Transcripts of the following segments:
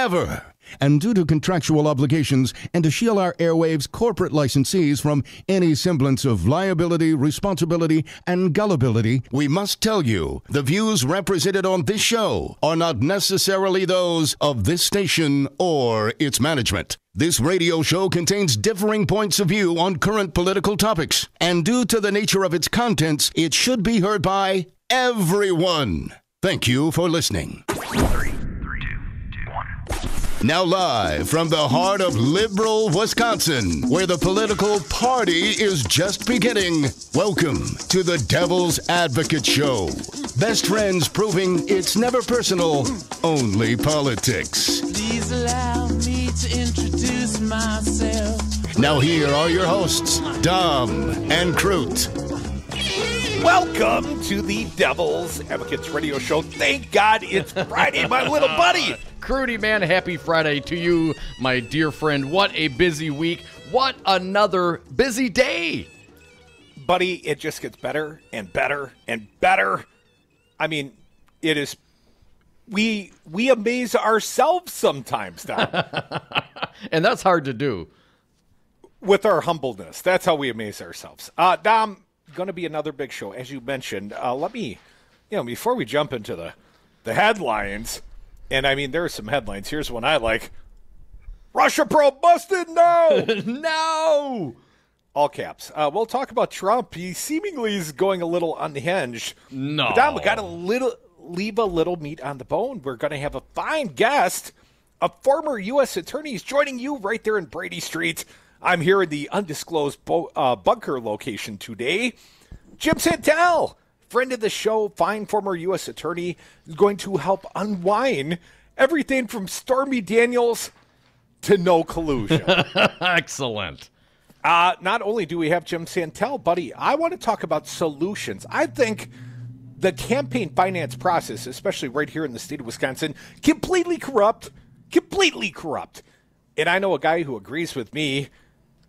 ever. And due to contractual obligations and to shield our airwaves' corporate licensees from any semblance of liability, responsibility, and gullibility, we must tell you the views represented on this show are not necessarily those of this station or its management. This radio show contains differing points of view on current political topics, and due to the nature of its contents, it should be heard by everyone. Thank you for listening. 3, 2, 1. Now live from the heart of liberal Wisconsin, where the political party is just beginning. Welcome to the Devil's Advocate Show. Best friends proving it's never personal, only politics. Please allow me to introduce myself. Now here are your hosts, Dom and Crute. Welcome to the Devil's Advocates Radio Show. Thank God it's Friday, my little buddy. Crudy, man, happy Friday to you, my dear friend. What a busy week. What another busy day. Buddy, it just gets better and better and better. I mean, it is, we amaze ourselves sometimes, Dom. And that's hard to do. With our humbleness. That's how we amaze ourselves. Dom, going to be another big show, as you mentioned. Let me, before we jump into the headlines, and I mean, there are some headlines. Here's one I like. Russia probe busted? No! No! All caps. We'll talk about Trump. He seemingly is going a little unhinged. No. But Dom, we got to leave a little meat on the bone. We're going to have a fine guest, a former U.S. attorney. He's joining you right there in Brady Street. I'm here in the undisclosed bunker location today. Jim Santelle, friend of the show, fine former U.S. attorney, is going to help unwind everything from Stormy Daniels to no collusion. Excellent. Not only do we have Jim Santelle, buddy, I want to talk about solutions. I think the campaign finance process, especially right here in the state of Wisconsin, completely corrupt. And I know a guy who agrees with me.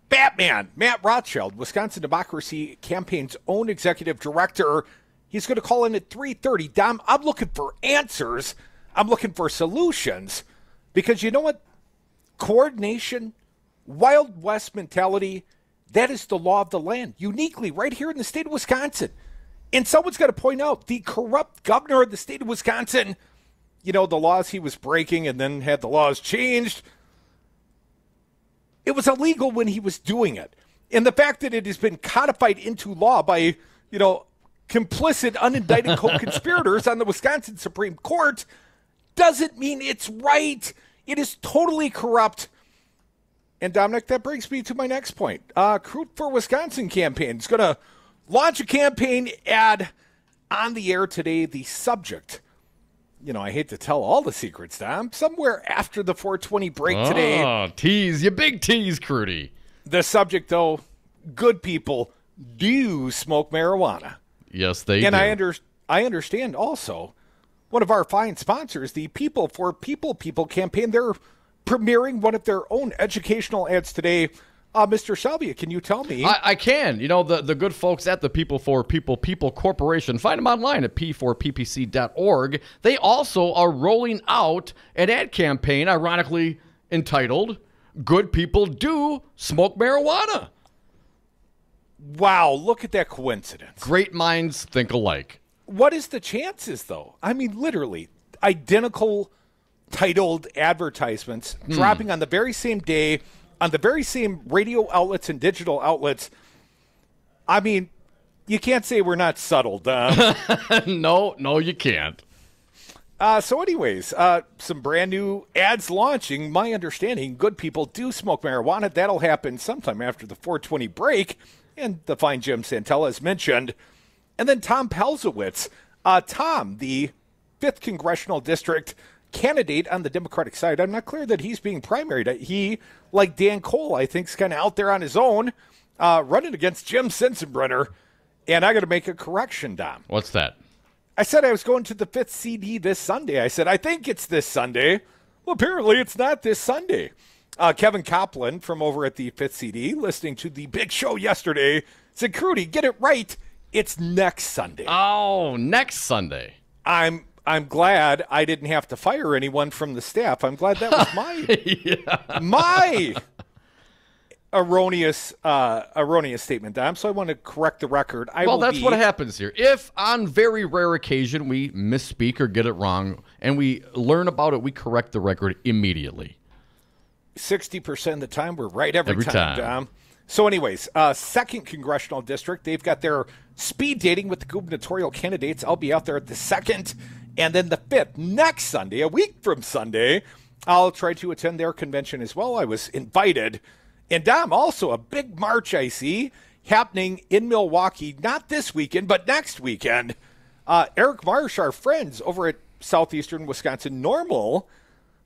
Batman, Matt Rothschild, Wisconsin Democracy Campaign's own executive director. He's going to call in at 3:30. Dom, I'm looking for answers. I'm looking for solutions. Because you know what? Coordination, Wild West mentality, that is the law of the land, uniquely right here in the state of Wisconsin. And someone's got to point out the corrupt governor of the state of Wisconsin, the laws he was breaking and then had the laws changed. It was illegal when he was doing it. And the fact that it has been codified into law by, complicit, unindicted co-conspirators on the Wisconsin Supreme Court doesn't mean it's right. It is totally corrupt. And Dominic, that brings me to my next point. Crute for Wisconsin campaign is going to launch a campaign ad on the air today. The subject, I hate to tell all the secrets, Dom. Somewhere after the 420 break today. Oh, tease. You big tease, Crudy. The subject, though, good people do smoke marijuana. Yes, they do. And I understand also one of our fine sponsors, the People for People campaign, they're premiering one of their own educational ads today. Mr. Salvia, can you tell me? I can. The good folks at the People for People Corporation, find them online at p4ppc.org. They also are rolling out an ad campaign, ironically entitled, Good People Do Smoke Marijuana. Wow, look at that coincidence. Great minds think alike. What is the chances, though? I mean, literally, identical titled advertisements dropping on the very same day, on the very same radio outlets and digital outlets. I mean, you can't say we're not subtle, Dom. No, you can't. So anyways, some brand new ads launching. My understanding, good people do smoke marijuana. That'll happen sometime after the 420 break. And the fine Jim Santelle, as mentioned. And then Tom Palzewicz. Tom, the 5th Congressional District candidate on the Democratic side. I'm not clear that he's being primaried. He, like Dan Cole, I think, is kind of out there on his own, running against Jim Sensenbrenner. And I got to make a correction, Dom. What's that? I said I was going to the 5th CD this Sunday. I said, I think it's this Sunday. Well, apparently it's not this Sunday. Kevin Copland from over at the 5th CD, listening to the big show yesterday, said, Crudy, get it right. It's next Sunday. Oh, next Sunday. I'm I'm glad I didn't have to fire anyone from the staff. I'm glad that was my erroneous statement, Dom. So I want to correct the record. That's what happens here. If on very rare occasion we misspeak or get it wrong and we learn about it, we correct the record immediately. 60% of the time, we're right every time, Dom. So anyways, second congressional district, they've got their speed dating with the gubernatorial candidates. I'll be out there at the 2nd and then the 5th. Next Sunday, a week from Sunday, I'll try to attend their convention as well. I was invited. And Dom, also a big march I see happening in Milwaukee, not this weekend, but next weekend. Eric Marsh, our friends over at Southeastern Wisconsin Normal,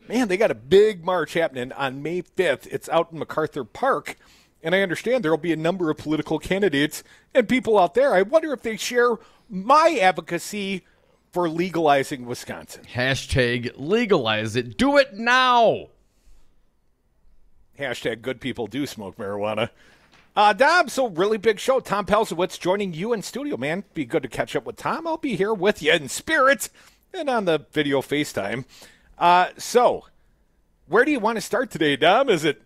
man, they got a big march happening on May 5th. It's out in MacArthur Park. And I understand there will be a number of political candidates and people out there. I wonder if they share my advocacy for legalizing Wisconsin. Hashtag legalize it. Do it now. Hashtag good people do smoke marijuana. Dom, so really big show. Tom Palzewicz joining you in studio, man. Be good to catch up with Tom. I'll be here with you in spirit and on the video FaceTime. So where do you want to start today, Dom? Is it,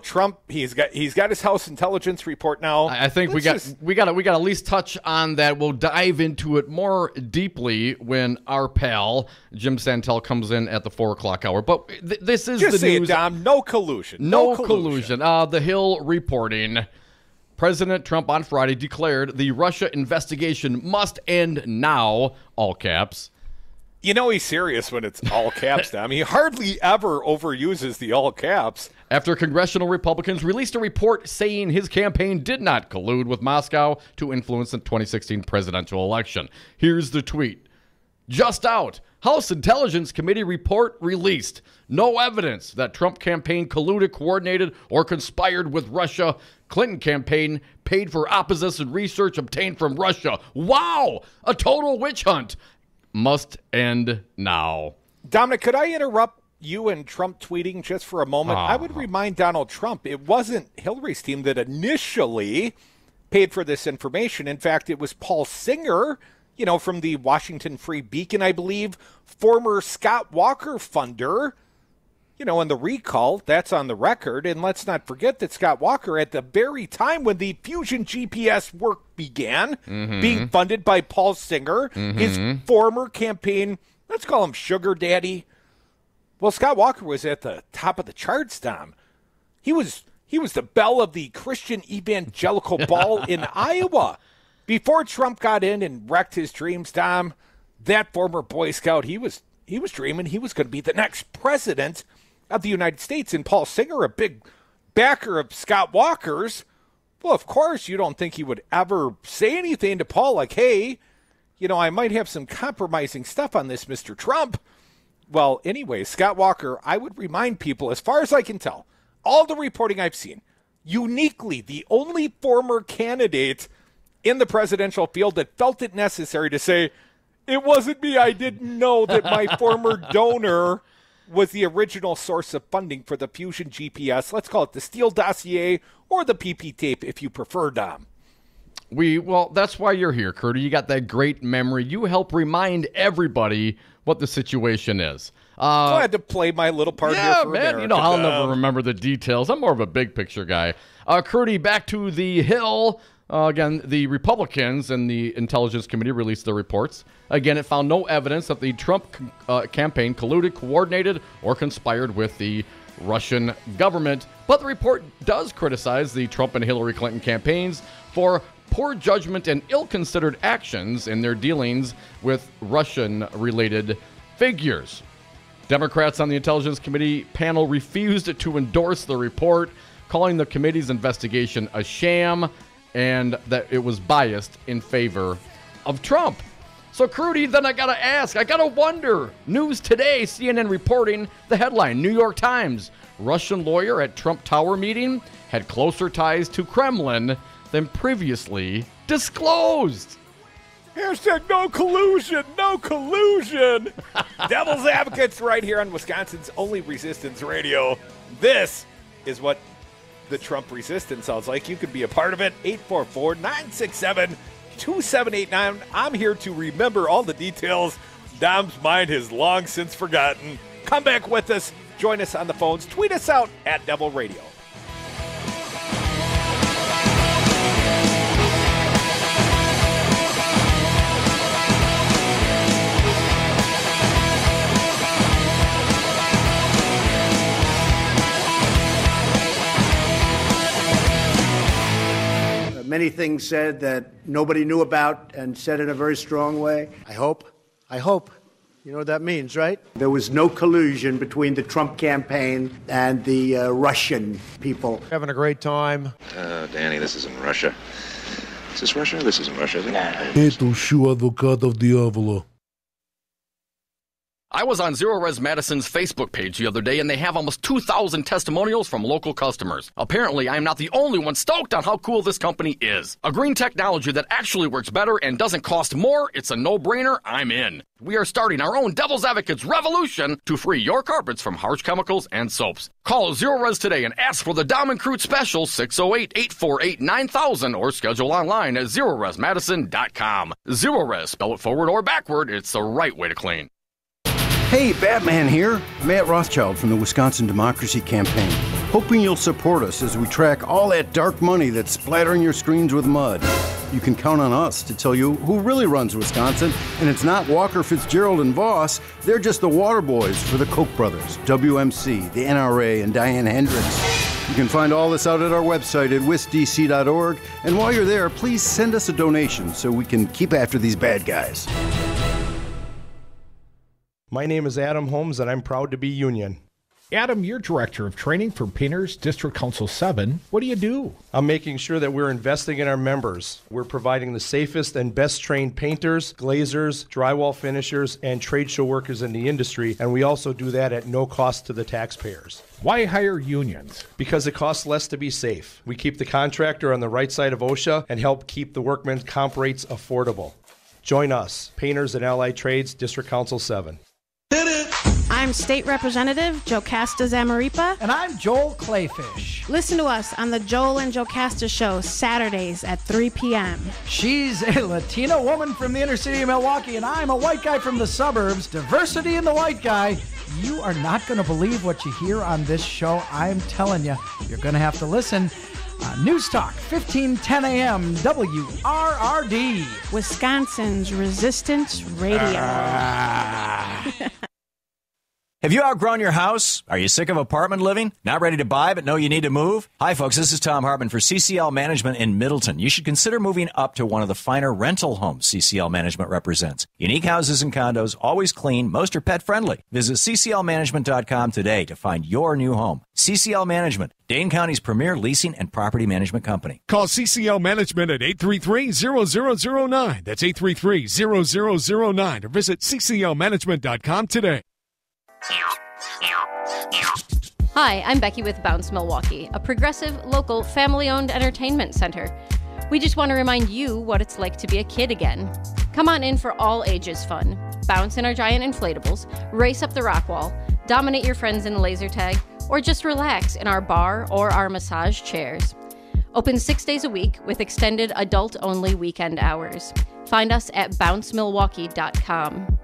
Trump, he's got his House intelligence report now. I think we got to at least touch on that. We'll dive into it more deeply when our pal Jim Santelle comes in at the 4:00 hour. But this is just the say news. It, Dom. No collusion. No collusion. The Hill reporting. President Trump on Friday declared the Russia investigation must end now. All caps. You know he's serious when it's all caps, Dom. He hardly ever overuses the all caps. After congressional Republicans released a report saying his campaign did not collude with Moscow to influence the 2016 presidential election. Here's the tweet. Just out. House Intelligence Committee report released. No evidence that Trump campaign colluded, coordinated, or conspired with Russia. Clinton campaign paid for opposition research obtained from Russia. Wow! A total witch hunt. Must end now. Dominic, could I interrupt you and Trump tweeting just for a moment? I would remind Donald Trump, it wasn't Hillary's team that initially paid for this information. In fact, it was Paul Singer, from the Washington Free Beacon, I believe, former Scott Walker funder, and the recall, that's on the record. And let's not forget that Scott Walker, at the very time when the Fusion GPS work began, being funded by Paul Singer, his former campaign, let's call him Sugar Daddy. Well, Scott Walker was at the top of the charts, Dom. He was the belle of the Christian Evangelical Ball in Iowa. Before Trump got in and wrecked his dreams, Dom, that former Boy Scout, he was dreaming he was going to be the next president of the United States. And Paul Singer, a big backer of Scott Walker's, well, of course, you don't think he would ever say anything to Paul like, hey, I might have some compromising stuff on this, Mr. Trump. Well, anyway, Scott Walker, I would remind people, as far as I can tell, all the reporting I've seen, uniquely the only former candidate in the presidential field that felt it necessary to say, it wasn't me, I didn't know that my former donor was the original source of funding for the Fusion GPS. Let's call it the Steele dossier or the PP tape, if you prefer, Dom. Well, that's why you're here, Curdy. You got that great memory. You help remind everybody what the situation is. Glad to play my little part here for man. America, I'll never remember the details. I'm more of a big picture guy. Curdy, back to the Hill. Again, the Republicans and the Intelligence Committee released their reports. Again, it found no evidence that the Trump campaign colluded, coordinated, or conspired with the Russian government. But the report does criticize the Trump and Hillary Clinton campaigns for poor judgment and ill-considered actions in their dealings with Russian-related figures. Democrats on the Intelligence Committee panel refused to endorse the report, calling the committee's investigation a sham and that it was biased in favor of Trump. So, Crudy, then I got to ask, I got to wonder. News Today, CNN reporting the headline, New York Times, Russian lawyer at Trump Tower meeting had closer ties to Kremlin than previously disclosed. Hashtag no collusion, no collusion. Devil's Advocates right here on Wisconsin's only Resistance Radio. This is what the Trump resistance sounds like. You could be a part of it. 844-967-2789. I'm here to remember all the details Dom's mind is long since forgotten. Come back with us. Join us on the phones. Tweet us out at Devil Radio. Many things said that nobody knew about and said in a very strong way. I hope. You know what that means, right? There was no collusion between the Trump campaign and the Russian people. Having a great time. Danny, this isn't Russia. Is this Russia? This isn't Russia, is it? Это shoe advocatov diavolo. I was on Zero Res Madison's Facebook page the other day, and they have almost 2,000 testimonials from local customers. Apparently, I'm not the only one stoked on how cool this company is. A green technology that actually works better and doesn't cost more. It's a no-brainer. I'm in. We are starting our own Devil's Advocates revolution to free your carpets from harsh chemicals and soaps. Call Zero Res today and ask for the Dom and Crute special 608-848-9000 or schedule online at ZeroResMadison.com. Zero Res, spell it forward or backward. It's the right way to clean. Hey, Batman here. Matt Rothschild from the Wisconsin Democracy Campaign. Hoping you'll support us as we track all that dark money that's splattering your screens with mud. You can count on us to tell you who really runs Wisconsin, and it's not Walker, Fitzgerald, and Voss. They're just the water boys for the Koch brothers, WMC, the NRA, and Diane Hendricks. You can find all this out at our website at wisdc.org, and while you're there, please send us a donation so we can keep after these bad guys. My name is Adam Holmes, and I'm proud to be union. Adam, you're Director of Training for Painters, District Council 7. What do you do? I'm making sure that we're investing in our members. We're providing the safest and best trained painters, glazers, drywall finishers, and trade show workers in the industry, and we also do that at no cost to the taxpayers. Why hire unions? Because it costs less to be safe. We keep the contractor on the right side of OSHA and help keep the workmen's comp rates affordable. Join us, Painters and Allied Trades, District Council 7. I'm State Representative Jocasta Zamaripa. And I'm Joel Clayfish. Listen to us on the Joel and Jocasta Show, Saturdays at 3 p.m. She's a Latina woman from the inner city of Milwaukee, and I'm a white guy from the suburbs. Diversity in the white guy. You are not going to believe what you hear on this show. I'm telling you, you're going to have to listen. News Talk, 1510 a.m., WRRD. Wisconsin's Resistance Radio. Have you outgrown your house? Are you sick of apartment living? Not ready to buy but know you need to move? Hi folks, this is Tom Hartman for CCL Management in Middleton. You should consider moving up to one of the finer rental homes CCL Management represents. Unique houses and condos, always clean, most are pet friendly. Visit cclmanagement.com today to find your new home. CCL Management, Dane County's premier leasing and property management company. Call CCL Management at 833-0009. That's 833-0009 or visit cclmanagement.com today. Hi, I'm Becky with Bounce Milwaukee, a progressive, local, family-owned entertainment center. We just want to remind you what it's like to be a kid again. Come on in for all ages fun. Bounce in our giant inflatables, race up the rock wall, dominate your friends in laser tag, or just relax in our bar or our massage chairs. Open 6 days a week with extended adult-only weekend hours. Find us at bouncemilwaukee.com.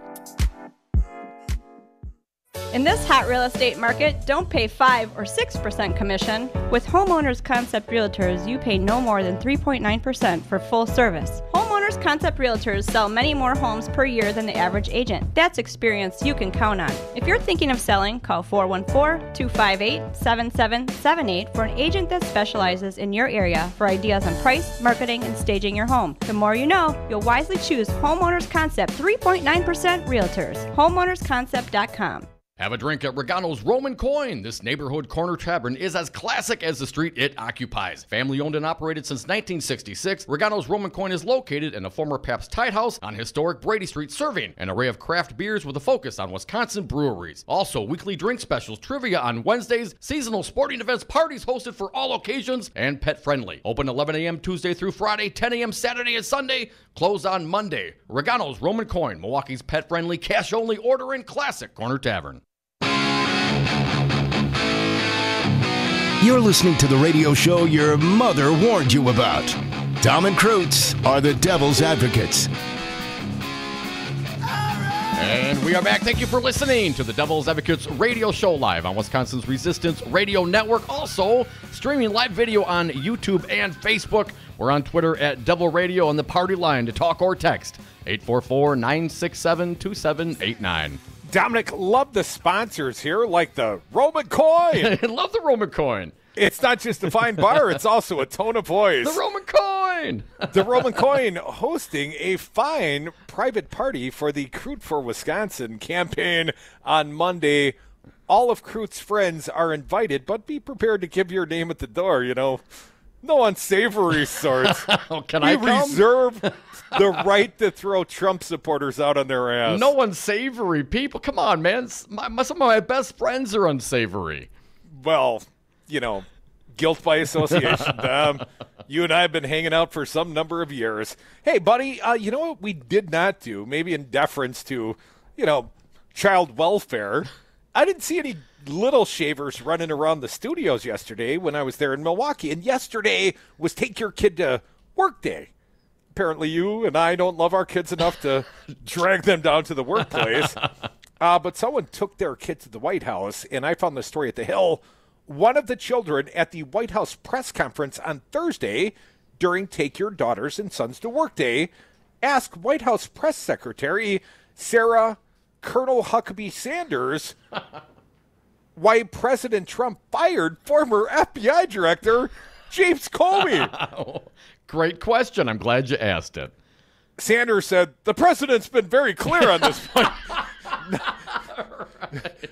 In this hot real estate market, don't pay 5 or 6% commission. With Homeowners Concept Realtors, you pay no more than 3.9% for full service. Homeowners Concept Realtors sell many more homes per year than the average agent. That's experience you can count on. If you're thinking of selling, call 414-258-7778 for an agent that specializes in your area for ideas on price, marketing, and staging your home. The more you know, you'll wisely choose Homeowners Concept 3.9% Realtors. HomeownersConcept.com. Have a drink at Regano's Roman Coin. This neighborhood corner tavern is as classic as the street it occupies. Family owned and operated since 1966, Regano's Roman Coin is located in a former Pabst Tide House on historic Brady Street, serving an array of craft beers with a focus on Wisconsin breweries. Also, weekly drink specials, trivia on Wednesdays, seasonal sporting events, parties hosted for all occasions, and pet friendly. Open 11 a.m. Tuesday through Friday, 10 a.m. Saturday and Sunday, closed on Monday. Regano's Roman Coin, Milwaukee's pet friendly, cash only order and classic corner tavern. You're listening to the radio show your mother warned you about. Tom and Crute are the Devil's Advocates. And we are back. Thank you for listening to the Devil's Advocates radio show live on Wisconsin's Resistance Radio Network. Also, streaming live video on YouTube and Facebook. We're on Twitter at Devil Radio, on the party line to talk or text 844-967-2789. Dominic, love the sponsors here, like the Roman coin. Love the Roman coin. It's not just a fine bar, it's also a tone of voice. The Roman coin. The Roman coin hosting a fine private party for the Crude for Wisconsin campaign on Monday. All of Crude's friends are invited, but be prepared to give your name at the door, No unsavory sorts. Can I come? Reserve the right to throw Trump supporters out on their ass. No unsavory people. Come on, man. Some of my best friends are unsavory. Well, guilt by association. You and I have been hanging out for some number of years. Hey, buddy, you know what we did not do, maybe in deference to, child welfare? I didn't see any little shavers running around the studios yesterday when I was there in Milwaukee. And yesterday was Take Your Kid to Work Day. Apparently you and I don't love our kids enough to drag them down to the workplace. But someone took their kid to the White House, and I found the story at the Hill. One of the children at the White House press conference on Thursday during Take Your Daughters and Sons to Work Day asked White House Press Secretary Sarah Colonel Huckabee Sanders why President Trump fired former FBI Director James Comey. Great question. I'm glad you asked it. Sanders said, the president's been very clear on this point.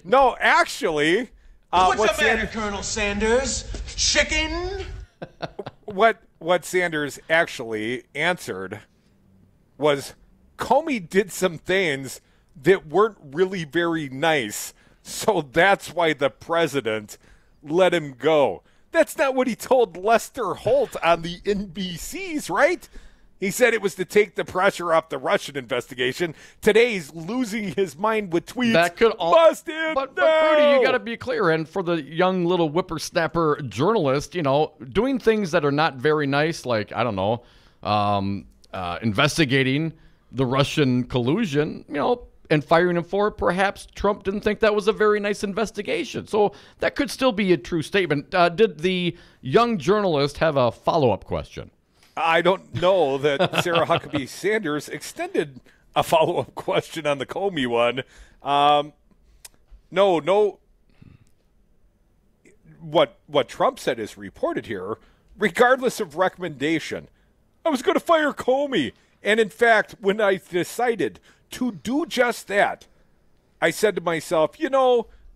No, actually... What's the matter, Colonel Sanders? Chicken? What Sanders actually answered was Comey did some things that weren't really very nice, so that's why the president let him go. That's not what he told Lester Holt on the NBCs, right? He said it was to take the pressure off the Russian investigation. Today he's losing his mind with tweets. That could all. Busted. But Rudy, you got to be clear. And for the young little whippersnapper journalist, doing things that are not very nice, like investigating the Russian collusion, and firing him for it. Perhaps Trump didn't think that was a very nice investigation. So that could still be a true statement. Did the young journalist have a follow-up question? I don't know that Sarah Huckabee Sanders extended a follow-up question on the Comey one. No. What Trump said is reported here, regardless of recommendation. I was going to fire Comey. And in fact, when I decided to do just that, I said to myself,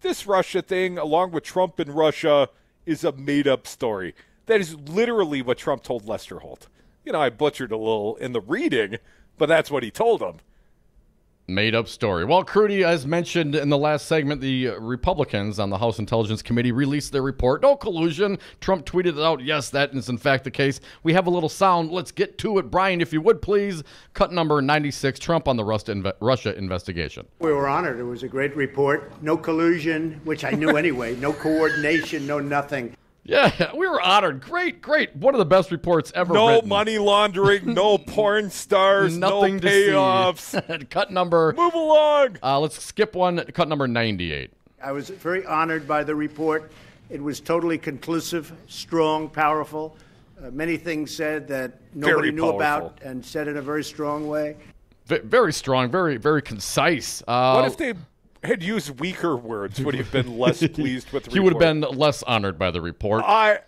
this Russia thing, along with Trump and Russia, is a made-up story. That is literally what Trump told Lester Holt. I butchered a little in the reading, but that's what he told him. Made up story. Well, Crudy, as mentioned in the last segment, the Republicans on the House Intelligence Committee released their report. No collusion. Trump tweeted it out. Yes, that is in fact the case. We have a little sound. Let's get to it. Brian, if you would please, cut number 96, Trump on the Russia investigation. We were honored. It was a great report. No collusion, which I knew anyway. No coordination, no nothing. Yeah, we were honored. Great. One of the best reports ever written. No money laundering, no porn stars, nothing no payoffs. Cut number. Move along. Let's skip one. Cut number 98. I was very honored by the report. It was totally conclusive, strong, powerful. Many things said that nobody knew about and said in a very strong way. Very strong, very, very concise. What if they had used weaker words? Would he have been less pleased with the report? He would have been less honored by the report. I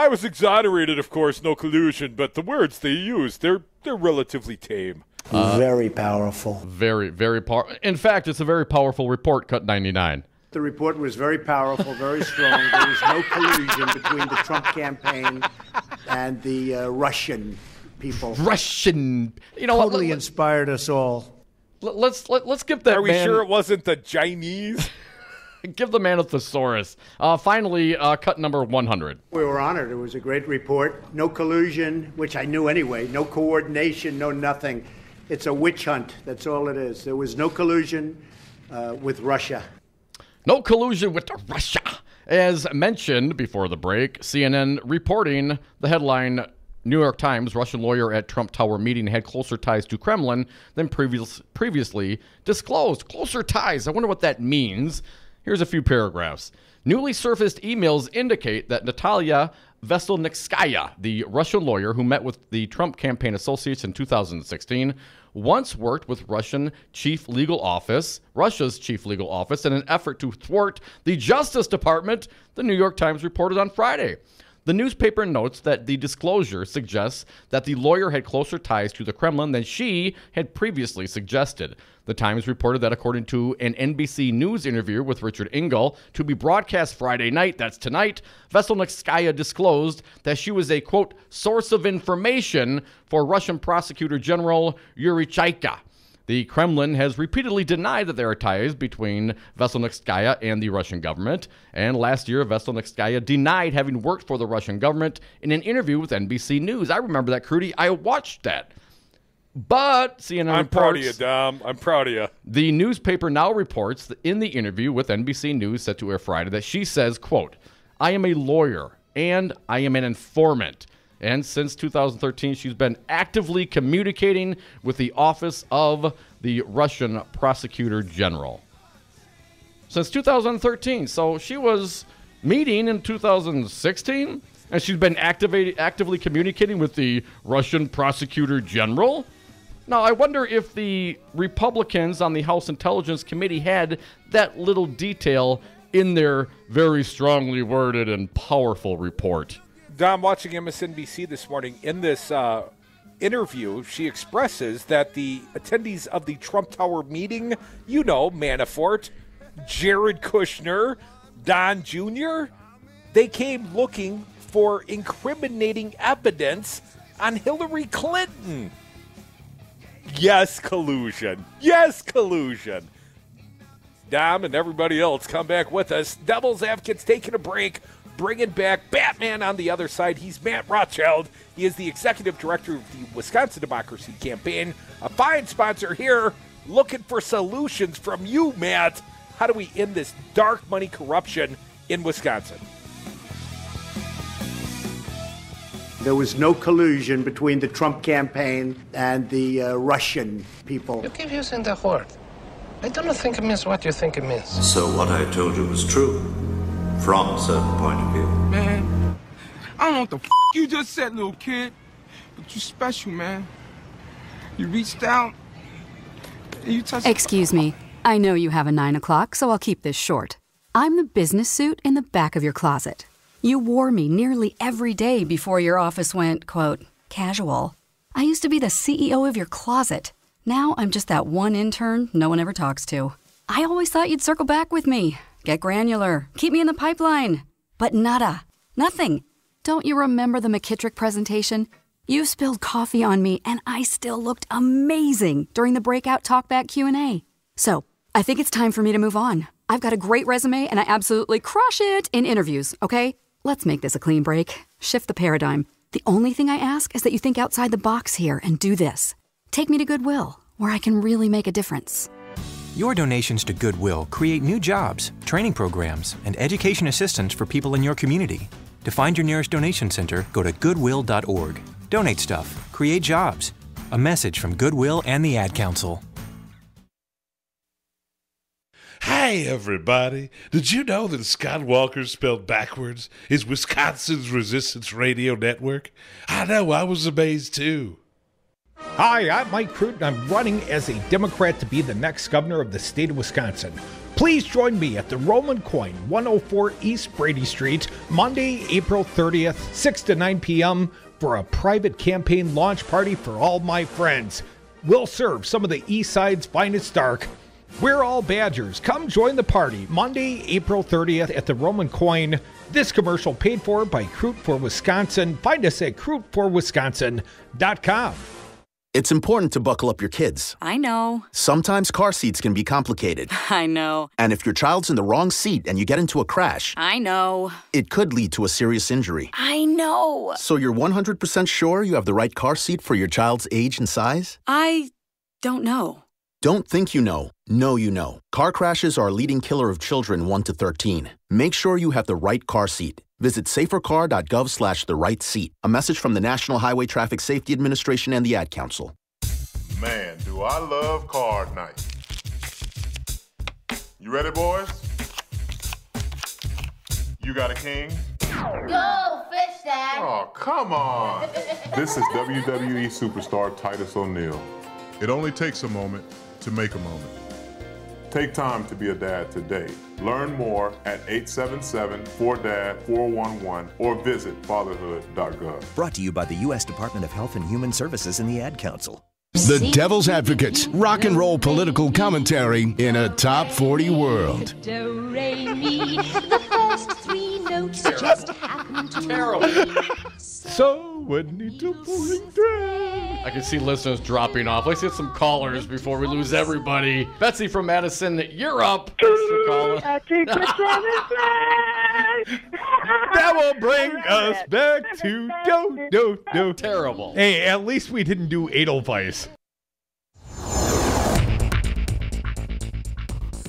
was exonerated, of course, no collusion, but the words they used, they're relatively tame. Very powerful. Very, very powerful. In fact, it's a very powerful report, cut 99. The report was very powerful, very strong. There was no collusion between the Trump campaign and the Russian people. Totally inspired us all. Let's give that man. Are we sure it wasn't the Chinese? Give the man a thesaurus. Finally, cut number 100. We were honored. It was a great report. No collusion, which I knew anyway. No coordination, no nothing. It's a witch hunt. That's all it is. There was no collusion with Russia. No collusion with Russia. As mentioned before the break, CNN reporting the headline, New York Times, Russian lawyer at Trump Tower meeting had closer ties to Kremlin than previously disclosed. Closer ties. I wonder what that means. Here's a few paragraphs. Newly surfaced emails indicate that Natalia Veselnitskaya, the Russian lawyer who met with the Trump campaign associates in 2016, once worked with Russia's chief legal office in an effort to thwart the Justice Department, the New York Times reported on Friday. The newspaper notes that the disclosure suggests that the lawyer had closer ties to the Kremlin than she had previously suggested. The Times reported that according to an NBC News interview with Richard Engel, to be broadcast Friday night, that's tonight, Veselnitskaya disclosed that she was a, quote, source of information for Russian Prosecutor General Yuri Chaika. The Kremlin has repeatedly denied that there are ties between Veselnitskaya and the Russian government. And last year, Veselnitskaya denied having worked for the Russian government in an interview with NBC News. I remember that, Crudy. I watched that. But CNN I'm proud of you, Dom. I'm proud of you. The newspaper now reports that in the interview with NBC News set to air Friday that she says, quote, I am a lawyer and I am an informant. And since 2013, she's been actively communicating with the office of the Russian Prosecutor General. Since 2013. So she was meeting in 2016, and she's been actively communicating with the Russian Prosecutor General. Now, I wonder if the Republicans on the House Intelligence Committee had that little detail in their very strongly worded and powerful report. Dom, watching MSNBC this morning, in this interview, she expresses that the attendees of the Trump Tower meeting, you know, Manafort, Jared Kushner, Don Jr., they came looking for incriminating evidence on Hillary Clinton. Yes, collusion. Yes, collusion. Dom and everybody else, come back with us. Devil's Advocates taking a break. Bringing back Batman on the other side. He's Matt Rothschild. He is the executive director of the Wisconsin Democracy Campaign. A fine sponsor here looking for solutions from you, Matt. How do we end this dark money corruption in Wisconsin? There was no collusion between the Trump campaign and the Russian people. You keep using the word. I don't think it means what you think it means. So what I told you was true, from a certain point of view. Man, I don't know what the you just said, little kid, but you special, man. You reached out, and you touched... Excuse me. I know you have a 9 o'clock, so I'll keep this short. I'm the business suit in the back of your closet. You wore me nearly every day before your office went, quote, casual. I used to be the CEO of your closet. Now I'm just that one intern no one ever talks to. I always thought you'd circle back with me. Get granular. Keep me in the pipeline. But nada. Nothing. Don't you remember the McKittrick presentation? You spilled coffee on me, and I still looked amazing during the breakout talkback Q&A. So, I think it's time for me to move on. I've got a great resume, and I absolutely crush it in interviews, okay? Let's make this a clean break. Shift the paradigm. The only thing I ask is that you think outside the box here and do this. Take me to Goodwill, where I can really make a difference. Your donations to Goodwill create new jobs, training programs, and education assistance for people in your community. To find your nearest donation center, go to goodwill.org. Donate stuff. Create jobs. A message from Goodwill and the Ad Council. Hi, everybody. Did you know that Scott Walker spelled backwards is Wisconsin's Resistance Radio Network? I know, I was amazed too. Hi, I'm Mike Crute, and I'm running as a Democrat to be the next governor of the state of Wisconsin. Please join me at the Roman Coin, 104 East Brady Street, Monday, April 30th, 6 to 9 p.m. for a private campaign launch party for all my friends. We'll serve some of the East Side's finest dark. We're all Badgers. Come join the party Monday, April 30th at the Roman Coin. This commercial paid for by Crute for Wisconsin. Find us at cruteforwisconsin.com. It's important to buckle up your kids. I know. Sometimes car seats can be complicated. I know. And if your child's in the wrong seat and you get into a crash, I know. It could lead to a serious injury. I know. So you're 100% sure you have the right car seat for your child's age and size? I don't know. Don't think you know. Know you know. Car crashes are a leading killer of children 1 to 13. Make sure you have the right car seat. Visit safercar.gov/the-right-seat. A message from the National Highway Traffic Safety Administration and the Ad Council. Man, do I love card night. You ready, boys? You got a king? Go, fish dad! Oh, come on. This is WWE superstar Titus O'Neil. It only takes a moment to make a moment. Take time to be a dad today. Learn more at 877-4DAD-411 or visit fatherhood.gov. Brought to you by the U.S. Department of Health and Human Services and the Ad Council. The Devil's Advocates, rock and roll political commentary in a top 40 world. Do, re, mi. The first three notes just happen to me. So I need to bring down. I can see listeners dropping off. Let's get some callers before we lose everybody. Betsy from Madison, you're up. Thanks for calling. That will bring us back to do. Terrible. Hey, at least we didn't do Edelweiss.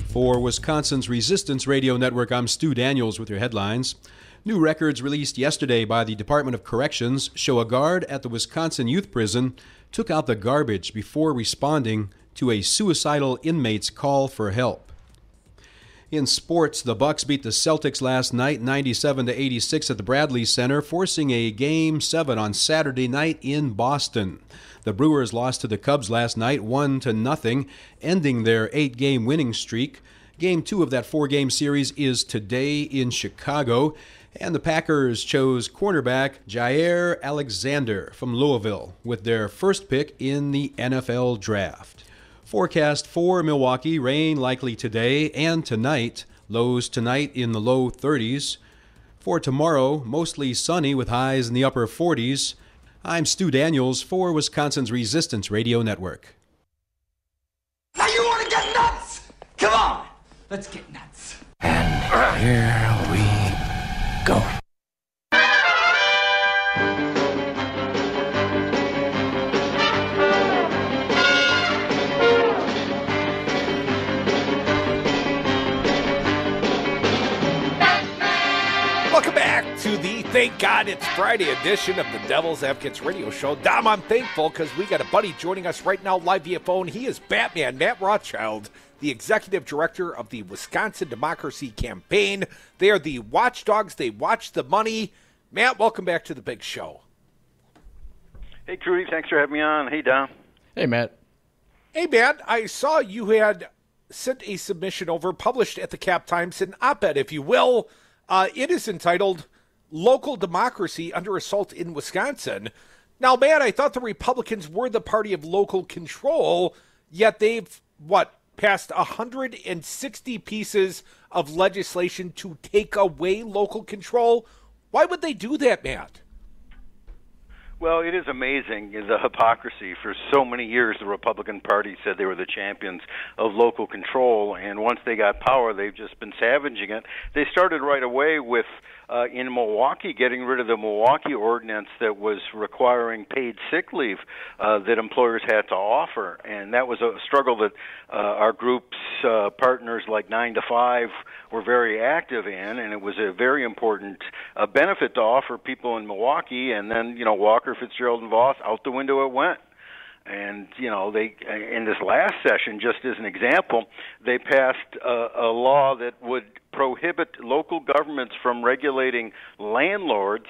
For Wisconsin's Resistance Radio Network, I'm Stu Daniels with your headlines. New records released yesterday by the Department of Corrections show a guard at the Wisconsin Youth Prison took out the garbage before responding to a suicidal inmate's call for help. In sports, the Bucks beat the Celtics last night 97-86 at the Bradley Center, forcing a Game 7 on Saturday night in Boston. The Brewers lost to the Cubs last night 1-0, ending their 8-game winning streak. Game 2 of that 4-game series is today in Chicago, and the Packers chose cornerback Jair Alexander from Louisville with their first pick in the NFL Draft. Forecast for Milwaukee, rain likely today and tonight, lows tonight in the low 30s. For tomorrow, mostly sunny with highs in the upper 40s. I'm Stu Daniels for Wisconsin's Resistance Radio Network. Now you want to get nuts? Come on, let's get nuts. And here we go. Welcome back to the Thank God It's Friday edition of the Devil's Advocates Radio Show. Dom, I'm thankful because we got a buddy joining us right now live via phone. He is Batman, Matt Rothschild, the executive director of the Wisconsin Democracy Campaign. They are the watchdogs. They watch the money. Matt, welcome back to the big show. Hey, Trudy. Thanks for having me on. Hey, Dom. Hey, Matt. Hey, Matt. I saw you had sent a submission over, published at the Cap Times, an op-ed, if you will. It is entitled Local Democracy Under Assault in Wisconsin. Now, Matt, I thought the Republicans were the party of local control, yet they've, passed 160 pieces of legislation to take away local control. Why would they do that, Matt? Well, it is amazing, the hypocrisy. For so many years, the Republican Party said they were the champions of local control, and once they got power, they've just been savaging it. They started right away with, in Milwaukee, getting rid of the Milwaukee ordinance that was requiring paid sick leave that employers had to offer, and that was a struggle that our group's partners like 9 to 5 were very active in, and it was a very important benefit to offer people in Milwaukee. And then, Walker, Fitzgerald, and Voss, out the window it went. And, they, in this last session, just as an example, they passed a law that would prohibit local governments from regulating landlords.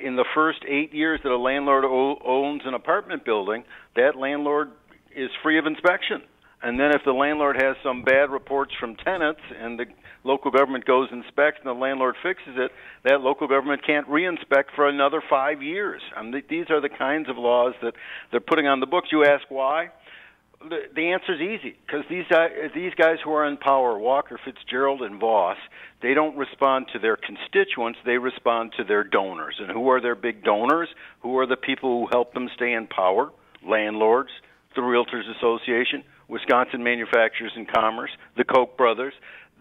In the first 8 years that a landlord owns an apartment building, that landlord is free of inspection. And then if the landlord has some bad reports from tenants and the local government goes and inspects and the landlord fixes it, that local government can't re-inspect for another 5 years. These are the kinds of laws that they're putting on the books. You ask why? The answer is easy, because these guys who are in power, Walker, Fitzgerald, and Voss, they don't respond to their constituents, they respond to their donors. And who are their big donors? Who are the people who help them stay in power? Landlords, the Realtors Association, Wisconsin Manufacturers and Commerce, the Koch brothers.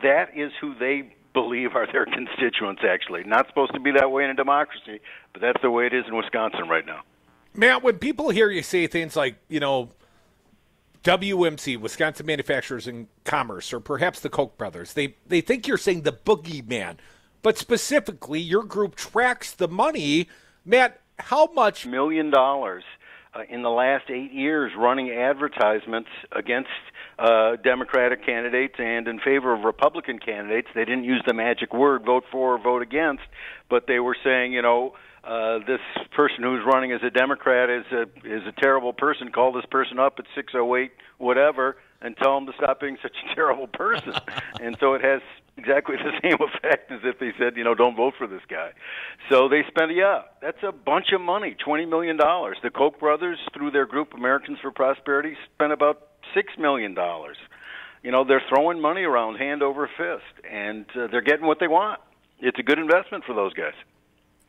That is who they believe are their constituents, actually. Not supposed to be that way in a democracy, but that's the way it is in Wisconsin right now. Matt, when people hear you say things like, WMC, Wisconsin Manufacturers and Commerce, or perhaps the Koch brothers, they think you're saying the boogeyman. but specifically your group tracks the money. Matt, how much? $1 million in the last 8 years running advertisements against Democratic candidates and in favor of Republican candidates. They didn't use the magic word, vote for or vote against, but they were saying, this person who's running as a Democrat is a terrible person. Call this person up at 608 whatever and tell them to stop being such a terrible person. And so it has exactly the same effect as if they said, don't vote for this guy. So they spent, that's a bunch of money, $20 million. The Koch brothers, through their group Americans for Prosperity, spent about $6 million. They're throwing money around hand over fist, and they're getting what they want. It's a good investment for those guys.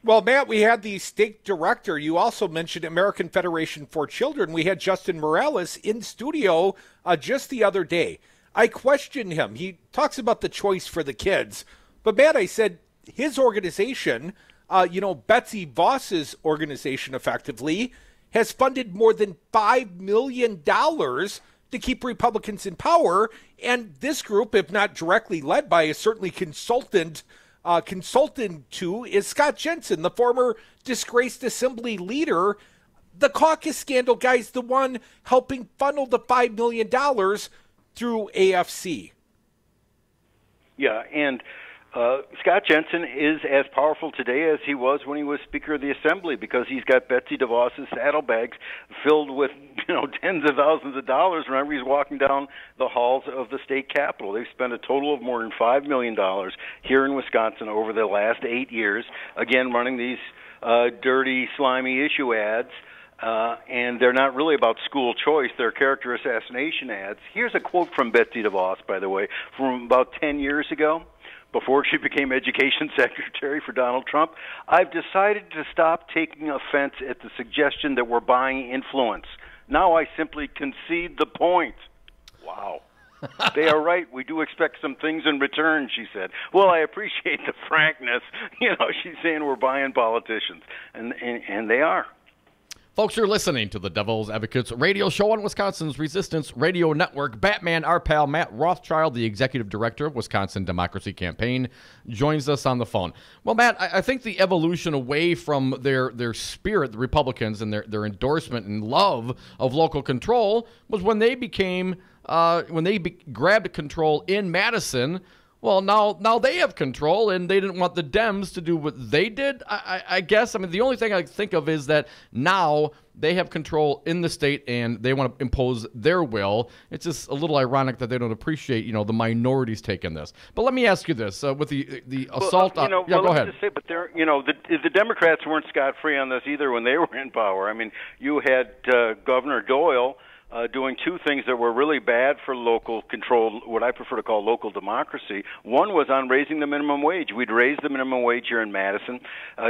Well, Matt, we had the state director. You also mentioned American Federation for Children. We had Justin Morales in studio just the other day. I questioned him. He talks about the choice for the kids. But, Matt, I said his organization, Betsy Voss's organization, effectively, has funded more than $5 million to keep Republicans in power. And this group, if not directly led by, is certainly consultant to is Scott Jensen, the former disgraced assembly leader. The caucus scandal guy's the one helping funnel the $5 million through AFC. Yeah, and Scott Jensen is as powerful today as he was when he was Speaker of the Assembly, because he's got Betsy DeVos's saddlebags filled with tens of thousands of dollars whenever he's walking down the halls of the state capitol. They've spent a total of more than $5 million here in Wisconsin over the last 8 years, again running these dirty, slimy issue ads. And they're not really about school choice. They're character assassination ads. Here's a quote from Betsy DeVos, by the way, from about 10 years ago, before she became education secretary for Donald Trump. I've decided to stop taking offense at the suggestion that we're buying influence. Now I simply concede the point. Wow. They are right. We do expect some things in return, she said. Well, I appreciate the frankness. She's saying we're buying politicians, and they are. Folks, you're listening to the Devil's Advocates radio show on Wisconsin's Resistance Radio Network. Batman, our pal Matt Rothschild, the executive director of Wisconsin Democracy Campaign, joins us on the phone. Well, Matt, I think the evolution away from their spirit, the Republicans, and their endorsement and love of local control was when they became, grabbed control in Madison. Well, now they have control, and they didn't want the Dems to do what they did, I guess. I mean, the only thing I think of is that now they have control in the state, and they want to impose their will. It's just a little ironic that they don't appreciate, the minorities taking this. But let me ask you this: with the assault, go ahead. Let me just say, but the Democrats weren't scot-free on this either when they were in power. I mean, you had Governor Doyle doing two things that were really bad for local control, what I prefer to call local democracy. One was on raising the minimum wage. We'd raise the minimum wage here in Madison.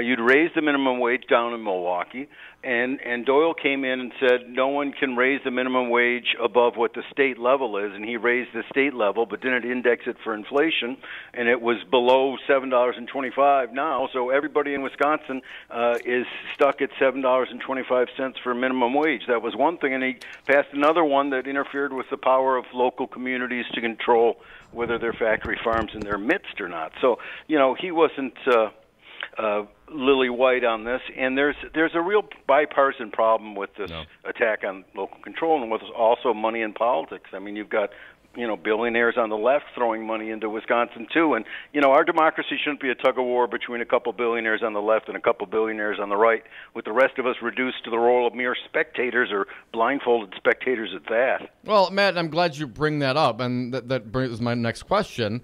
You'd raise the minimum wage down in Milwaukee. And Doyle came in and said no one can raise the minimum wage above what the state level is, and he raised the state level but didn't index it for inflation, and it was below $7.25 now, so everybody in Wisconsin is stuck at $7.25 for minimum wage. That was one thing, and he passed another one that interfered with the power of local communities to control whether their factory farms in their midst or not. So, he wasn't lily white on this, and there's a real bipartisan problem with this attack on local control, and with also money in politics. I mean, you've got billionaires on the left throwing money into Wisconsin too, and our democracy shouldn't be a tug of war between a couple billionaires on the left and a couple billionaires on the right, with the rest of us reduced to the role of mere spectators or blindfolded spectators at that. Well, Matt, I'm glad you bring that up, and that brings my next question.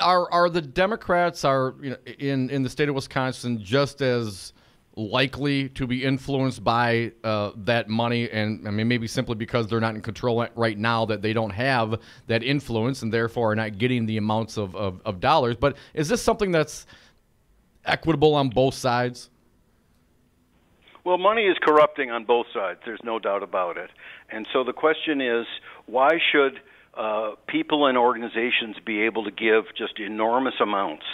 Are the Democrats in the state of Wisconsin just as likely to be influenced by that money, and I mean maybe simply because they're not in control right now that they don't have that influence and therefore are not getting the amounts of dollars? But is this something that's equitable on both sides? Well, money is corrupting on both sides. There's no doubt about it. And so the question is, why should people and organizations be able to give just enormous amounts?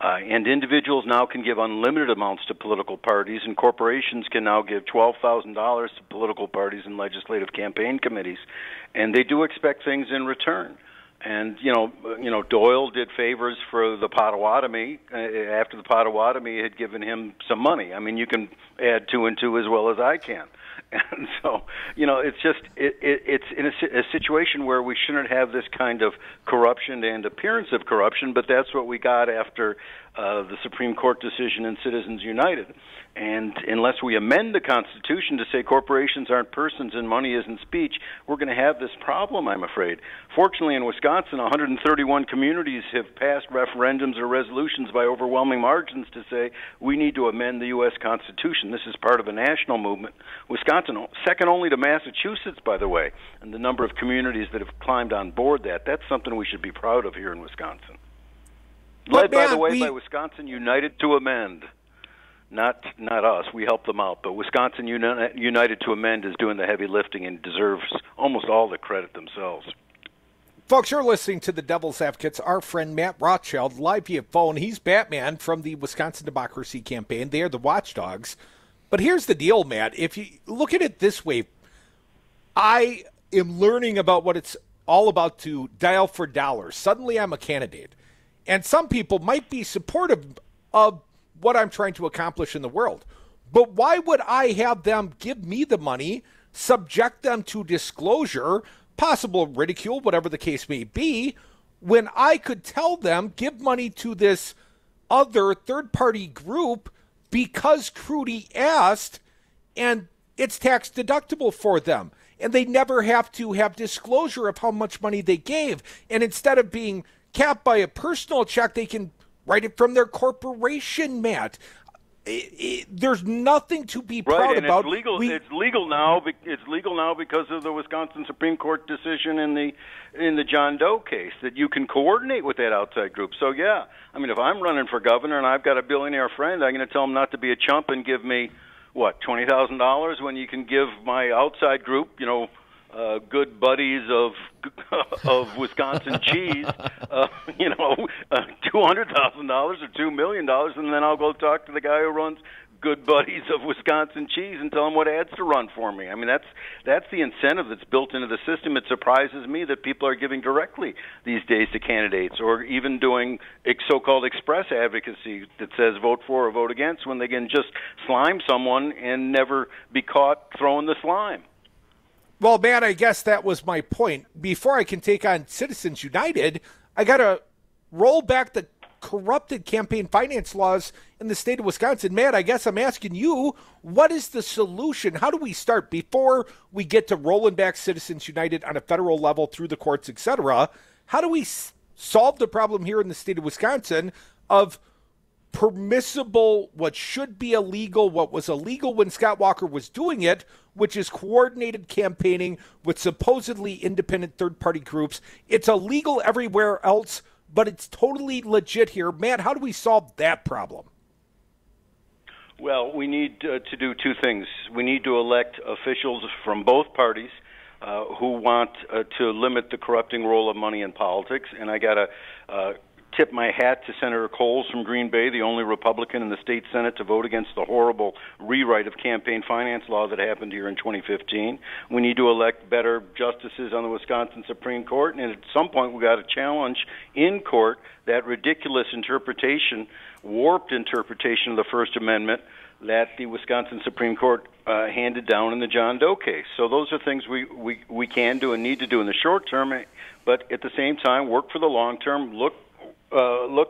And individuals now can give unlimited amounts to political parties, and corporations can now give $12,000 to political parties and legislative campaign committees, and they do expect things in return. And Doyle did favors for the Potawatomi after the Potawatomi had given him some money. I mean, you can add 2 and 2 as well as I can. And so, it's just it's in a situation where we shouldn't have this kind of corruption and appearance of corruption, but that's what we got after the Supreme Court decision in Citizens United. And unless we amend the Constitution to say corporations aren't persons and money isn't speech, we're going to have this problem, I'm afraid. Fortunately, in Wisconsin, 131 communities have passed referendums or resolutions by overwhelming margins to say we need to amend the U.S. Constitution. This is part of a national movement. Wisconsin, second only to Massachusetts, by the way, and the number of communities that have climbed on board that. That's something we should be proud of here in Wisconsin. Led, by the way, by Wisconsin United to Amend. Not us. We help them out. But Wisconsin United to Amend is doing the heavy lifting and deserves almost all the credit themselves. Folks, you're listening to the Devil's Advocates. Our friend Matt Rothschild, live via phone. He's Batman from the Wisconsin Democracy Campaign. They are the watchdogs. But here's the deal, Matt. If you look at it this way, I am learning about what it's all about to dial for dollars. Suddenly I'm a candidate. And some people might be supportive of what I'm trying to accomplish in the world. But why would I have them give me the money, subject them to disclosure, possible ridicule, whatever the case may be, when I could tell them, give money to this other third-party group because Crudy asked, and it's tax deductible for them. And they never have to have disclosure of how much money they gave. And instead of being capped by a personal check, they can write it from their corporation, Matt. There's nothing to be proud about. It's legal now. It's legal now because of the Wisconsin Supreme Court decision in the John Doe case that you can coordinate with that outside group. So yeah, I mean, if I'm running for governor and I've got a billionaire friend, I'm going to tell him not to be a chump and give me $20,000 when you can give my outside group, good buddies of Wisconsin cheese, $200,000 or $2 million, and then I'll go talk to the guy who runs Good Buddies of Wisconsin cheese and tell him what ads to run for me. I mean, that's the incentive that's built into the system. It surprises me that people are giving directly these days to candidates, or even doing so-called express advocacy that says vote for or vote against, when they can just slime someone and never be caught throwing the slime. Well, man, I guess that was my point. Before I can take on Citizens United, I got to roll back the corrupted campaign finance laws in the state of Wisconsin. Matt, I guess I'm asking you, what is the solution? How do we start before we get to rolling back Citizens United on a federal level through the courts, etc.? How do we solve the problem here in the state of Wisconsin of permissible, what should be illegal, what was illegal when Scott Walker was doing it, which is coordinated campaigning with supposedly independent third-party groups? It's illegal everywhere else, but it's totally legit here. Matt, how do we solve that problem? Well, we need to do two things. We need to elect officials from both parties who want to limit the corrupting role of money in politics, and I got to tip my hat to Senator Coles from Green Bay, the only Republican in the state Senate to vote against the horrible rewrite of campaign finance law that happened here in 2015. We need to elect better justices on the Wisconsin Supreme Court, and at some point we've got to challenge in court that ridiculous interpretation, warped interpretation of the First Amendment that the Wisconsin Supreme Court handed down in the John Doe case. So those are things we can do and need to do in the short term, but at the same time work for the long term, look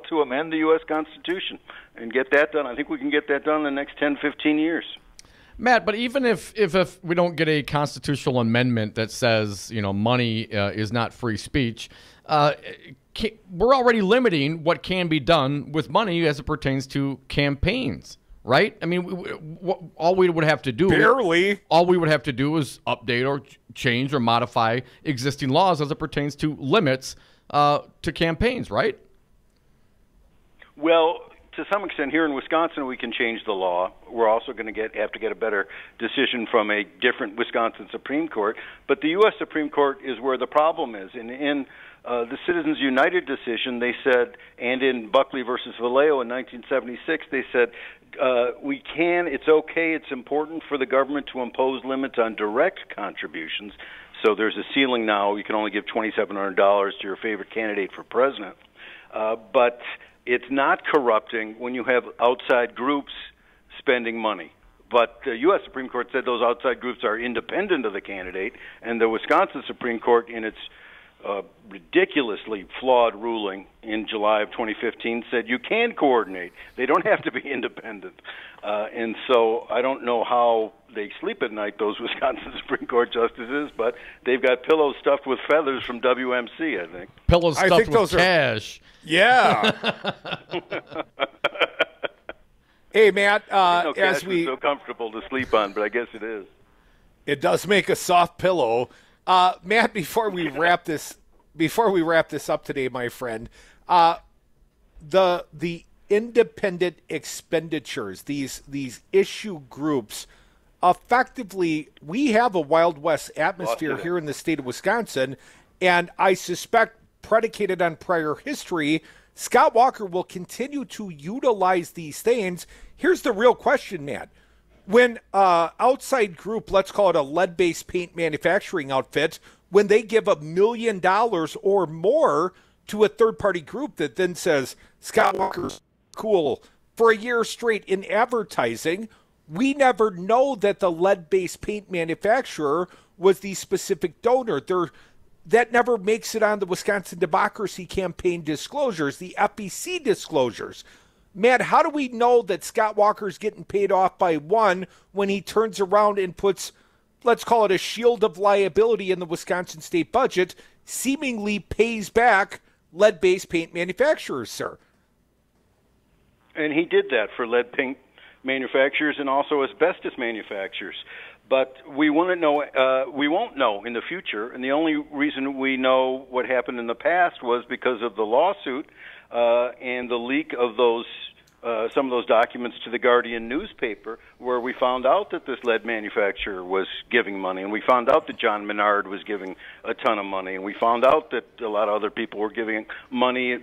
to amend the U.S. Constitution and get that done. I think we can get that done in the next 10, 15 years. Matt, but even if we don't get a constitutional amendment that says, money is not free speech, we're already limiting what can be done with money as it pertains to campaigns, right? I mean, all we would have to do all we would have to do is update or change or modify existing laws as it pertains to limits to campaigns, right? Well, to some extent, here in Wisconsin, we can change the law. We're also going to have to get a better decision from a different Wisconsin Supreme Court. But the U.S. Supreme Court is where the problem is. And in the Citizens United decision, they said, and in Buckley versus Vallejo in 1976, they said, it's okay, it's important for the government to impose limits on direct contributions. So there's a ceiling now. You can only give $2,700 to your favorite candidate for president. But it's not corrupting when you have outside groups spending money. But the U.S. Supreme Court said those outside groups are independent of the candidate, and the Wisconsin Supreme Court, in its ridiculously flawed ruling in July of 2015, said you can coordinate. They don't have to be independent. And so I don't know how they sleep at night, those Wisconsin Supreme Court justices, but they've got pillows stuffed with feathers from WMC, I think. Pillows stuffed with cash. Yeah. Hey, Matt, as we so comfortable to sleep on, but I guess it is. It does make a soft pillow. Matt, before we wrap this up today, my friend, the independent expenditures, these issue groups, effectively, we have a Wild West atmosphere here in the state of Wisconsin, and I suspect, predicated on prior history, Scott Walker will continue to utilize these things. Here's the real question, Matt. When outside group, let's call it a lead-based paint manufacturing outfit, when they give $1 million or more to a third-party group that then says, Scott Walker's cool, for a year straight in advertising, we never know that the lead-based paint manufacturer was the specific donor. That never makes it on the Wisconsin Democracy Campaign disclosures, the FEC disclosures. Matt, how do we know that Scott Walker's getting paid off by one when he turns around and puts, let's call it a shield of liability in the Wisconsin state budget, seemingly pays back lead-based paint manufacturers, sir? And he did that for lead paint manufacturers and also asbestos manufacturers. But we won't know in the future, and the only reason we know what happened in the past was because of the lawsuit and the leak of those some of those documents to the Guardian newspaper, where we found out that this lead manufacturer was giving money, and we found out that John Menard was giving a ton of money, and we found out that a lot of other people were giving money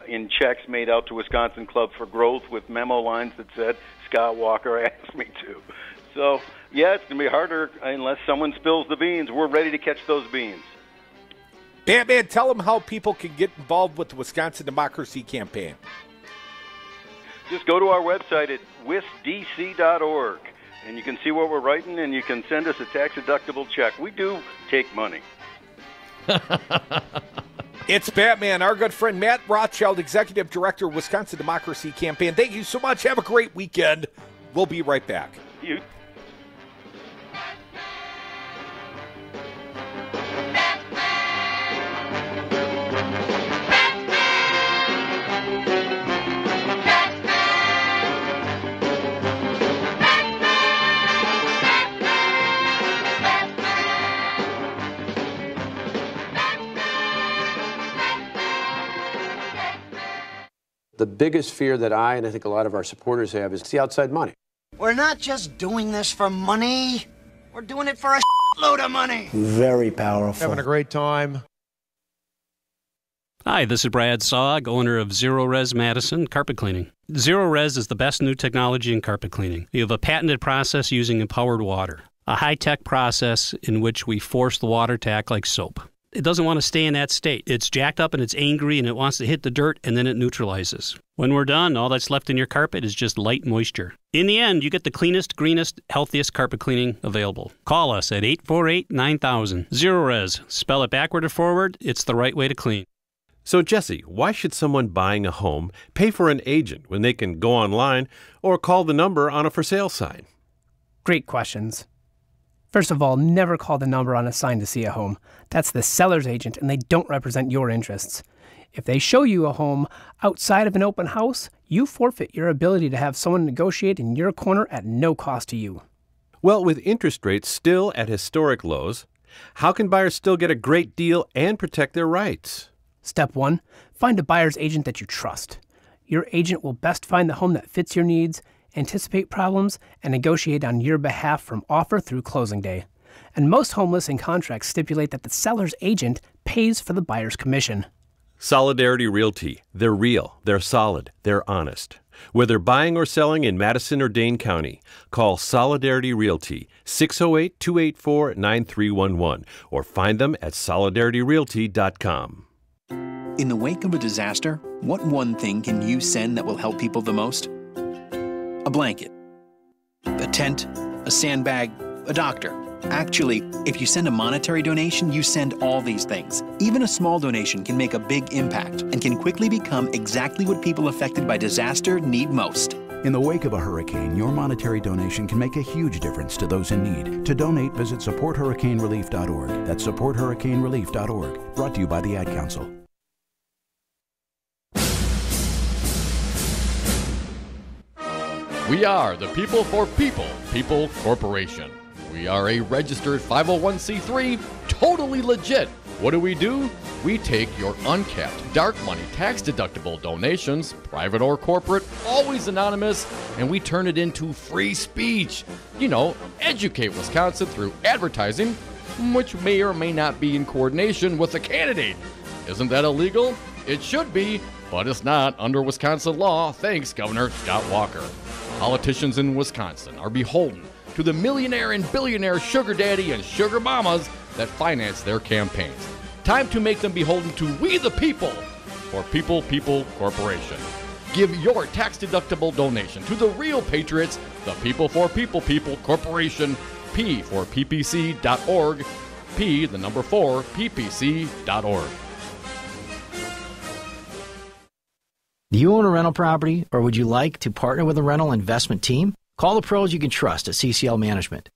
in checks made out to Wisconsin Club for Growth with memo lines that said, Scott Walker asked me to. So, yeah, it's going to be harder unless someone spills the beans. We're ready to catch those beans. Batman, tell them how people can get involved with the Wisconsin Democracy Campaign. Just go to our website at wisdc.org, and you can see what we're writing, and you can send us a tax-deductible check. We do take money. It's Batman, our good friend Matt Rothschild, Executive Director of Wisconsin Democracy Campaign. Thank you so much. Have a great weekend. We'll be right back. You. The biggest fear that I and I think a lot of our supporters have is the outside money. We're not just doing this for money. We're doing it for a load of money. Very powerful. Having a great time. Hi, this is Brad Saug, owner of Zero Res Madison Carpet Cleaning. Zero Res is the best new technology in carpet cleaning. We have a patented process using empowered water, a high-tech process in which we force the water to act like soap. It doesn't want to stay in that state. It's jacked up and it's angry and it wants to hit the dirt and then it neutralizes. When we're done, all that's left in your carpet is just light moisture. In the end, you get the cleanest, greenest, healthiest carpet cleaning available. Call us at 848-9000. Zero Res. Spell it backward or forward. It's the right way to clean. So, Jesse, why should someone buying a home pay for an agent when they can go online or call the number on a for sale sign? Great questions. First of all, never call the number on a sign to see a home. That's the seller's agent, and they don't represent your interests. If they show you a home outside of an open house, you forfeit your ability to have someone negotiate in your corner at no cost to you. Well, with interest rates still at historic lows, how can buyers still get a great deal and protect their rights? Step 1, find a buyer's agent that you trust. Your agent will best find the home that fits your needs, anticipate problems, and negotiate on your behalf from offer through closing day. And most home listing contracts stipulate that the seller's agent pays for the buyer's commission. Solidarity Realty. They're real, they're solid, they're honest. Whether buying or selling in Madison or Dane County, call Solidarity Realty, 608-284-9311, or find them at solidarityrealty.com. In the wake of a disaster, what one thing can you send that will help people the most? A blanket, a tent, a sandbag, a doctor. Actually, if you send a monetary donation, you send all these things. Even a small donation can make a big impact and can quickly become exactly what people affected by disaster need most. In the wake of a hurricane, your monetary donation can make a huge difference to those in need. To donate, visit supporthurricanerelief.org. That's supporthurricanerelief.org. Brought to you by the Ad Council. We are the People for People, People Corporation. We are a registered 501c3, totally legit. What do? We take your uncapped, dark money, tax-deductible donations, private or corporate, always anonymous, and we turn it into free speech. You know, educate Wisconsin through advertising, which may or may not be in coordination with the candidate. Isn't that illegal? It should be, but it's not under Wisconsin law, thanks Governor Scott Walker. Politicians in Wisconsin are beholden to the millionaire and billionaire sugar daddy and sugar mamas that finance their campaigns. Time to make them beholden to we the people for People Corporation. Give your tax-deductible donation to the real patriots, the People for People Corporation, P4PPC.org, P4PPC.org. Do you own a rental property, or would you like to partner with a rental investment team? Call the pros you can trust at CCL Management.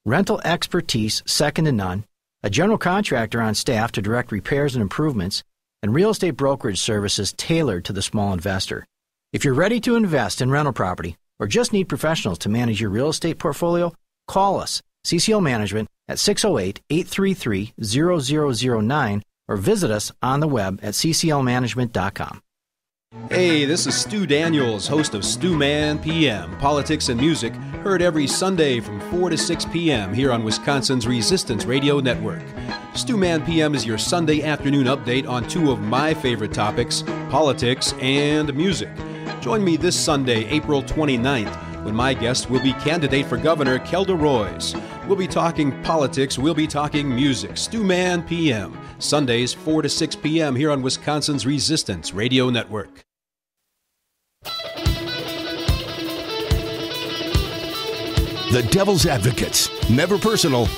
Rental expertise second to none, a general contractor on staff to direct repairs and improvements, and real estate brokerage services tailored to the small investor. If you're ready to invest in rental property or just need professionals to manage your real estate portfolio, call us, CCL Management, at 608-833-0009 or visit us on the web at cclmanagement.com. Hey, this is Stu Daniels, host of Stu Man PM, politics and music, heard every Sunday from 4 to 6 p.m. here on Wisconsin's Resistance Radio Network. Stu Man PM is your Sunday afternoon update on two of my favorite topics, politics and music. Join me this Sunday, April 29th, when my guest will be candidate for governor Kelda Roys. We'll be talking politics, we'll be talking music. Stu Man PM, Sundays 4 to 6 p.m. here on Wisconsin's Resistance Radio Network. The Devil's Advocates. Never personal,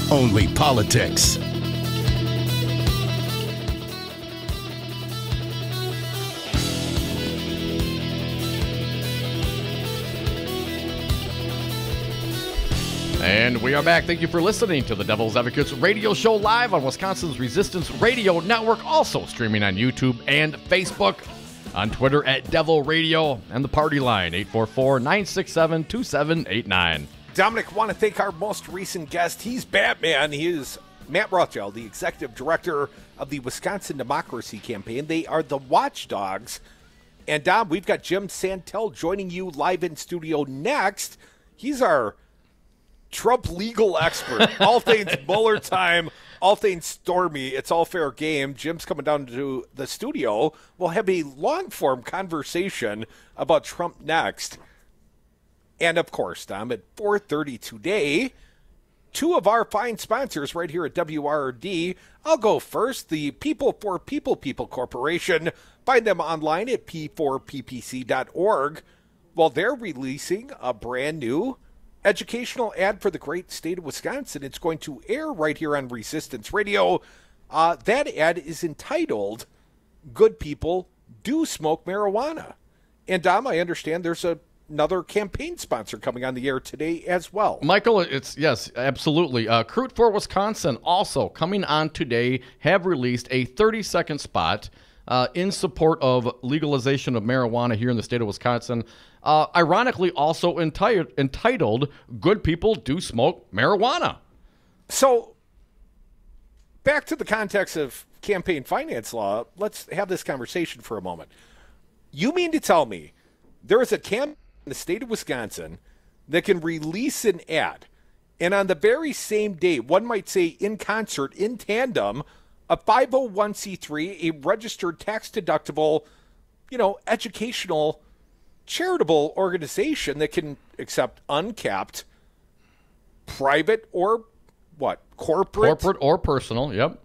only politics. And we are back. Thank you for listening to the Devil's Advocates radio show live on Wisconsin's Resistance Radio Network, also streaming on YouTube and Facebook, on Twitter at Devil Radio, and the party line, 844-967-2789. Dominic, want to thank our most recent guest. He's Batman. He is Matt Rothschild, the executive director of the Wisconsin Democracy Campaign. They are the watchdogs. And Dom, we've got Jim Santelle joining you live in studio next. He's our Trump legal expert. All things Mueller time, all things Stormy. It's all fair game. Jim's coming down to the studio. We'll have a long-form conversation about Trump next. And, of course, Dom, at 4:30 today, two of our fine sponsors right here at WRD. I'll go first. The People for People Corporation. Find them online at p4ppc.org. Well, they're releasing a brand new educational ad for the great state of Wisconsin. It's going to air right here on Resistance Radio. That ad is entitled, Good People Do Smoke Marijuana. And, Dom, I understand there's another campaign sponsor coming on the air today as well. Michael, yes, absolutely. Crude for Wisconsin also coming on today have released a 30-second spot in support of legalization of marijuana here in the state of Wisconsin. Ironically, also entitled Good People Do Smoke Marijuana. So, back to the context of campaign finance law, let's have this conversation for a moment. You mean to tell me there is a campaign in the state of Wisconsin that can release an ad, and on the very same day, one might say in concert, in tandem, a 501c3, a registered tax-deductible, educational charitable organization that can accept uncapped private or what? Corporate or personal, yep.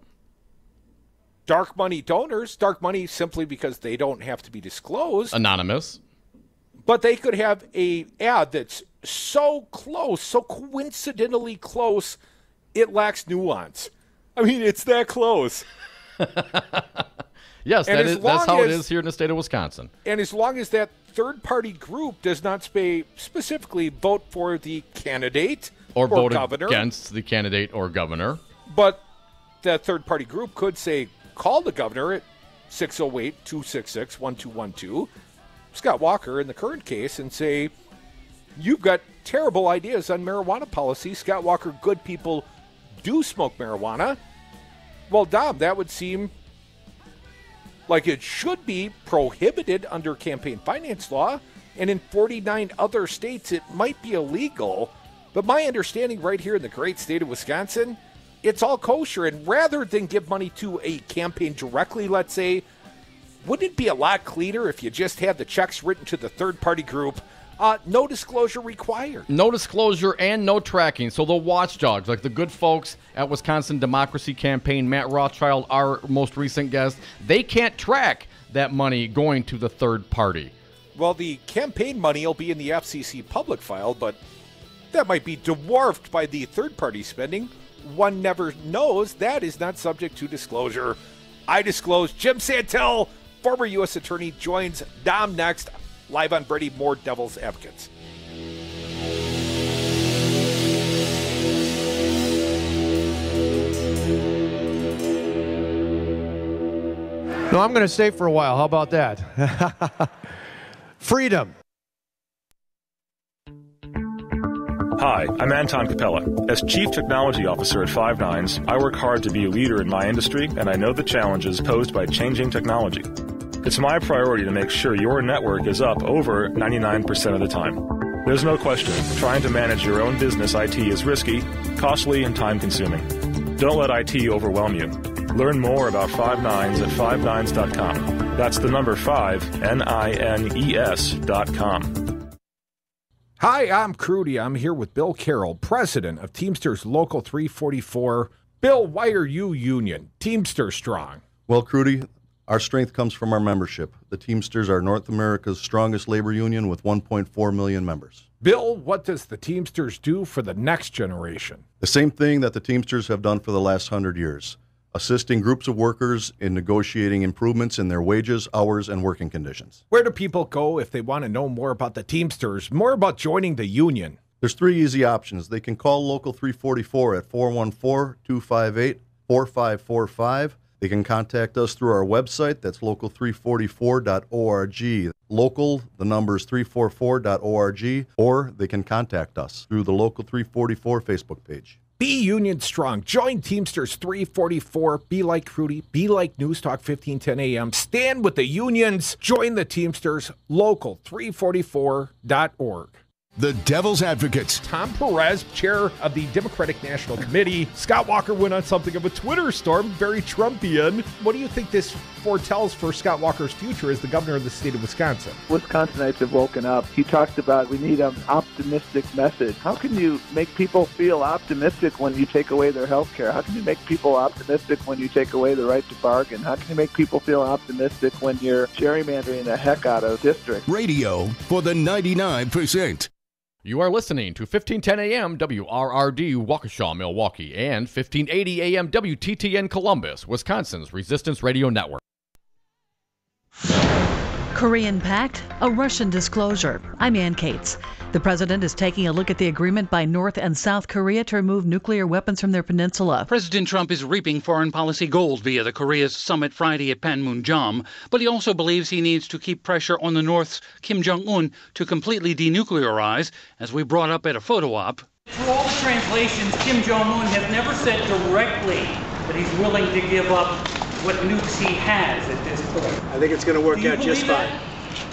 Dark money donors. Dark money simply because they don't have to be disclosed. Anonymous. But they could have a ad that's so close, so coincidentally close, it lacks nuance. I mean, it's that close. Yes, that's how it is here in the state of Wisconsin. And as long as that third-party group does not specifically vote for the candidate or vote governor, against the candidate or governor. But that third-party group could say, call the governor at 608-266-1212, Scott Walker in the current case, and say, you've got terrible ideas on marijuana policy. Scott Walker, good people do smoke marijuana. Well, Dom, that would seem like it should be prohibited under campaign finance law, and in 49 other states it might be illegal. But my understanding right here in the great state of Wisconsin, it's all kosher. And rather than give money to a campaign directly, let's say, wouldn't it be a lot cleaner if you just had the checks written to the third-party group? No disclosure required. No disclosure and no tracking. So the watchdogs, like the good folks at Wisconsin Democracy Campaign, Matt Rothschild, our most recent guest, they can't track that money going to the third party. Well, the campaign money will be in the FCC public file, but that might be dwarfed by the third-party spending. One never knows. That is not subject to disclosure. I disclose. Jim Santelle, former U.S. attorney, joins Dom next. Live on Brady, more Devil's Advocates. No, I'm going to stay for a while. How about that? Freedom. Hi, I'm Anton Capella. As Chief Technology Officer at Five Nines, I work hard to be a leader in my industry, and I know the challenges posed by changing technology. It's my priority to make sure your network is up over 99% of the time. There's no question, trying to manage your own business IT is risky, costly, and time-consuming. Don't let IT overwhelm you. Learn more about Five Nines at fivenines.com. That's the number 5, NINES.com. Hi, I'm Crudy. I'm here with Bill Carroll, president of Teamsters Local 344. Bill, why are you union? Teamster strong. Well, Crudy, our strength comes from our membership. The Teamsters are North America's strongest labor union with 1.4 million members. Bill, what does the Teamsters do for the next generation? The same thing that the Teamsters have done for the last 100 years, assisting groups of workers in negotiating improvements in their wages, hours, and working conditions. Where do people go if they want to know more about the Teamsters, more about joining the union? There's 3 easy options. They can call Local 344 at 414-258-4545. They can contact us through our website. That's local344.org. Local, the number is 344.org. Or they can contact us through the Local 344 Facebook page. Be union strong. Join Teamsters 344. Be like Crudy. Be like News Talk 1510 AM. Stand with the unions. Join the Teamsters. Local344.org. The Devil's Advocates. Tom Perez, chair of the Democratic National Committee. Scott Walker went on something of a Twitter storm, very Trumpian. What do you think this foretells for Scott Walker's future as the governor of the state of Wisconsin? Wisconsinites have woken up. He talked about we need an optimistic message. How can you make people feel optimistic when you take away their health care? How can you make people optimistic when you take away the right to bargain? How can you make people feel optimistic when you're gerrymandering the heck out of districts? Radio for the 99%. You are listening to 1510 AM WRRD Waukesha, Milwaukee, and 1580 AM WTTN Columbus, Wisconsin's Resistance Radio Network. Korean Pact, a Russian disclosure. I'm Ann Cates. The president is taking a look at the agreement by North and South Korea to remove nuclear weapons from their peninsula. President Trump is reaping foreign policy gold via the Korea's summit Friday at Panmunjom, but he also believes he needs to keep pressure on the North's Kim Jong-un to completely denuclearize, as we brought up at a photo op. Through all the translations, Kim Jong-un has never said directly that he's willing to give up what nukes he has at this point. I think it's going to work out just fine.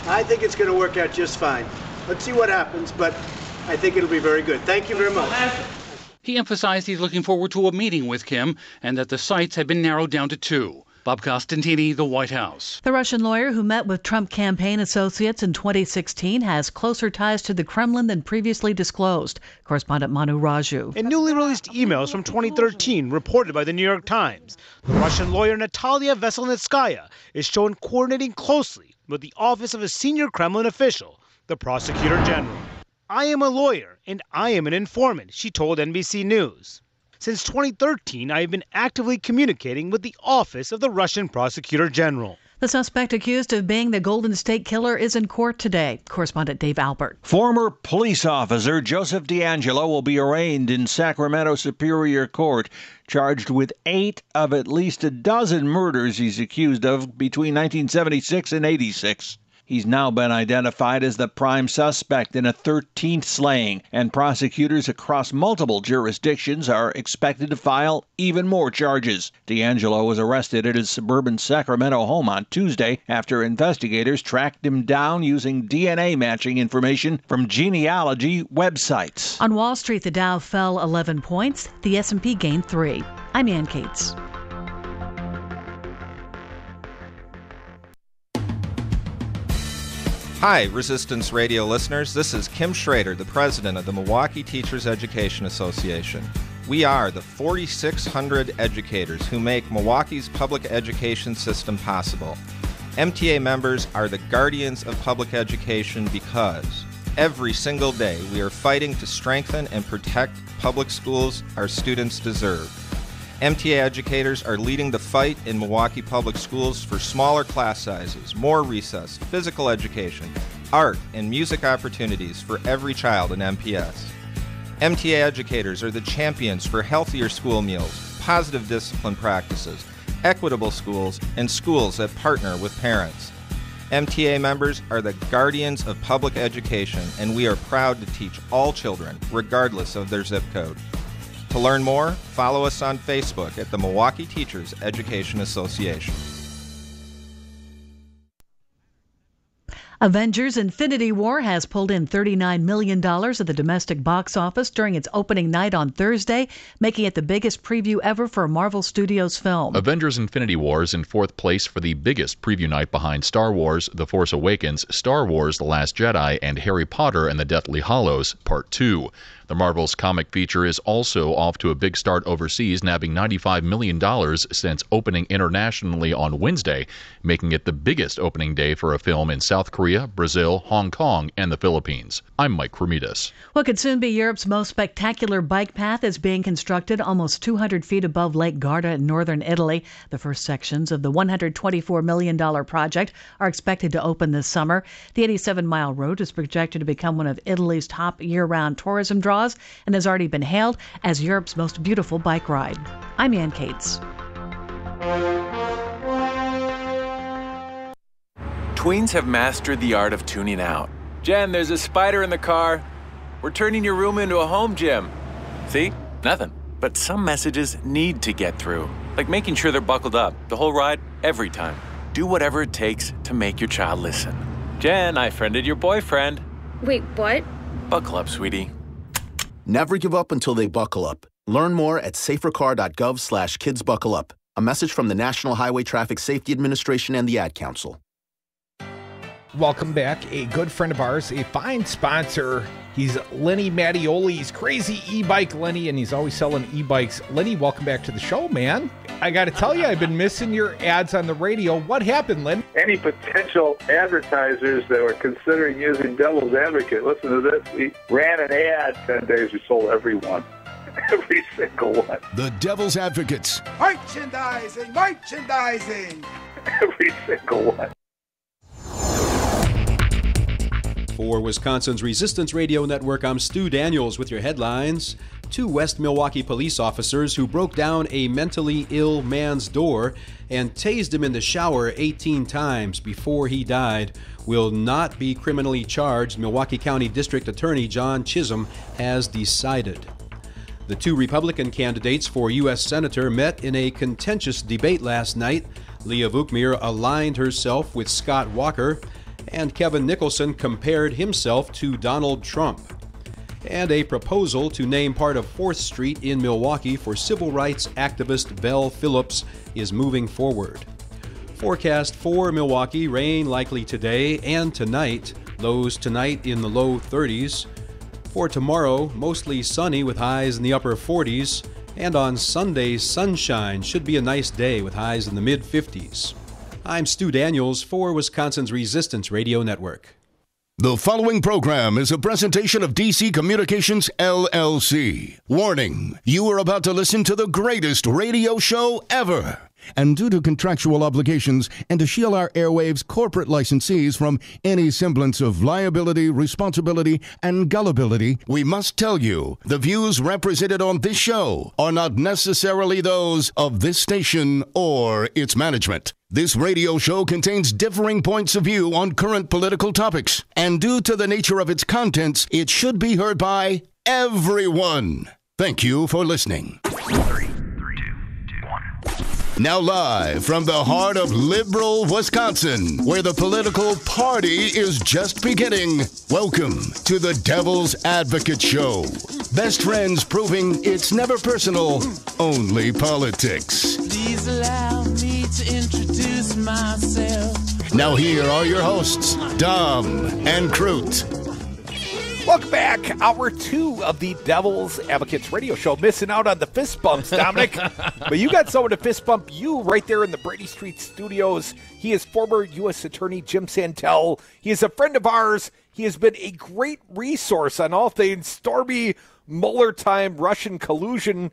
I think it's going to work out just fine. Let's see what happens, but I think it'll be very good. Thank you very much. He emphasized he's looking forward to a meeting with Kim and that the sites have been narrowed down to 2. Bob Costantini, the White House. The Russian lawyer who met with Trump campaign associates in 2016 has closer ties to the Kremlin than previously disclosed. Correspondent Manu Raju. In newly released emails from 2013 reported by the New York Times, the Russian lawyer Natalia Veselnitskaya is shown coordinating closely with the office of a senior Kremlin official, the prosecutor general. "I am a lawyer and I am an informant," she told NBC News. "Since 2013, I have been actively communicating with the office of the Russian prosecutor general." The suspect accused of being the Golden State Killer is in court today. Correspondent Dave Albert. Former police officer Joseph DeAngelo will be arraigned in Sacramento Superior Court, charged with 8 of at least a dozen murders he's accused of between 1976 and 86. He's now been identified as the prime suspect in a 13th slaying, and prosecutors across multiple jurisdictions are expected to file even more charges. DeAngelo was arrested at his suburban Sacramento home on Tuesday after investigators tracked him down using DNA matching information from genealogy websites. On Wall Street, the Dow fell 11 points. The S&P gained 3. I'm Ann Cates. Hi, Resistance Radio listeners. This is Kim Schrader, the president of the Milwaukee Teachers Education Association. We are the 4,600 educators who make Milwaukee's public education system possible. MTA members are the guardians of public education because every single day we are fighting to strengthen and protect public schools our students deserve. MTA educators are leading the fight in Milwaukee public schools for smaller class sizes, more recess, physical education, art, and music opportunities for every child in MPS. MTA educators are the champions for healthier school meals, positive discipline practices, equitable schools, and schools that partner with parents. MTA members are the guardians of public education, and we are proud to teach all children, regardless of their zip code. To learn more, follow us on Facebook at the Milwaukee Teachers Education Association. Avengers: Infinity War has pulled in $39 million at the domestic box office during its opening night on Thursday, making it the biggest preview ever for a Marvel Studios film. Avengers: Infinity War is in 4th place for the biggest preview night behind Star Wars: The Force Awakens, Star Wars: The Last Jedi, and Harry Potter and the Deathly Hallows Part 2. The Marvel's comic feature is also off to a big start overseas, nabbing $95 million since opening internationally on Wednesday, making it the biggest opening day for a film in South Korea, Brazil, Hong Kong, and the Philippines. I'm Mike Kremidas. What could soon be Europe's most spectacular bike path is being constructed almost 200 feet above Lake Garda in northern Italy. The first sections of the $124 million project are expected to open this summer. The 87-mile road is projected to become one of Italy's top year-round tourism draws and has already been hailed as Europe's most beautiful bike ride. I'm Ann Cates. Tweens have mastered the art of tuning out. Jen, there's a spider in the car. We're turning your room into a home gym. See? Nothing. But some messages need to get through, like making sure they're buckled up the whole ride, every time. Do whatever it takes to make your child listen. Jen, I friended your boyfriend. Wait, what? Buckle up, sweetie. Never give up until they buckle up. Learn more at safercar.gov/kidsbuckleup. A message from the National Highway Traffic Safety Administration and the Ad Council. Welcome back. A good friend of ours, a fine sponsor. He's Lenny Mattioli's Crazy E-Bike Lenny, and he's always selling e-bikes. Lenny, welcome back to the show, man. I got to tell you, I've been missing your ads on the radio. What happened, Len? Any potential advertisers that were considering using Devil's Advocate, listen to this. We ran an ad 10 days. We sold every one. Every single one. The Devil's Advocates. Merchandising! Every single one. For Wisconsin's Resistance Radio Network, I'm Stu Daniels with your headlines. 2 West Milwaukee police officers who broke down a mentally ill man's door and tased him in the shower 18 times before he died will not be criminally charged, Milwaukee County District Attorney John Chisholm has decided. The 2 Republican candidates for U.S. Senator met in a contentious debate last night. Leah Vukmir aligned herself with Scott Walker, and Kevin Nicholson compared himself to Donald Trump. And a proposal to name part of 4th Street in Milwaukee for civil rights activist Vel Phillips is moving forward. Forecast for Milwaukee, rain likely today and tonight. Lows tonight in the low 30s. For tomorrow, mostly sunny with highs in the upper 40s. And on Sunday, sunshine. Should be a nice day with highs in the mid-50s. I'm Stu Daniels for Wisconsin's Resistance Radio Network. The following program is a presentation of DC Communications, LLC. Warning, you are about to listen to the greatest radio show ever. And due to contractual obligations and to shield our airwaves' corporate licensees from any semblance of liability, responsibility, and gullibility, we must tell you the views represented on this show are not necessarily those of this station or its management. This radio show contains differing points of view on current political topics, and due to the nature of its contents, it should be heard by everyone. Thank you for listening. Now live from the heart of liberal Wisconsin, where the political party is just beginning, welcome to the Devil's Advocate Show. Best friends proving it's never personal, only politics. Please allow me to introduce myself. Now here are your hosts, Dom and Crute. Welcome back. Hour 2 of the Devil's Advocates radio show. Missing out on the fist bumps, Dominic. But you got someone to fist bump you right there in the Brady Street studios. He is former U.S. Attorney Jim Santelle. He is a friend of ours. He has been a great resource on all things Stormy, Mueller time, Russian collusion.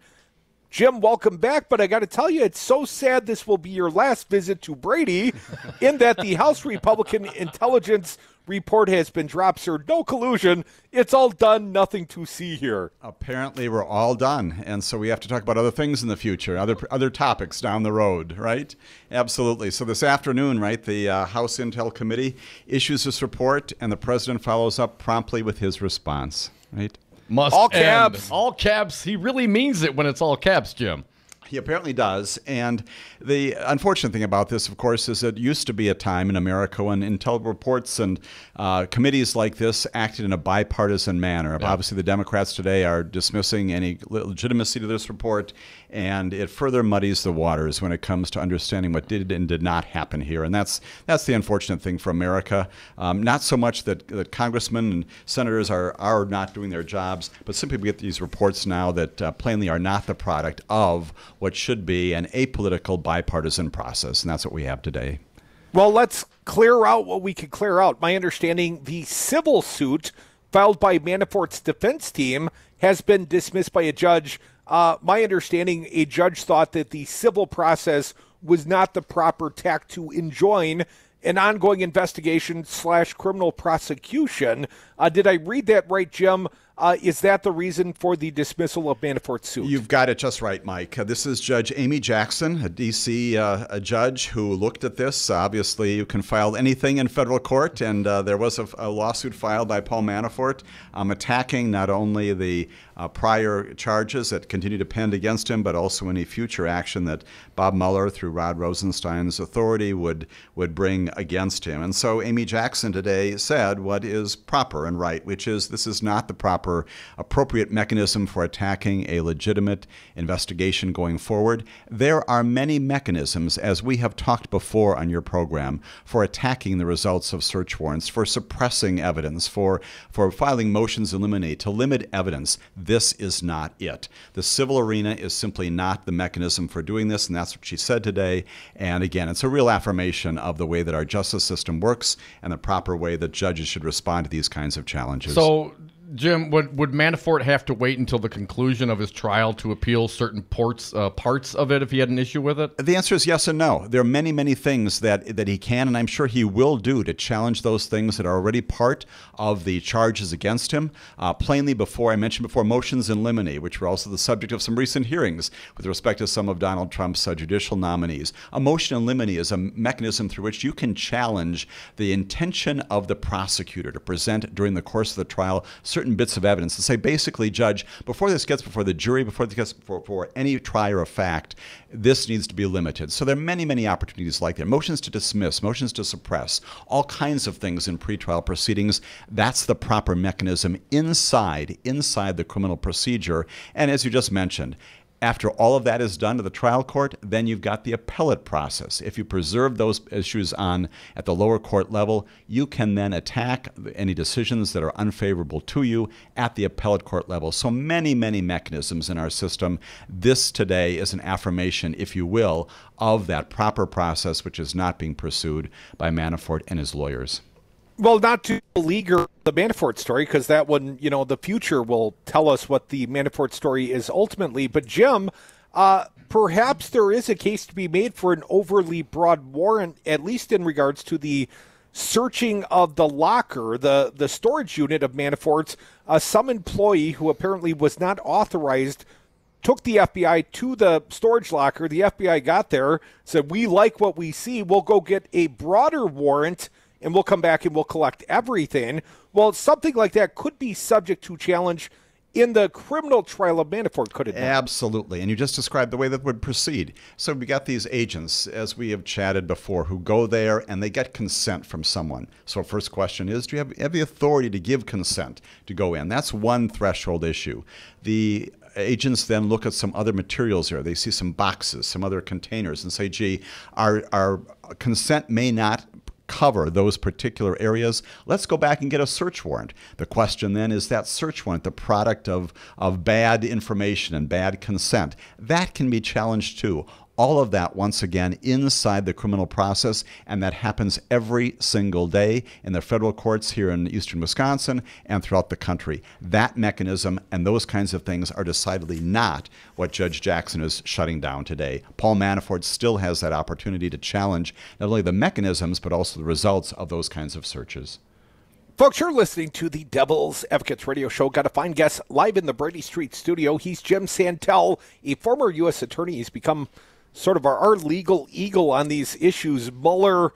Jim, welcome back, but I got to tell you, it's so sad this will be your last visit to Brady in that the House Republican Intelligence report has been dropped, sir. No collusion. It's all done. Nothing to see here. Apparently, we're all done, and so we have to talk about other things in the future, other topics down the road, right? Absolutely. So this afternoon, right, the House Intel Committee issues this report, and the president follows up promptly with his response, right? Must all caps. end. All caps. He really means it when it's all caps, Jim. He apparently does. And the unfortunate thing about this, of course, is it used to be a time in America when intel reports and committees like this acted in a bipartisan manner. Yeah. Obviously, the Democrats today are dismissing any legitimacy to this report, and it further muddies the waters when it comes to understanding what did and did not happen here. And that's the unfortunate thing for America. Not so much that congressmen and senators are not doing their jobs, but simply we get these reports now that plainly are not the product of what should be an apolitical bipartisan process, and that's what we have today. Well, let's clear out what we can clear out. My understanding, the civil suit filed by Manafort's defense team has been dismissed by a judge. My understanding, a judge thought that the civil process was not the proper tack to enjoin an ongoing investigation / criminal prosecution. Did I read that right, Jim? Is that the reason for the dismissal of Manafort's suit? You've got it just right, Mike. This is Judge Amy Jackson, a D.C. A judge who looked at this. Obviously, you can file anything in federal court, and there was a lawsuit filed by Paul Manafort attacking not only the prior charges that continue to pend against him, but also any future action that Bob Mueller, through Rod Rosenstein's authority, would bring against him. And so Amy Jackson today said what is proper and right, which is this is not the proper appropriate mechanism for attacking a legitimate investigation going forward. There are many mechanisms, as we have talked before on your program, for attacking the results of search warrants, for suppressing evidence, for filing motions to limit evidence. This is not it. The civil arena is simply not the mechanism for doing this, and that's what she said today. And again, it's a real affirmation of the way that our justice system works and the proper way that judges should respond to these kinds of challenges. So, Jim, would Manafort have to wait until the conclusion of his trial to appeal certain parts of it if he had an issue with it? The answer is yes and no. There are many, many things that he can, and I'm sure he will do to challenge those things that are already part of the charges against him. Plainly, I mentioned before, motions in limine, which were also the subject of some recent hearings with respect to some of Donald Trump's judicial nominees. A motion in limine is a mechanism through which you can challenge the intention of the prosecutor to present during the course of the trial certain bits of evidence to say, basically, Judge, before this gets before the jury, before this gets before any trier of fact, this needs to be limited. So there are many, many opportunities like that. Motions to dismiss, motions to suppress, all kinds of things in pretrial proceedings. That's the proper mechanism inside the criminal procedure. And as you just mentioned, After all of that is done to the trial court, then you've got the appellate process. If you preserve those issues at the lower court level, you can then attack any decisions that are unfavorable to you at the appellate court level. So many, many mechanisms in our system. This today is an affirmation, if you will, of that proper process which is not being pursued by Manafort and his lawyers. Well, not to beleaguer the Manafort story, because that one, the future will tell us what the Manafort story is ultimately. But, Jim, perhaps there is a case to be made for an overly broad warrant, at least in regards to the searching of the locker, the storage unit of Manafort's. Some employee who apparently was not authorized took the FBI to the storage locker. The FBI got there, said, we like what we see. We'll go get a broader warrant, and we'll come back and we'll collect everything. Well, something like that could be subject to challenge in the criminal trial of Manafort, could it not? Absolutely. And you just described the way that would proceed. So we got these agents, as we have chatted before, who go there and they get consent from someone. So first question is, do you have the authority to give consent to go in? That's one threshold issue. The agents then look at some other materials there. They see some boxes, some other containers, and say, gee, our consent may not cover those particular areas. Let's go back and get a search warrant. The question then is that search warrant the product of bad information and bad consent? That can be challenged too. All of that, once again, inside the criminal process, and that happens every single day in the federal courts here in eastern Wisconsin and throughout the country. That mechanism and those kinds of things are decidedly not what Judge Jackson is shutting down today. Paul Manafort still has that opportunity to challenge not only the mechanisms, but also the results of those kinds of searches. Folks, you're listening to the Devil's Advocates Radio Show. Got a fine guest live in the Brady Street studio. He's Jim Santelle, a former U.S. attorney. He's become sort of our legal eagle on these issues. Mueller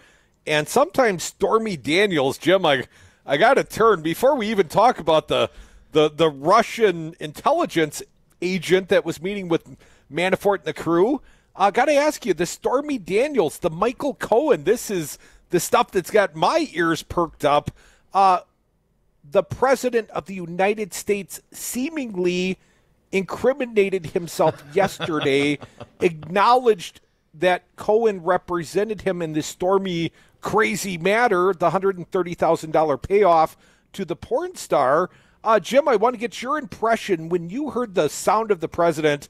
and sometimes Stormy Daniels. Jim, I got to turn before we even talk about the Russian intelligence agent that was meeting with Manafort and the crew. I got to ask you, the Stormy Daniels, the Michael Cohen, this is the stuff that's got my ears perked up. The president of the United States seemingly incriminated himself yesterday, acknowledged that Cohen represented him in this Stormy crazy matter, the $130,000 payoff to the porn star. Jim, I want to get your impression. When you heard the sound of the president,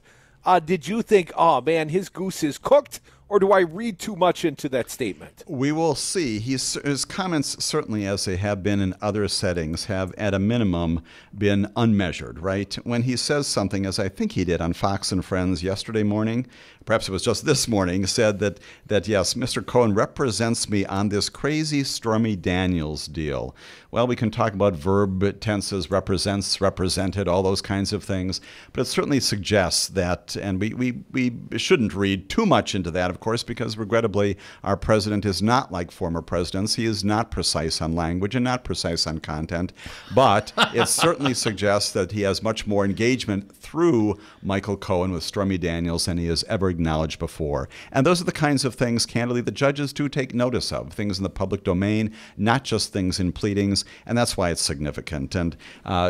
did you think, oh man, his goose is cooked? Or do I read too much into that statement? We will see. His comments, certainly as they have been in other settings, have at a minimum been unmeasured, right? When he says something, as I think he did on Fox and Friends yesterday morning, perhaps it was just this morning, said that yes, Mr. Cohen represents me on this crazy Stormy Daniels deal. Well, we can talk about verb tenses, represents, represented, all those kinds of things, but it certainly suggests that, and we shouldn't read too much into that, of course, because regrettably, our president is not like former presidents. He is not precise on language and not precise on content, but it certainly suggests that he has much more engagement through Michael Cohen with Stormy Daniels than he has ever acknowledged before. And those are the kinds of things, candidly, the judges do take notice of, things in the public domain, not just things in pleadings, and that's why it's significant. And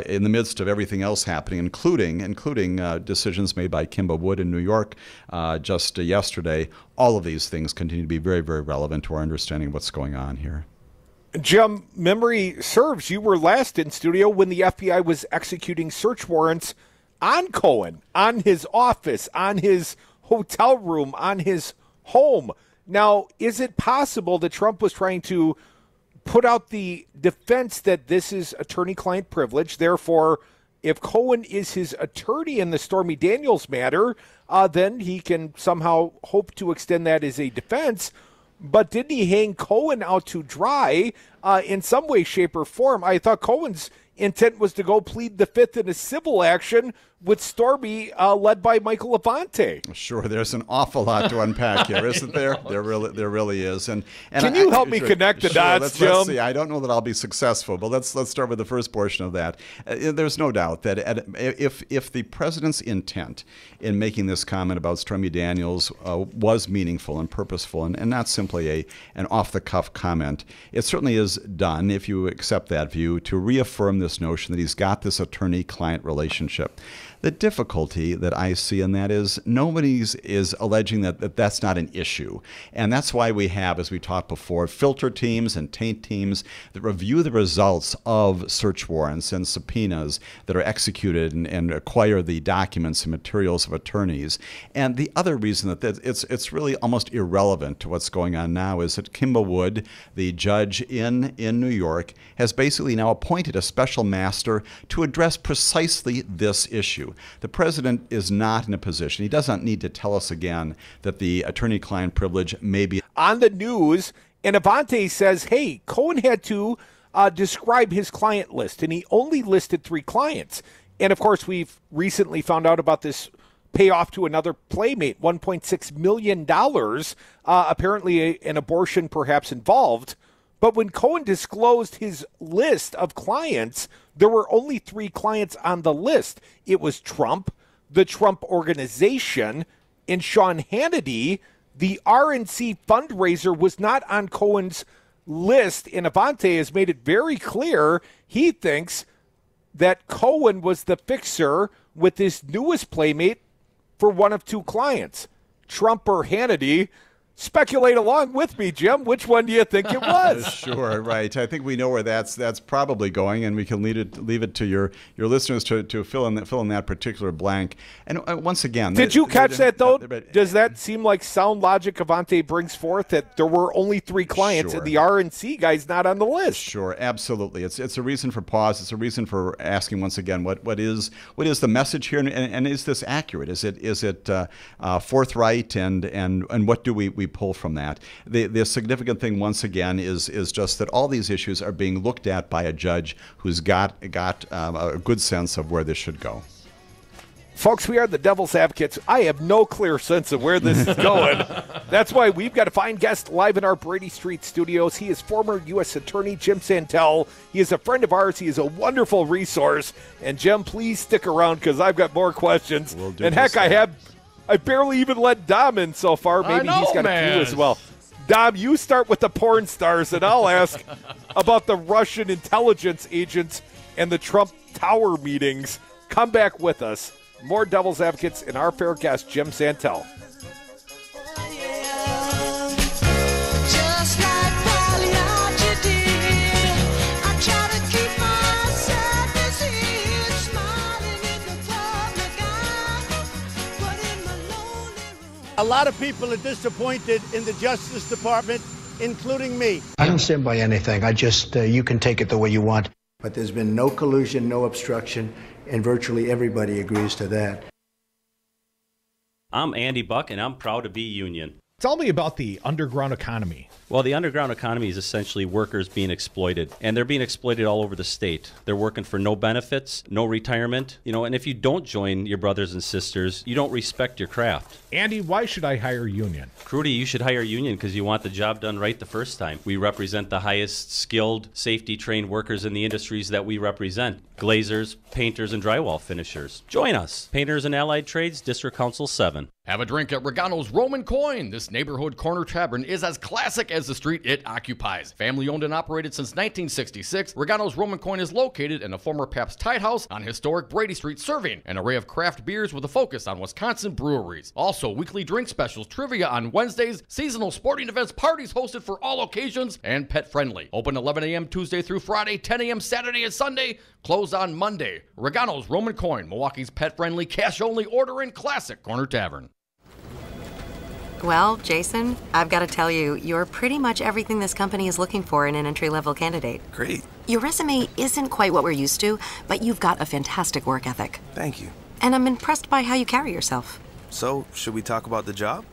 in the midst of everything else happening, including decisions made by Kimba Wood in New York just yesterday, all of these things continue to be very, very relevant to our understanding of what's going on here. Jim, memory serves, you were last in studio when the FBI was executing search warrants on Cohen, on his office, on his hotel room, on his home. Now, is it possible that Trump was trying to put out the defense that this is attorney-client privilege, therefore, if Cohen is his attorney in the Stormy Daniels matter, then he can somehow hope to extend that as a defense. But didn't he hang Cohen out to dry in some way, shape, or form? I thought Cohen's intent was to go plead the fifth in a civil action with Stormy led by Michael Levante. Sure, there's an awful lot to unpack here, isn't there? There really is. And can you help me connect the dots, Jim? Let's see. I don't know that I'll be successful, but let's start with the first portion of that. There's no doubt that if the president's intent in making this comment about Stormy Daniels was meaningful and purposeful and not simply an off-the-cuff comment, it certainly is done, if you accept that view, to reaffirm this this notion that he's got this attorney-client relationship. The difficulty that I see in that is nobody is alleging that that's not an issue. And that's why we have, as we talked before, filter teams and taint teams that review the results of search warrants and subpoenas that are executed and acquire the documents and materials of attorneys. And the other reason that it's really almost irrelevant to what's going on now is that Kimba Wood, the judge in New York, has basically now appointed a special master to address precisely this issue. The president is not in a position, he doesn't need to tell us again that the attorney-client privilege may be on the news, and Avante says, hey, Cohen had to describe his client list, and he only listed 3 clients. And, of course, we've recently found out about this payoff to another playmate, $1.6 million, apparently an abortion perhaps involved. But when Cohen disclosed his list of clients, there were only 3 clients on the list. It was Trump, the Trump Organization, and Sean Hannity. The RNC fundraiser was not on Cohen's list, and Avante has made it very clear he thinks that Cohen was the fixer with his newest playmate for one of 2 clients, Trump or Hannity. Speculate along with me, Jim. Which one do you think it was? Sure, right. I think we know where that's probably going, and we can leave it to your listeners to fill in that particular blank. And once again, did you catch that though? Does that seem like sound logic? Avante brings forth that there were only 3 clients, Sure. and the RNC guy's not on the list. Sure, absolutely. It's a reason for pause. It's a reason for asking once again what is the message here, and is this accurate? Is it forthright, and what do we pull from that? The significant thing once again is just that all these issues are being looked at by a judge who's got a good sense of where this should go. Folks, we are the devil's advocates. I have no clear sense of where this is going. That's why we've got a fine guest live in our Brady Street studios. He is former U.S. Attorney Jim Santelle. He is a friend of ours. He is a wonderful resource. And Jim, please stick around because I've got more questions. And heck, I barely even let Dom in so far. Maybe he's got a few as well. Dom, you start with the porn stars, and I'll ask about the Russian intelligence agents and the Trump Tower meetings. Come back with us. More Devil's Advocates and our fair guest, Jim Santelle. A lot of people are disappointed in the Justice Department, including me. I don't stand by anything. I just, you can take it the way you want. But there's been no collusion, no obstruction, and virtually everybody agrees to that. I'm Andy Buck, and I'm proud to be union. Tell me about the underground economy. Well, the underground economy is essentially workers being exploited, and they're being exploited all over the state. They're working for no benefits, no retirement, and if you don't join your brothers and sisters, you don't respect your craft. Andy, why should I hire union? Crudy, you should hire union because you want the job done right the first time. We represent the highest skilled, safety-trained workers in the industries that we represent. Glazers, painters, and drywall finishers. Join us. Painters and Allied Trades, District Council 7. Have a drink at Regano's Roman Coin. This neighborhood corner tavern is as classic as the street it occupies. Family owned and operated since 1966, Regano's Roman Coin is located in a former Pabst Tide House on historic Brady Street, serving an array of craft beers with a focus on Wisconsin breweries. Also, weekly drink specials, trivia on Wednesdays, seasonal sporting events, parties hosted for all occasions, and pet friendly. Open 11 a.m. Tuesday through Friday, 10 a.m. Saturday and Sunday, closed on Monday. Regano's Roman Coin, Milwaukee's pet friendly, cash only order and classic corner tavern. Well, Jason, I've got to tell you, you're pretty much everything this company is looking for in an entry-level candidate. Great. Your resume isn't quite what we're used to, but you've got a fantastic work ethic. Thank you. And I'm impressed by how you carry yourself. So, should we talk about the job?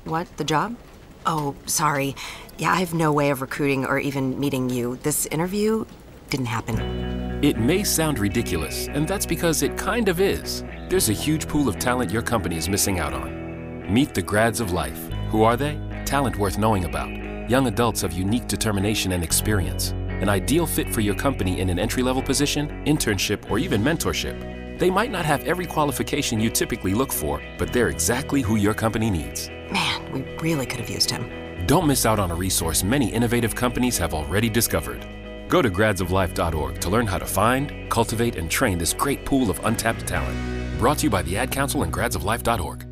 What? The job? Oh, sorry. Yeah, I have no way of recruiting or even meeting you. This interview didn't happen. It may sound ridiculous, and that's because it kind of is. There's a huge pool of talent your company is missing out on. Meet the grads of life. Who are they? Talent worth knowing about. Young adults of unique determination and experience. An ideal fit for your company in an entry-level position, internship, or even mentorship. They might not have every qualification you typically look for, but they're exactly who your company needs. Man, we really could have used him. Don't miss out on a resource many innovative companies have already discovered. Go to gradsoflife.org to learn how to find, cultivate, and train this great pool of untapped talent. Brought to you by the Ad Council and gradsoflife.org.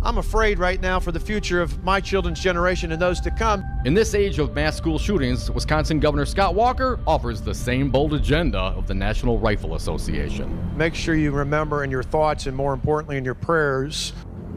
I'm afraid right now for the future of my children's generation and those to come. In this age of mass school shootings, Wisconsin Governor Scott Walker offers the same bold agenda of the National Rifle Association. Make sure you remember in your thoughts and more importantly in your prayers.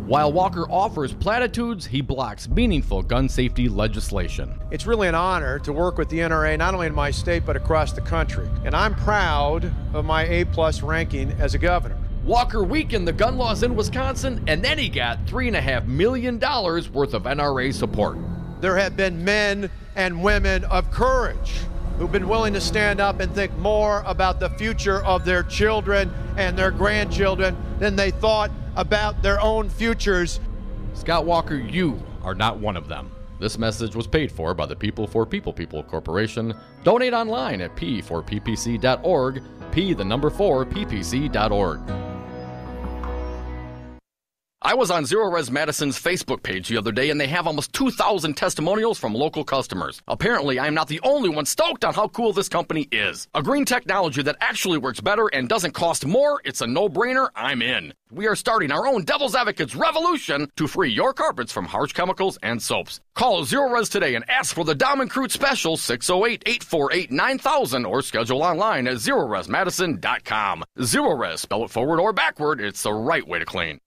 While Walker offers platitudes, he blocks meaningful gun safety legislation. It's really an honor to work with the NRA, not only in my state, but across the country. And I'm proud of my A+ ranking as a governor. Walker weakened the gun laws in Wisconsin, and then he got $3.5 million worth of NRA support. There have been men and women of courage who've been willing to stand up and think more about the future of their children and their grandchildren than they thought about their own futures. Scott Walker, you are not one of them. This message was paid for by the People for People Corporation. Donate online at p4ppc.org, p4ppc.org. I was on Zero Res Madison's Facebook page the other day, and they have almost 2,000 testimonials from local customers. Apparently, I'm not the only one stoked on how cool this company is. A green technology that actually works better and doesn't cost more. It's a no-brainer. I'm in. We are starting our own Devil's Advocates revolution to free your carpets from harsh chemicals and soaps. Call Zero Res today and ask for the Dom and Crute special 608-848-9000 or schedule online at ZeroResMadison.com. Zero Res, spell it forward or backward. It's the right way to clean.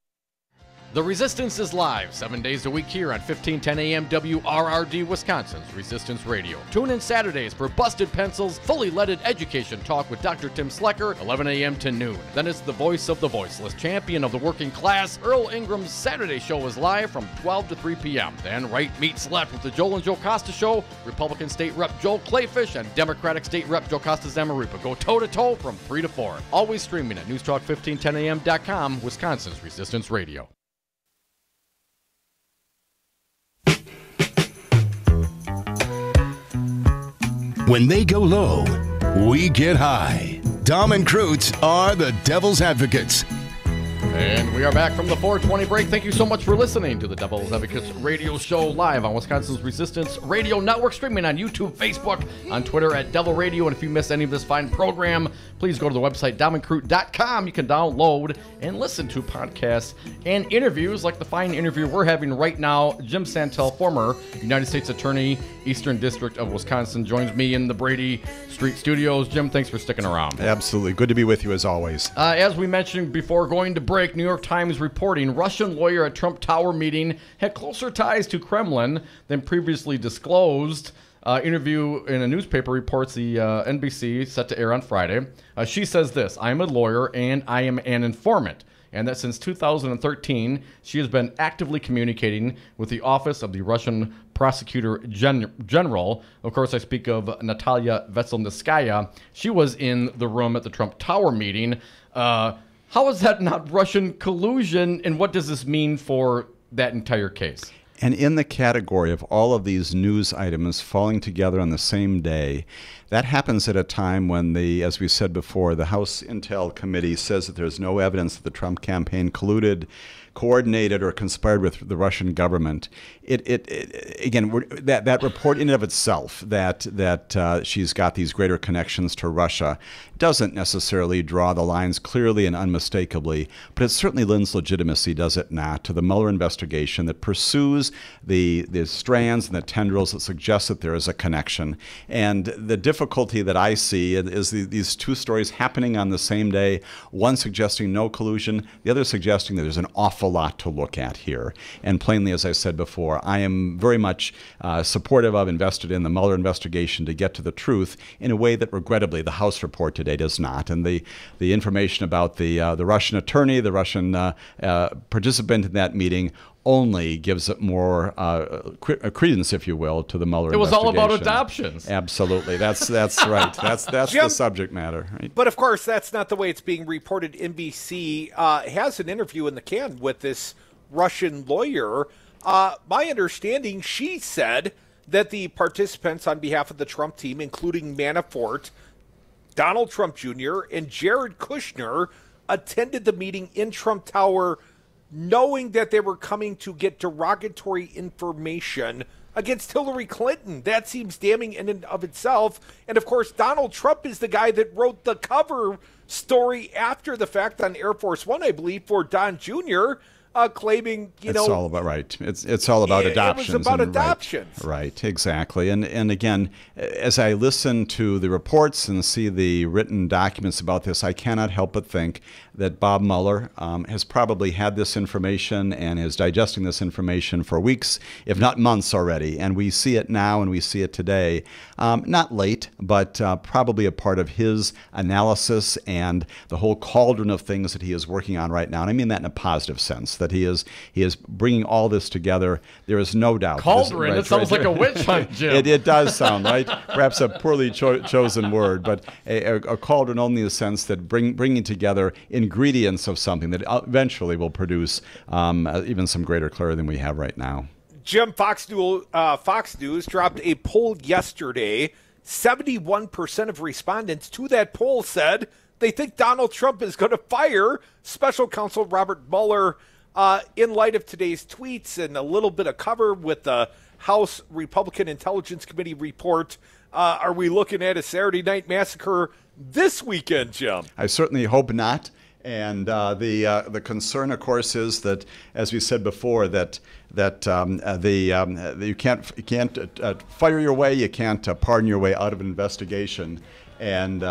The Resistance is live 7 days a week here on 1510 AM WRRD, Wisconsin's Resistance Radio. Tune in Saturdays for Busted Pencils, fully leaded education talk with Dr. Tim Slecker, 11 a.m. to noon. Then it's the voice of the voiceless, champion of the working class. Earl Ingram's Saturday show is live from 12 to 3 p.m. Then Right Meets Left with the Joel and Joe Costa Show, Republican State Rep Joel Clayfish, and Democratic State Rep Joe Costa Zamaripa go toe-to-toe from 3 to 4. Always streaming at newstalk1510am.com, Wisconsin's Resistance Radio. When they go low, we get high. Dom and Crute are the Devil's Advocates. And we are back from the 420 break. Thank you so much for listening to the Devil's Advocates radio show live on Wisconsin's Resistance Radio Network, streaming on YouTube, Facebook, on Twitter at Devil Radio. And if you miss any of this fine program, please go to the website domandcrute.com. You can download and listen to podcasts and interviews like the fine interview we're having right now. Jim Santelle, former United States Attorney, Eastern District of Wisconsin, joins me in the Brady Street Studios. Jim, thanks for sticking around. Absolutely. Good to be with you as always. As we mentioned before going to break, New York Times reporting Russian lawyer at Trump Tower meeting had closer ties to Kremlin than previously disclosed. Interview in a newspaper reports the NBC set to air on Friday. She says this: I am a lawyer and I am an informant, and that since 2013 she has been actively communicating with the office of the Russian prosecutor general. Of course, I speak of Natalia Veselnitskaya. She was in the room at the Trump Tower meeting. How is that not Russian collusion, and what does this mean for that entire case? And in the category of all of these news items falling together on the same day, that happens at a time when as we said before, the House Intel Committee says that there's no evidence that the Trump campaign colluded, coordinated, or conspired with the Russian government. That report in and of itself, that she's got these greater connections to Russia, doesn't necessarily draw the lines clearly and unmistakably, but it certainly lends legitimacy, does it not, to the Mueller investigation that pursues the strands and the tendrils that suggest that there is a connection. And the difficulty that I see is these two stories happening on the same day, one suggesting no collusion, the other suggesting that there's an awful lot to look at here. And plainly, as I said before, I am very much supportive of, invested in the Mueller investigation to get to the truth in a way that, regrettably, the House report today does not. And the information about the Russian attorney, the Russian participant in that meeting, only gives it more credence, if you will, to the Mueller investigation. It was all about adoptions. Absolutely. That's right. That's Jim, the subject matter. Right? But, of course, that's not the way it's being reported. NBC has an interview in the can with this Russian lawyer. My understanding, she said that the participants on behalf of the Trump team, including Manafort, Donald Trump Jr., and Jared Kushner, attended the meeting in Trump Tower knowing that they were coming to get derogatory information against Hillary Clinton. That seems damning in and of itself. And, of course, Donald Trump is the guy that wrote the cover story after the fact on Air Force One, I believe, for Don Jr., claiming, it's all about right. It's all about adoptions. It was about adoptions. Right, exactly. And again, as I listen to the reports and see the written documents about this, I cannot help but think that Bob Mueller has probably had this information and is digesting this information for weeks, if not months already. And we see it now and we see it today. Not late, but probably a part of his analysis and the whole cauldron of things that he is working on right now. And I mean that in a positive sense, that he is bringing all this together. There is no doubt. Cauldron, it sounds like a witch hunt, Jim. It does sound, right? Perhaps a poorly chosen word, but a cauldron only in the sense that bringing together ingredients of something that eventually will produce even some greater clarity than we have right now. Jim, Fox News dropped a poll yesterday. 71% of respondents to that poll said they think Donald Trump is going to fire Special Counsel Robert Mueller. In light of today's tweets and a little bit of cover with the House Republican Intelligence Committee report, are we looking at a Saturday Night Massacre this weekend, Jim? I certainly hope not. And the concern, of course, is that, as we said before, that you can't fire your way, you can't pardon your way out of an investigation, and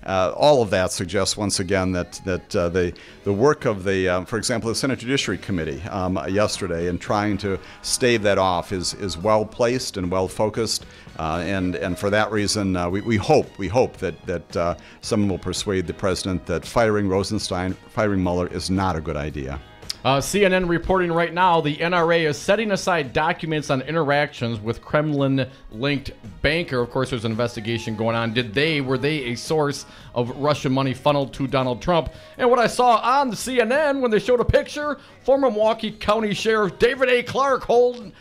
all of that suggests once again that the work of for example, the Senate Judiciary Committee yesterday in trying to stave that off is well placed and well focused, and for that reason we hope that someone will persuade the president that firing Rosenstein, firing Mueller is not a good idea. CNN reporting right now, the NRA is setting aside documents on interactions with Kremlin-linked banker. Of course, there's an investigation going on. Were they a source of Russian money funneled to Donald Trump? And what I saw on the CNN when they showed a picture, former Milwaukee County Sheriff David A. Clark holding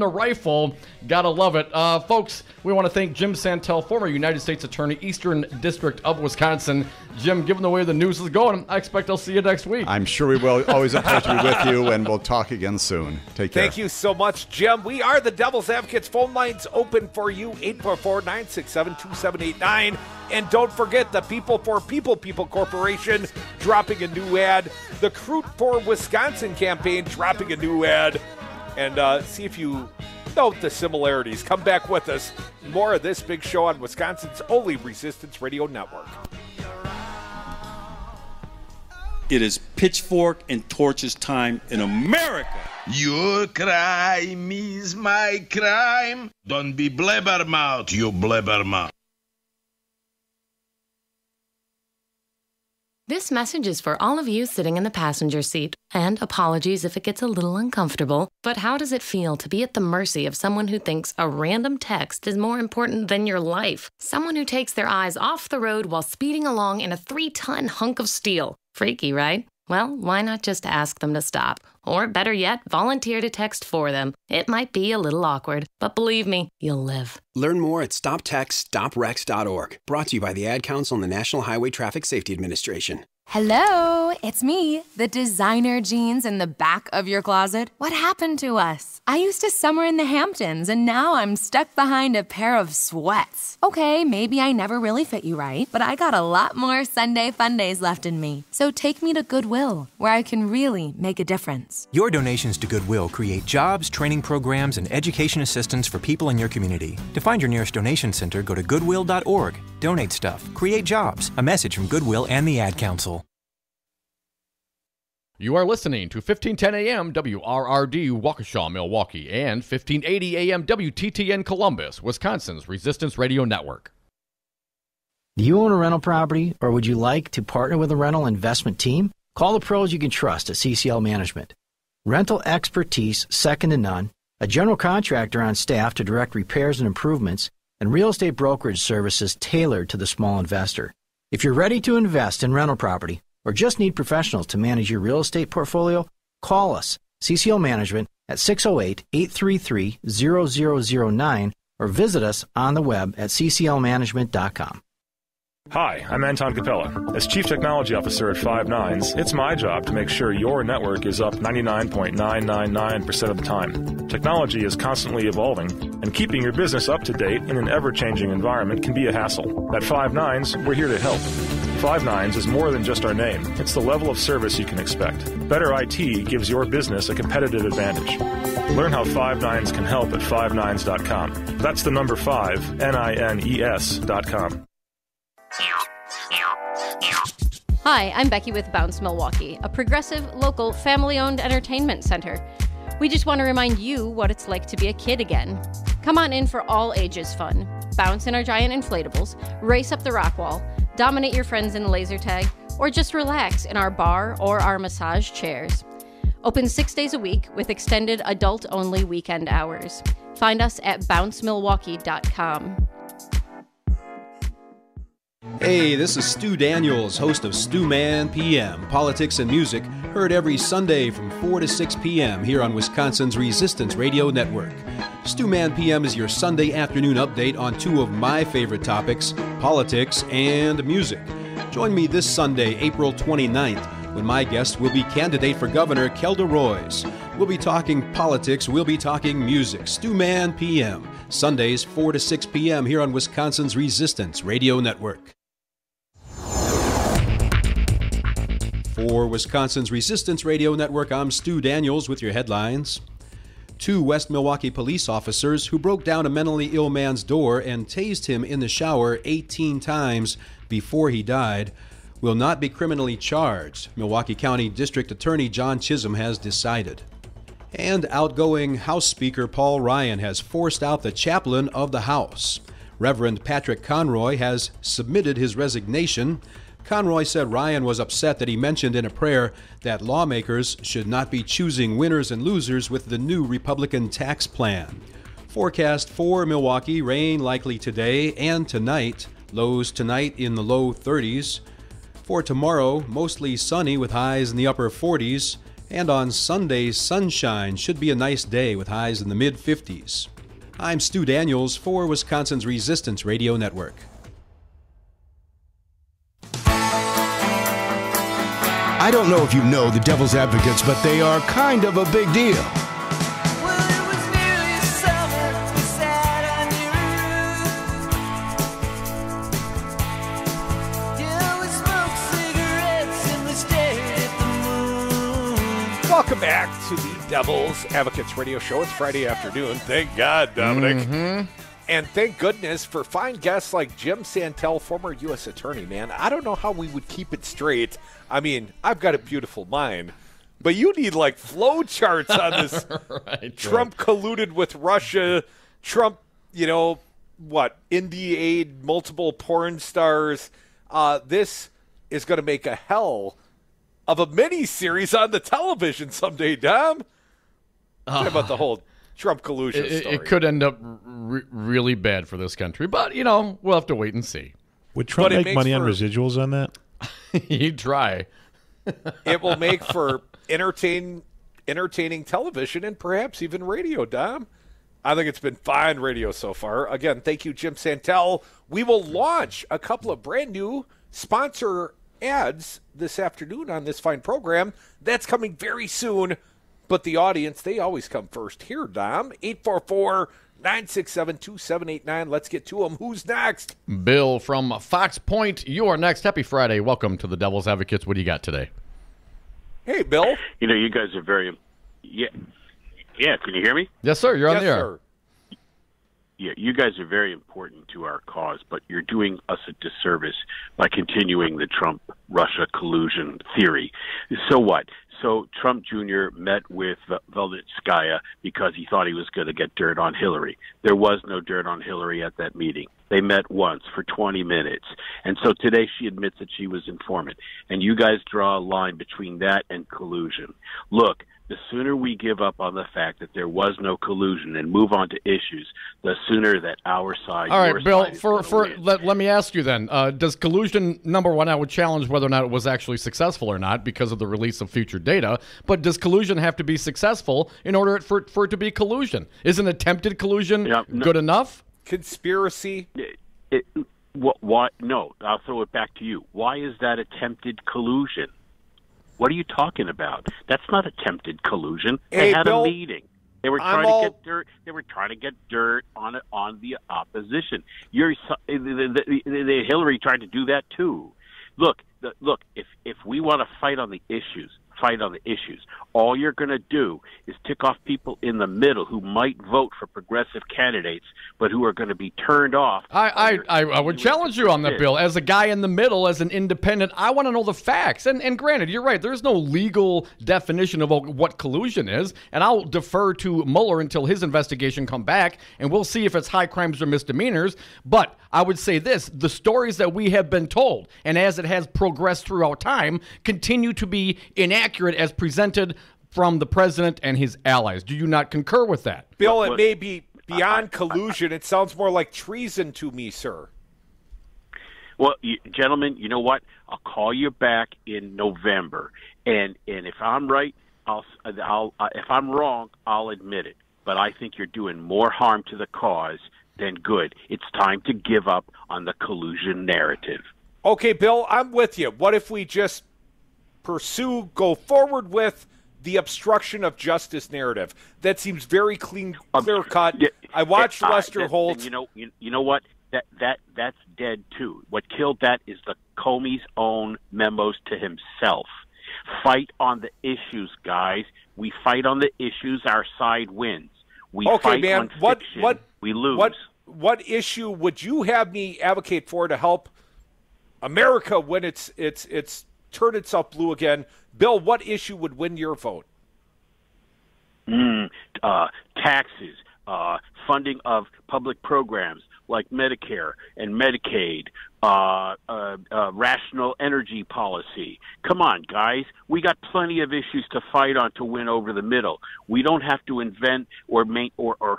a rifle. Gotta love it. Folks, we want to thank Jim Santelle, former United States Attorney, Eastern District of Wisconsin. Jim, given the way the news is going, I expect I'll see you next week. I'm sure we will. Always a pleasure to be with you, and we'll talk again soon. Take care. Thank you so much, Jim. We are the Devil's Advocates. Phone lines open for you, 844-967-2789. And don't forget the People for People Corporation dropping a new ad. The Recruit for Wisconsin campaign dropping a new ad. And see if you note the similarities. Come back with us. More of this big show on Wisconsin's only Resistance Radio Network. It is pitchfork and torches time in America. Your crime is my crime. Don't be blabbermouth, you blabbermouth. This message is for all of you sitting in the passenger seat. And apologies if it gets a little uncomfortable, but how does it feel to be at the mercy of someone who thinks a random text is more important than your life? Someone who takes their eyes off the road while speeding along in a 3-ton hunk of steel. Freaky, right? Well, why not just ask them to stop? Or better yet, volunteer to text for them. It might be a little awkward, but believe me, you'll live. Learn more at stoptextstoprex.org. Brought to you by the Ad Council and the National Highway Traffic Safety Administration. Hello, it's me, the designer jeans in the back of your closet. What happened to us? I used to summer in the Hamptons, and now I'm stuck behind a pair of sweats. Okay, maybe I never really fit you right, but I got a lot more Sunday fun days left in me. So take me to Goodwill, where I can really make a difference. Your donations to Goodwill create jobs, training programs, and education assistance for people in your community. To find your nearest donation center, go to goodwill.org. Donate stuff. Create jobs. A message from Goodwill and the Ad Council. You are listening to 1510 AM WRRD Waukesha, Milwaukee, and 1580 AM WTTN Columbus, Wisconsin's Resistance Radio Network. Do you own a rental property, or would you like to partner with a rental investment team? Call the pros you can trust at CCL Management. Rental expertise second to none, a general contractor on staff to direct repairs and improvements, and real estate brokerage services tailored to the small investor. If you're ready to invest in rental property, or just need professionals to manage your real estate portfolio, call us, CCL Management, at 608-833-0009, or visit us on the web at cclmanagement.com. Hi, I'm Anton Capella. As Chief Technology Officer at Five Nines, it's my job to make sure your network is up 99.999% of the time. Technology is constantly evolving, and keeping your business up to date in an ever-changing environment can be a hassle. At Five Nines, we're here to help. Five Nines is more than just our name. It's the level of service you can expect. Better IT gives your business a competitive advantage. Learn how Five Nines can help at fivenines.com. That's the number 5, NINES.com. Hi, I'm Becky with Bounce Milwaukee, a progressive, local, family-owned entertainment center. We just want to remind you what it's like to be a kid again. Come on in for all ages fun. Bounce in our giant inflatables, race up the rock wall, dominate your friends in laser tag, or just relax in our bar or our massage chairs. Open 6 days a week with extended adult-only weekend hours. Find us at bouncemilwaukee.com. Hey, this is Stu Daniels, host of Stu Man PM, Politics and Music, heard every Sunday from 4 to 6 p.m. here on Wisconsin's Resistance Radio Network. Stu Man PM is your Sunday afternoon update on two of my favorite topics, politics and music. Join me this Sunday, April 29th, when my guest will be candidate for Governor Kelda Roys. We'll be talking politics, we'll be talking music. Stu Man PM, Sundays 4 to 6 p.m. here on Wisconsin's Resistance Radio Network. For Wisconsin's Resistance Radio Network, I'm Stu Daniels with your headlines. 2 West Milwaukee police officers who broke down a mentally ill man's door and tased him in the shower 18 times before he died will not be criminally charged, Milwaukee County District Attorney John Chisholm has decided. And outgoing House Speaker Paul Ryan has forced out the chaplain of the House. Reverend Patrick Conroy has submitted his resignation. Conroy said Ryan was upset that he mentioned in a prayer that lawmakers should not be choosing winners and losers with the new Republican tax plan. Forecast for Milwaukee, rain likely today and tonight. Lows tonight in the low 30s. For tomorrow, mostly sunny with highs in the upper 40s. And on Sunday, sunshine. Should be a nice day with highs in the mid-50s. I'm Stu Daniels for Wisconsin's Resistance Radio Network. I don't know if you know the Devil's Advocates, but they are kind of a big deal. Welcome back to the Devil's Advocates radio show. It's Friday afternoon. Thank God, Dominic. Mm-hmm. And thank goodness for fine guests like Jim Santelle, former U.S. Attorney, man. I don't know how we would keep it straight. I mean, I've got a beautiful mind, but you need like flow charts on this. Right, Trump colluded with Russia. Trump, indie aid, multiple porn stars. This is going to make a hell of a mini-series on the television someday, Dom. What about the whole Trump collusion story? It could end up really bad for this country, but, we'll have to wait and see. Would Trump make money on residuals on that? He'd try. It will make for entertaining television and perhaps even radio, Dom. I think it's been fine radio so far. Again, thank you, Jim Santelle. We will launch a couple of brand new sponsor ads this afternoon on this fine program. That's coming very soon. But the audience, they always come first. Here, Dom, 844-967-2789. Let's get to them. Who's next? Bill from Fox Point. You are next. Happy Friday. Welcome to the Devil's Advocates. What do you got today? Hey, Bill. You guys are very... Yeah, can you hear me? Yes, sir. You're on the air. Sir. Yeah, you guys are very important to our cause, but you're doing us a disservice by continuing the Trump-Russia collusion theory. So what? So Trump Jr. met with Velditskaya because he thought he was going to get dirt on Hillary. There was no dirt on Hillary at that meeting. They met once for 20 minutes. And so today she admits that she was informant. And you guys draw a line between that and collusion. Look, the sooner we give up on the fact that there was no collusion and move on to issues, the sooner that our side. All right, Bill. Let me ask you then: does collusion, number one, I would challenge whether or not it was actually successful or not because of the release of future data. But does collusion have to be successful in order for it to be collusion? Isn't attempted collusion good enough? Conspiracy. Why? No, I'll throw it back to you. Why is that attempted collusion? What are you talking about? That's not attempted collusion. They had Bill, a meeting. They were trying to get dirt. They were trying to get dirt on the opposition. The Hillary tried to do that too. Look. If we want to fight on the issues. All you're going to do is tick off people in the middle who might vote for progressive candidates, but who are going to be turned off. I would challenge you on that, Bill. As a guy in the middle, as an independent, I want to know the facts. And granted, you're right. There's no legal definition of what collusion is, and I'll defer to Mueller until his investigation come back, and we'll see if it's high crimes or misdemeanors. But I would say this, the stories that we have been told, and as it has progressed throughout time, continue to be inaccurate as presented from the president and his allies. Do you not concur with that? Bill, it may be beyond collusion. It sounds more like treason to me, sir. Well, gentlemen, you know what? I'll call you back in November, and if I'm right, if I'm wrong, I'll admit it. But I think you're doing more harm to the cause than good. It's time to give up on the collusion narrative. Okay, Bill, I'm with you. What if we just go forward with the obstruction of justice narrative? That seems very clear cut. I watched Lester Holt. You know what? That's dead too. What killed that is the Comey's own memos to himself. Fight on the issues, guys. We fight on the issues. Our side wins. We fight on fiction. We lose. What issue would you have me advocate for to help America when it's turn itself blue again? Bill, what issue would win your vote? Taxes, funding of public programs like Medicare and Medicaid, rational energy policy. Come on, guys. We got plenty of issues to fight on to win over the middle. We don't have to invent or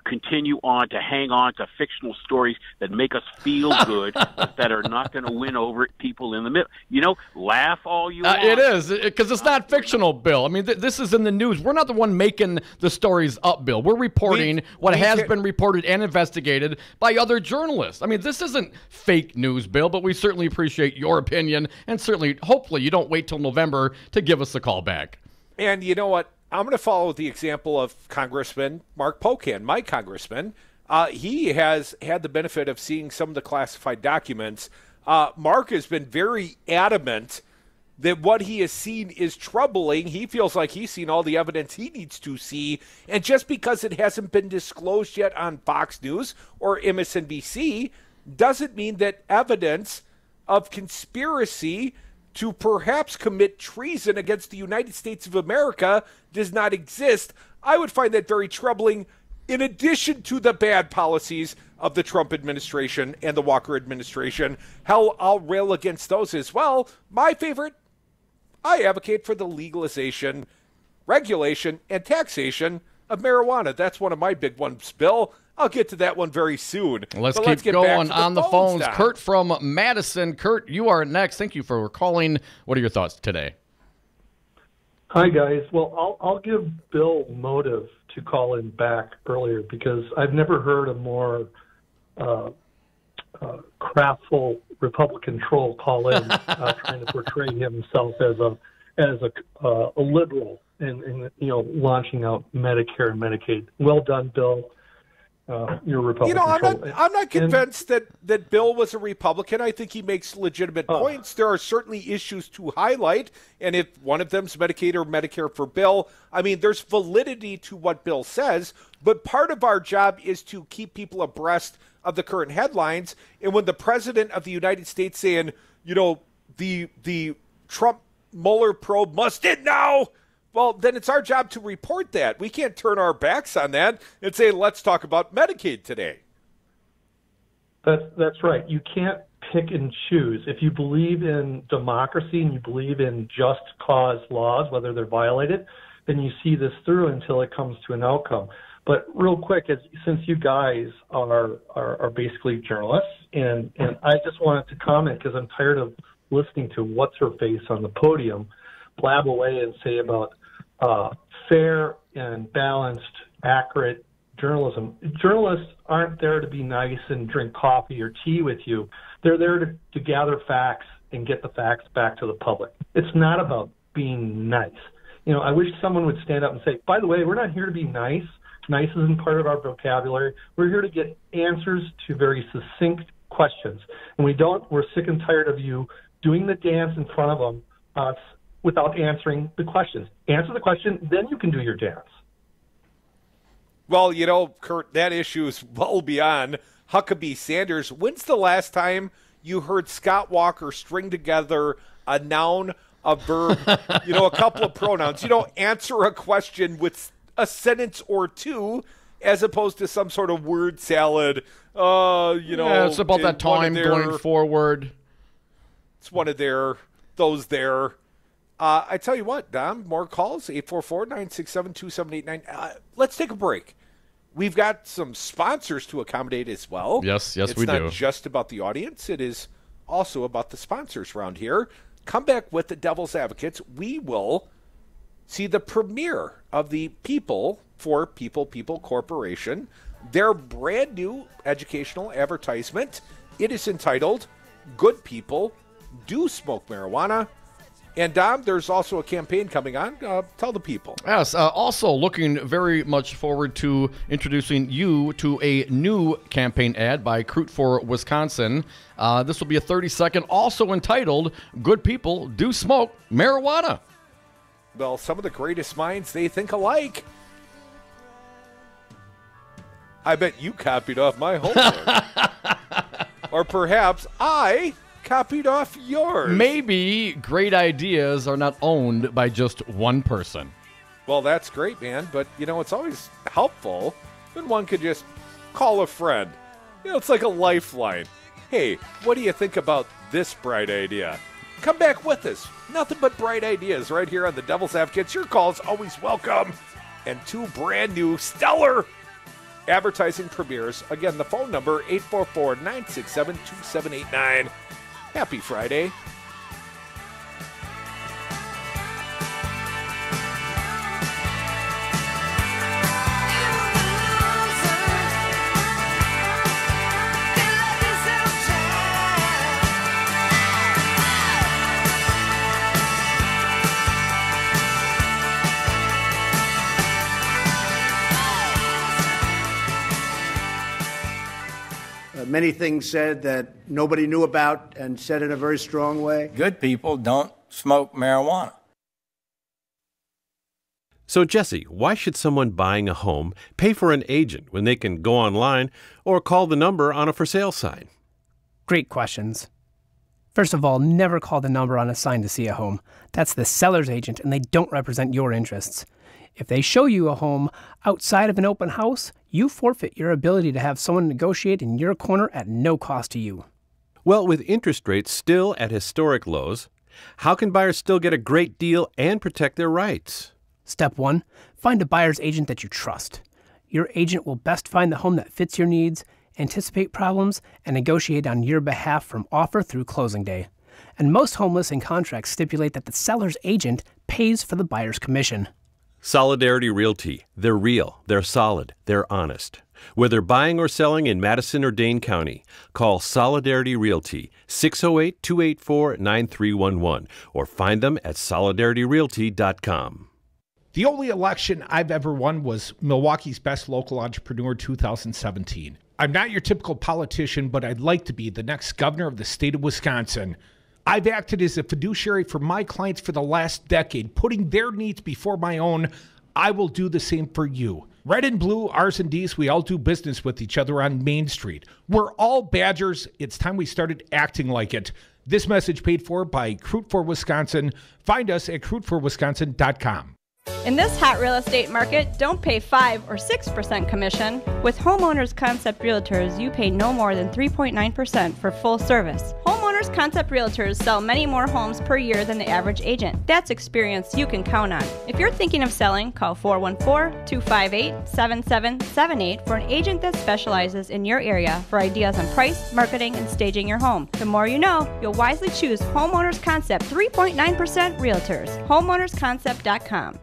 continue on to hang on to fictional stories that make us feel good, but that are not going to win over people in the middle. Laugh all you want. It is, because it's not fictional, Bill. I mean, this is in the news. We're not the one making the stories up, Bill. We're reporting what has been reported and investigated by other journalists. I mean, this isn't fake news, Bill, but we certainly appreciate your opinion, and certainly, hopefully, you don't wait till November to give us a call back. And you know what? I'm going to follow the example of Congressman Mark Pocan, my congressman. He has had the benefit of seeing some of the classified documents. Mark has been very adamant that what he has seen is troubling. He feels like he's seen all the evidence he needs to see. And just because it hasn't been disclosed yet on Fox News or MSNBC doesn't mean that evidence of conspiracy to perhaps commit treason against the United States of America does not exist. I would find that very troubling, in addition to the bad policies of the Trump administration and the Walker administration. Hell, I'll rail against those as well. My favorite, I advocate for the legalization, regulation, and taxation of marijuana. That's one of my big ones, Bill. I'll get to that one very soon. Let's keep going on the phones. Now. Kurt from Madison. Kurt, you are next. Thank you for calling. What are your thoughts today? Hi, guys. Well, I'll give Bill motive to call in back earlier because I've never heard a more craftful Republican troll call in trying to portray himself as a liberal and launching out Medicare and Medicaid. Well done, Bill. You're Republican. I'm not convinced that Bill was a Republican. I think he makes legitimate points. There are certainly issues to highlight, and if one of them's Medicaid or Medicare for Bill, I mean, there's validity to what Bill says, but part of our job is to keep people abreast of the current headlines. And when the President of the United States saying, the Trump Mueller probe must end now, well, then it's our job to report that. We can't turn our backs on that and say, let's talk about Medicaid today. That's right. You can't pick and choose. If you believe in democracy and you believe in just cause laws, whether they're violated, then you see this through until it comes to an outcome. But real quick, since you guys are basically journalists, and I just wanted to comment because I'm tired of listening to what's-her-face on the podium blab away and say about fair and balanced, accurate journalism. Journalists aren't there to be nice and drink coffee or tea with you. They're there to gather facts and get the facts back to the public. It's not about being nice. I wish someone would stand up and say, by the way, we're not here to be nice. Nice isn't part of our vocabulary. We're here to get answers to very succinct questions. And we're sick and tired of you doing the dance in front of them without answering the questions. Answer the question, then you can do your dance. Well, Kurt, that issue is well beyond Huckabee Sanders. When's the last time you heard Scott Walker string together a noun, a verb, a couple of pronouns? Answer a question with a sentence or two, as opposed to some sort of word salad. It's about that time going forward. It's one of those there. I tell you what, Dom, more calls, 844-967-2789. Let's take a break. We've got some sponsors to accommodate as well. Yes, we do. It's not just about the audience. It is also about the sponsors around here. Come back with the Devil's Advocates. We will see the premiere of the People for People Corporation, their brand new educational advertisement. It is entitled Good People Do Smoke Marijuana. And Dom, there's also a campaign coming on. Tell the people. Yes, also looking very much forward to introducing you to a new campaign ad by Crute for Wisconsin. This will be a 30-second, also entitled Good People Do Smoke Marijuana. Well, some of the greatest minds, they think alike. I bet you copied off my homework. Or perhaps I copied off yours. Maybe great ideas are not owned by just one person. Well, that's great, man. But, it's always helpful when one could just call a friend. It's like a lifeline. Hey, what do you think about this bright idea? Come back with us. Nothing but bright ideas right here on the Devil's Advocates. Your call is always welcome. And two brand new stellar advertising premieres. Again, the phone number, 844-967-2789. Happy Friday. Many things said that nobody knew about and said in a very strong way. Good people don't smoke marijuana. So, Jesse, why should someone buying a home pay for an agent when they can go online or call the number on a for sale sign? Great questions. First of all, never call the number on a sign to see a home. That's the seller's agent, and they don't represent your interests. If they show you a home outside of an open house, you forfeit your ability to have someone negotiate in your corner at no cost to you. Well, with interest rates still at historic lows, how can buyers still get a great deal and protect their rights? Step 1, find a buyer's agent that you trust. Your agent will best find the home that fits your needs, anticipate problems, and negotiate on your behalf from offer through closing day. And most home listing contracts stipulate that the seller's agent pays for the buyer's commission. Solidarity Realty. They're real, they're solid, they're honest. Whether buying or selling in Madison or Dane County, call Solidarity Realty, 608-284-9311, or find them at solidarityrealty.com. The only election I've ever won was Milwaukee's Best Local Entrepreneur 2017. I'm not your typical politician, but I'd like to be the next governor of the state of Wisconsin. I've acted as a fiduciary for my clients for the last decade, putting their needs before my own. I will do the same for you. Red and blue, R's and D's, we all do business with each other on Main Street. We're all Badgers. It's time we started acting like it. This message paid for by Crute for Wisconsin. Find us at cruteforwisconsin.com. In this hot real estate market, don't pay 5 or 6% commission. With Homeowners Concept Realtors, you pay no more than 3.9% for full service. Homeowners Concept Realtors sell many more homes per year than the average agent. That's experience you can count on. If you're thinking of selling, call 414-258-7778 for an agent that specializes in your area for ideas on price, marketing, and staging your home. The more you know, you'll wisely choose Homeowners Concept 3.9% Realtors. HomeownersConcept.com.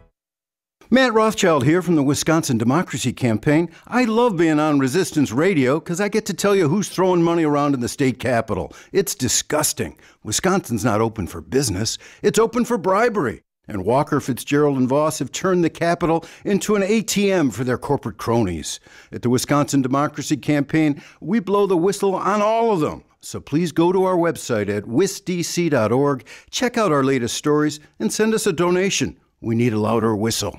Matt Rothschild here from the Wisconsin Democracy Campaign. I love being on Resistance Radio because I get to tell you who's throwing money around in the state capitol. It's disgusting. Wisconsin's not open for business. It's open for bribery. And Walker, Fitzgerald, and Voss have turned the Capitol into an ATM for their corporate cronies. At the Wisconsin Democracy Campaign, we blow the whistle on all of them. So please go to our website at wisdc.org, check out our latest stories, and send us a donation. We need a louder whistle.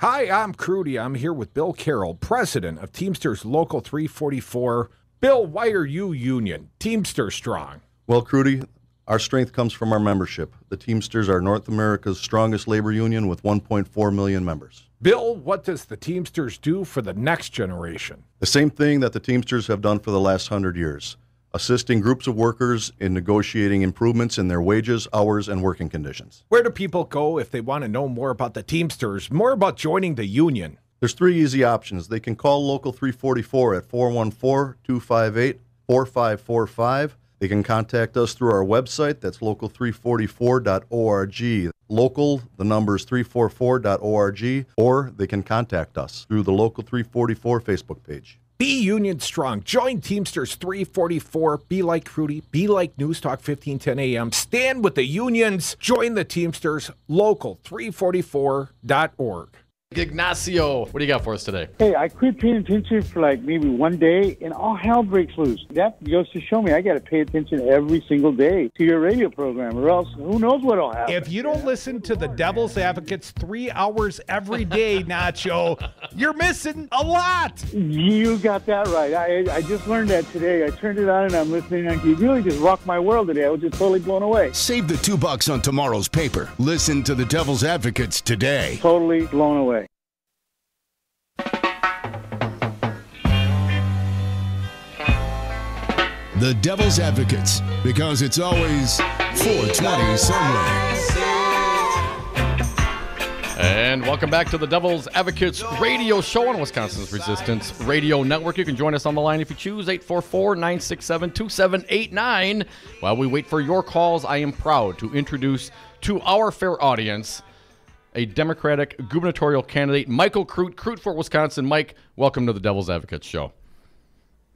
Hi, I'm Crudy. I'm here with Bill Carroll, president of Teamsters Local 344. Bill, why are you union? Teamster strong. Well, Crudy, our strength comes from our membership. The Teamsters are North America's strongest labor union with 1.4 million members. Bill, what does the Teamsters do for the next generation? The same thing that the Teamsters have done for the last 100 years, assisting groups of workers in negotiating improvements in their wages, hours, and working conditions. Where do people go if they want to know more about the Teamsters, more about joining the union? There's 3 easy options. They can call Local 344 at 414-258-4545. They can contact us through our website. That's local344.org. Local, the number is 344.org, or they can contact us through the Local 344 Facebook page. Be union strong. Join Teamsters 344. Be like Crudy. Be like News Talk 1510 AM. Stand with the unions. Join the Teamsters. Local 344.org. Ignacio, what do you got for us today? Hey, I quit paying attention for like maybe one day, and all hell breaks loose. That goes to show me I got to pay attention every single day to your radio program, or else who knows what'll happen. If you don't listen to the Devil's Advocates 3 hours every day, Nacho, you're missing a lot. You got that right. I just learned that today. I turned it on and I'm listening, and you really just rocked my world today. I was just totally blown away. Save the $2 on tomorrow's paper. Listen to the Devil's Advocates today. Totally blown away. The Devil's Advocates, because it's always 420 somewhere. And welcome back to the Devil's Advocates radio show on Wisconsin's Resistance Radio Network. You can join us on the line if you choose, 844-967-2789. While we wait for your calls, I am proud to introduce to our fair audience a Democratic gubernatorial candidate, Michael Crute, Crute for Wisconsin. Mike, welcome to the Devil's Advocates show.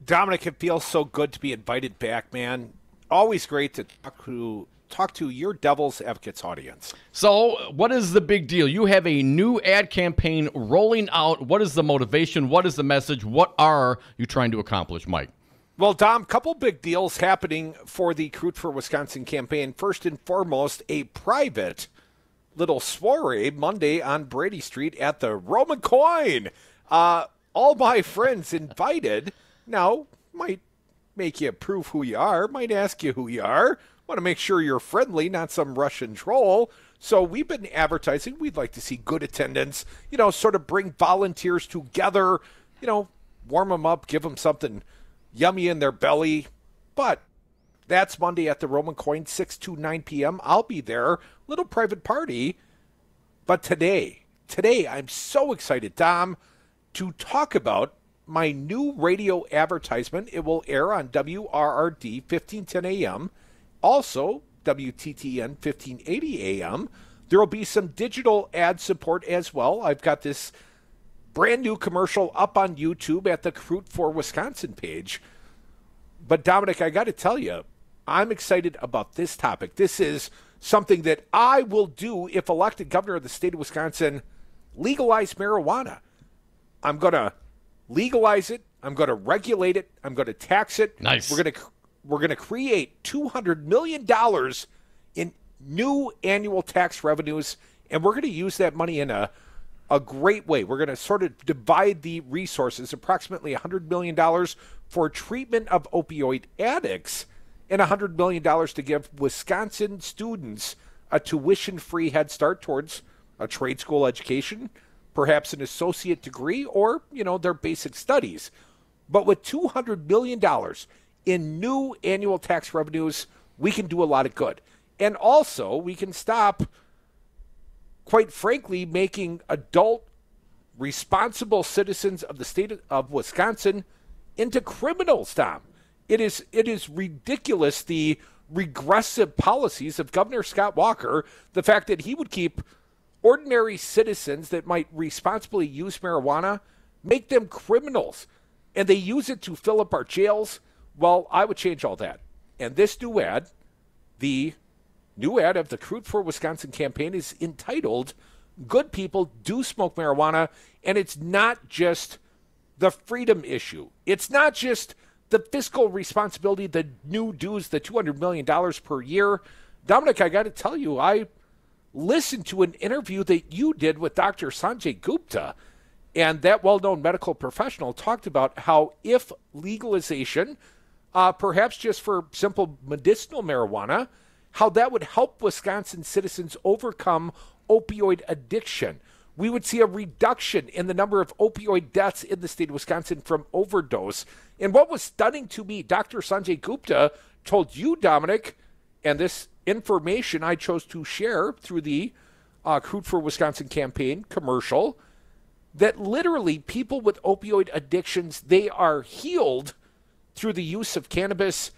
Dominic, it feels so good to be invited back, man. Always great to talk to your Devil's Advocates audience. So, what is the big deal? You have a new ad campaign rolling out. What is the motivation? What is the message? What are you trying to accomplish, Mike? Well, Dom, couple big deals happening for the Crute for Wisconsin campaign. First and foremost, a private little soiree Monday on Brady Street at the Roman Coin. All my friends invited. Now, might make you prove who you are, might ask you who you are, want to make sure you're friendly, not some Russian troll. So we've been advertising. We'd like to see good attendance, sort of bring volunteers together, warm them up, give them something yummy in their belly. But that's Monday at the Roman Coin, 6 to 9 p.m. I'll be there, little private party. But today, I'm so excited, Dom, to talk about my new radio advertisement. It will air on WRRD 1510 AM, also WTTN 1580 AM. There will be some digital ad support as well. I've got this brand new commercial up on YouTube at the Crute for Wisconsin page. But Dominic, I got to tell you, I'm excited about this topic. This is something that I will do if elected governor of the state of Wisconsin. Legalize marijuana. I'm going to legalize it. I'm going to regulate it. I'm going to tax it. Nice. We're going to create $200 million in new annual tax revenues, and we're going to use that money in a great way. We're going to sort of divide the resources, approximately $100 million for treatment of opioid addicts and $100 million to give Wisconsin students a tuition-free head start towards a trade school education, perhaps an associate degree, or, their basic studies. But with $200 million in new annual tax revenues, we can do a lot of good. And also, we can stop, quite frankly, making adult, responsible citizens of the state of Wisconsin into criminals, Tom. It is ridiculous, the regressive policies of Governor Scott Walker, the fact that he would keep ordinary citizens that might responsibly use marijuana, make them criminals. And they use it to fill up our jails. Well, I would change all that. And this new ad, the new ad of the Crude for Wisconsin campaign, is entitled, Good People Do Smoke Marijuana. And it's not just the freedom issue. It's not just the fiscal responsibility, the new dues, the $200 million per year. Dominic, I got to tell you, I listened to an interview that you did with Dr. Sanjay Gupta, and that well-known medical professional talked about how if legalization, perhaps just for simple medicinal marijuana, how that would help Wisconsin citizens overcome opioid addiction. We would see a reduction in the number of opioid deaths in the state of Wisconsin from overdose. And what was stunning to me, Dr. Sanjay Gupta told you, Dominic, and this information I chose to share through the Crude for Wisconsin campaign commercial, that literally people with opioid addictions, they are healed through the use of cannabis.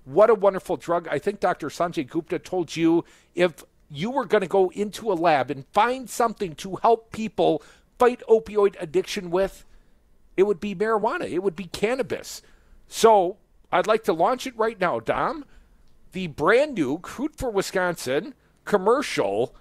What a wonderful drug. I think Dr. Sanjay Gupta told you if you were going to go into a lab and find something to help people fight opioid addiction with, it would be marijuana. It would be cannabis. So I'd like to launch it right now, Dom. The brand new Crude for Wisconsin commercial,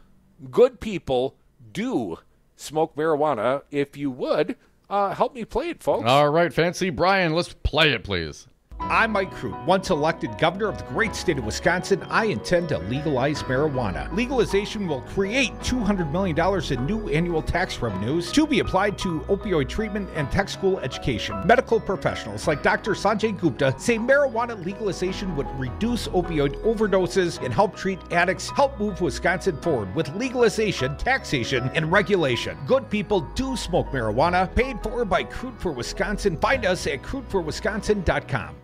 Good People Do Smoke Marijuana. If you would, help me play it, folks. All right, Fancy Brian, let's play it, please. I'm Mike Crude. Once elected governor of the great state of Wisconsin, I intend to legalize marijuana. Legalization will create $200 million in new annual tax revenues to be applied to opioid treatment and tech school education. Medical professionals like Dr. Sanjay Gupta say marijuana legalization would reduce opioid overdoses and help treat addicts, help move Wisconsin forward with legalization, taxation, and regulation. Good People Do Smoke Marijuana, paid for by Crude for Wisconsin. Find us at crudeforwisconsin.com.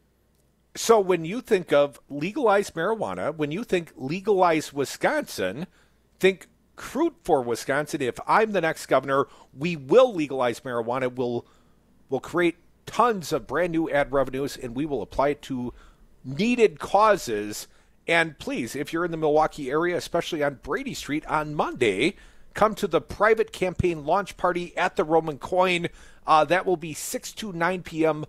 So when you think of legalized marijuana, when you think legalized Wisconsin, think Crude for Wisconsin. If I'm the next governor, we will legalize marijuana. We'll create tons of brand new ad revenues, and we will apply it to needed causes. And please, if you're in the Milwaukee area, especially on Brady Street on Monday, come to the private campaign launch party at the Roman Coin. That will be 6 to 9 p.m.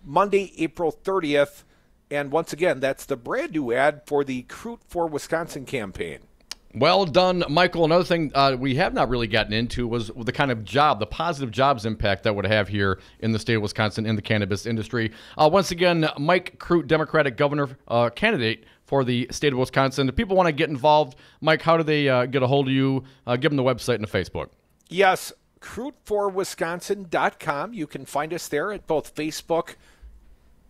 Monday, April 30th. And once again, that's the brand new ad for the Crude for Wisconsin campaign. Well done, Michael. Another thing we have not really gotten into was the kind of the positive jobs impact that would have here in the state of Wisconsin in the cannabis industry. Once again, Mike Crude, Democratic governor candidate for the state of Wisconsin. If people want to get involved, Mike, how do they get a hold of you? Give them the website and the Facebook. Yes, crudeforwisconsin.com. You can find us there at both Facebook,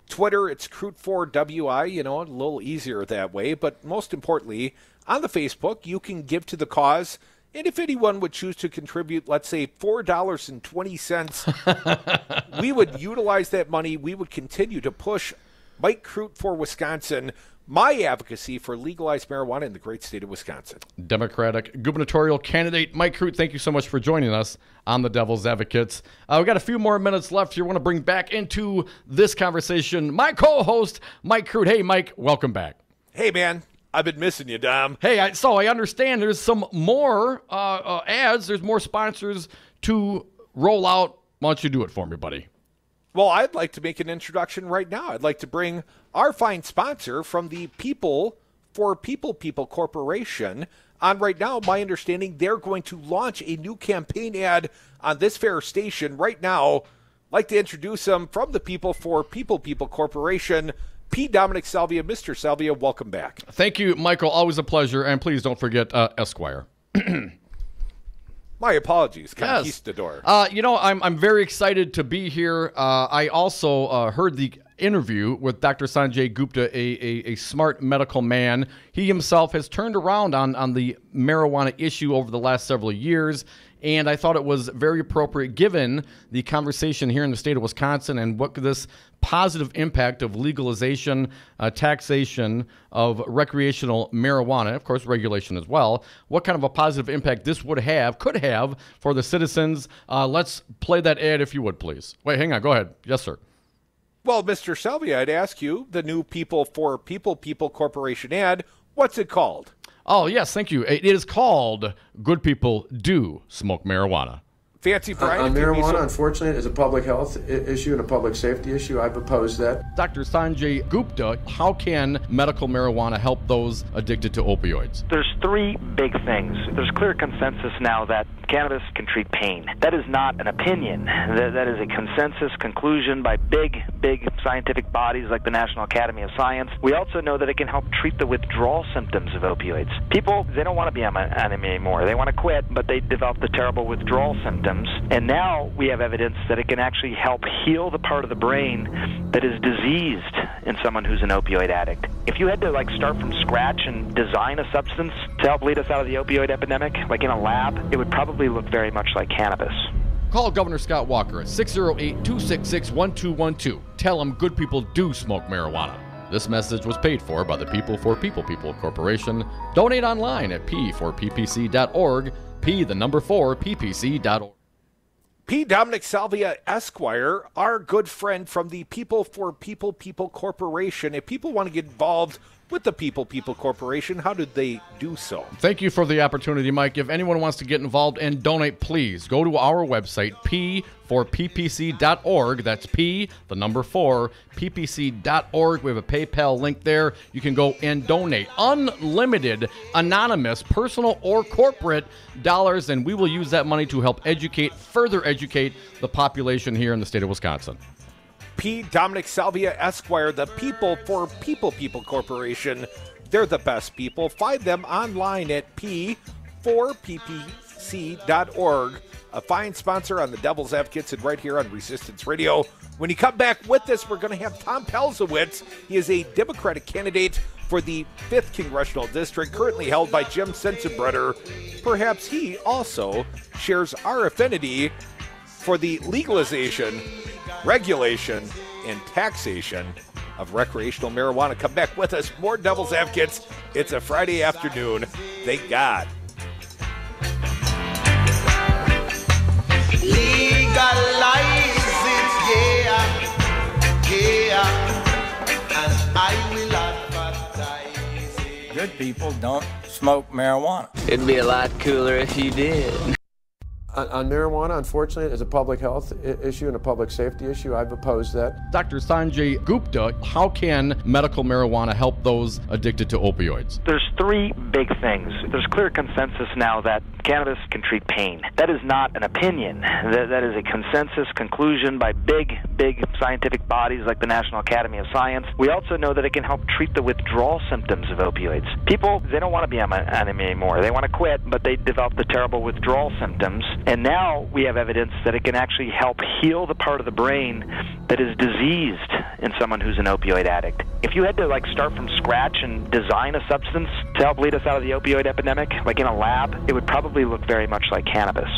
Twitter. It's Crude4WI, a little easier that way. But most importantly, on the Facebook, you can give to the cause. And if anyone would choose to contribute, let's say $4.20, we would utilize that money. We would continue to push Mike Crude for Wisconsin, my advocacy for legalized marijuana in the great state of Wisconsin. Democratic gubernatorial candidate Mike Crude, thank you so much for joining us on the Devil's Advocates. We've got a few more minutes left here. I want to bring back into this conversation my co-host, Mike Crude. Hey, Mike, welcome back. Hey, man. I've been missing you, Dom. Hey, so I understand there's some more ads. There's more sponsors to roll out. Why don't you do it for me, buddy? Well, I'd like to make an introduction right now. I'd like to bring our fine sponsor from the People for People Corporation on right now. My understanding, they're going to launch a new campaign ad on this fair station right now. I'd like to introduce them from the People for People Corporation, P. Dominic Salvia. Mr. Salvia, welcome back. Thank you, Michael. Always a pleasure. And please don't forget Esquire. My apologies, Conquistador. I'm very excited to be here. I also heard the interview with Dr. Sanjay Gupta, a smart medical man. He himself has turned around on the marijuana issue over the last several years, and I thought it was very appropriate given the conversation here in the state of Wisconsin and what this positive impact of legalization, taxation of recreational marijuana, of course regulation as well, what kind of a positive impact this could have for the citizens. Let's play that ad if you would, please. Wait, hang on, go ahead. Yes, sir. Well, Mr. Salvia, I'd ask you, the new People for People Corporation ad, what's it called? Oh, yes, thank you. It is called Good People Do Smoke Marijuana. Fancy Brian. Marijuana, unfortunately, is a public health issue and a public safety issue. I've opposed that. Dr. Sanjay Gupta, how can medical marijuana help those addicted to opioids? There's three big things. There's clear consensus now that cannabis can treat pain. That is not an opinion. That is a consensus conclusion by big scientific bodies like the National Academy of Science. We also know that it can help treat the withdrawal symptoms of opioids. People, they don't want to be on them anymore. They want to quit, but they develop the terrible withdrawal symptoms. And now we have evidence that it can actually help heal the part of the brain that is diseased in someone who's an opioid addict. If you had to start from scratch and design a substance to help lead us out of the opioid epidemic, like in a lab, it would probably look very much like cannabis. Call Governor Scott Walker at 608-266-1212. Tell him good people do smoke marijuana. This message was paid for by the People for People Corporation. Donate online at p4ppc.org, p4ppc.org. P. Dominic Salvia Esquire, our good friend from the People for People Corporation. If people want to get involved with the People Corporation, how do they do so? Thank you for the opportunity, Mike. If anyone wants to get involved and donate, please go to our website, p4ppc.org. That's p4ppc.org. We have a PayPal link there. You can go and donate unlimited, anonymous, personal or corporate dollars, and we will use that money to help further educate the population here in the state of Wisconsin. P. Dominic Salvia Esquire, the People for People Corporation. They're the best people. Find them online at p4ppc.org. A fine sponsor on the Devil's Advocates and right here on Resistance Radio. When you come back with us, we're going to have Tom Palzewicz. He is a Democratic candidate for the 5th Congressional District, currently held by Jim Sensenbrenner. Perhaps he also shares our affinity for the legalization, regulation, and taxation of recreational marijuana. Come back with us. More Devil's Advocates. It's a Friday afternoon. Thank God. Legalize it, yeah, and I will advertise it. Good people don't smoke marijuana. It'd be a lot cooler if you did. On marijuana, unfortunately, is a public health issue and a public safety issue. I've opposed that. Dr. Sanjay Gupta, how can medical marijuana help those addicted to opioids? There's three big things. There's clear consensus now that cannabis can treat pain. That is not an opinion. That is a consensus conclusion by big scientific bodies like the National Academy of Science. We also know that it can help treat the withdrawal symptoms of opioids. People, they don't want to be on them anymore. They want to quit, but they develop the terrible withdrawal symptoms. And now we have evidence that it can actually help heal the part of the brain that is diseased in someone who's an opioid addict. If you had to start from scratch and design a substance to help lead us out of the opioid epidemic, like in a lab, it would probably look very much like cannabis.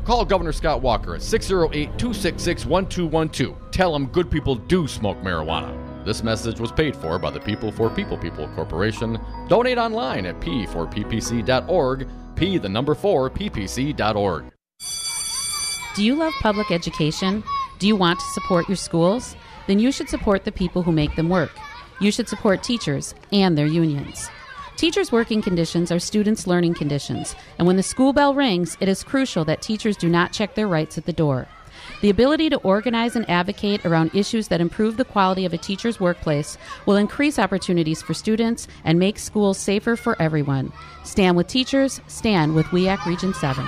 Call Governor Scott Walker at 608-266-1212. Tell him good people do smoke marijuana. This message was paid for by the People for People Corporation. Donate online at p4ppc.org, p4ppc.org. Do you love public education? Do you want to support your schools? Then you should support the people who make them work. You should support teachers and their unions. Teachers' working conditions are students' learning conditions, and when the school bell rings, it is crucial that teachers do not check their rights at the door. The ability to organize and advocate around issues that improve the quality of a teacher's workplace will increase opportunities for students and make schools safer for everyone. Stand with teachers, stand with WEAC Region 7.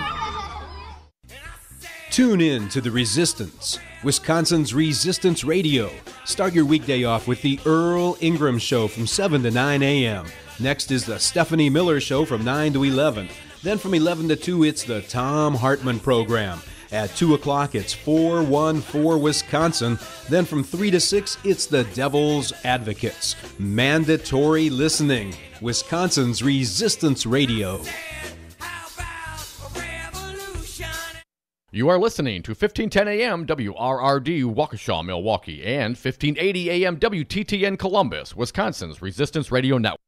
Tune in to The Resistance, Wisconsin's Resistance Radio. Start your weekday off with the Earl Ingram Show from 7 to 9 a.m. Next is the Stephanie Miller Show from 9 to 11. Then from 11 to 2, it's the Tom Hartman Program. At 2 o'clock, it's 414 Wisconsin. Then from 3 to 6, it's the Devil's Advocates. Mandatory listening. Wisconsin's Resistance Radio. You are listening to 1510 AM WRRD Waukesha, Milwaukee, and 1580 AM WTTN Columbus, Wisconsin's Resistance Radio Network.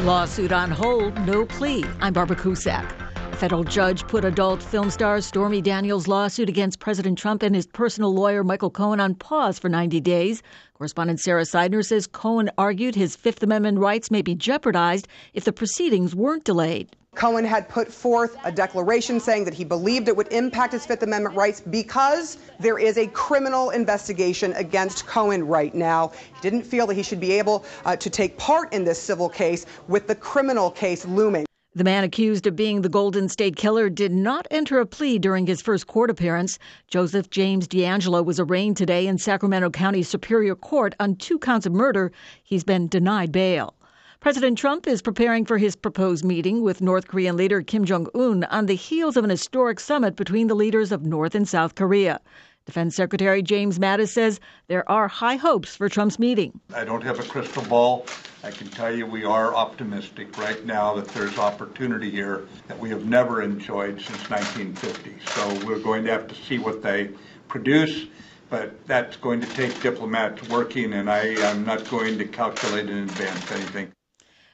Lawsuit on hold, no plea. I'm Barbara Cusack. A federal judge put adult film star Stormy Daniels' lawsuit against President Trump and his personal lawyer Michael Cohen on pause for 90 days. Correspondent Sarah Seidner says Cohen argued his Fifth Amendment rights may be jeopardized if the proceedings weren't delayed. Cohen had put forth a declaration saying that he believed it would impact his Fifth Amendment rights because there is a criminal investigation against Cohen right now. He didn't feel that he should be able to take part in this civil case with the criminal case looming. The man accused of being the Golden State Killer did not enter a plea during his first court appearance. Joseph James D'Angelo was arraigned today in Sacramento County Superior Court on 2 counts of murder. He's been denied bail. President Trump is preparing for his proposed meeting with North Korean leader Kim Jong-un on the heels of an historic summit between the leaders of North and South Korea. Defense Secretary James Mattis says there are high hopes for Trump's meeting. I don't have a crystal ball. I can tell you we are optimistic right now that there's opportunity here that we have never enjoyed since 1950. So we're going to have to see what they produce. But that's going to take diplomats working, and I am not going to calculate in advance anything.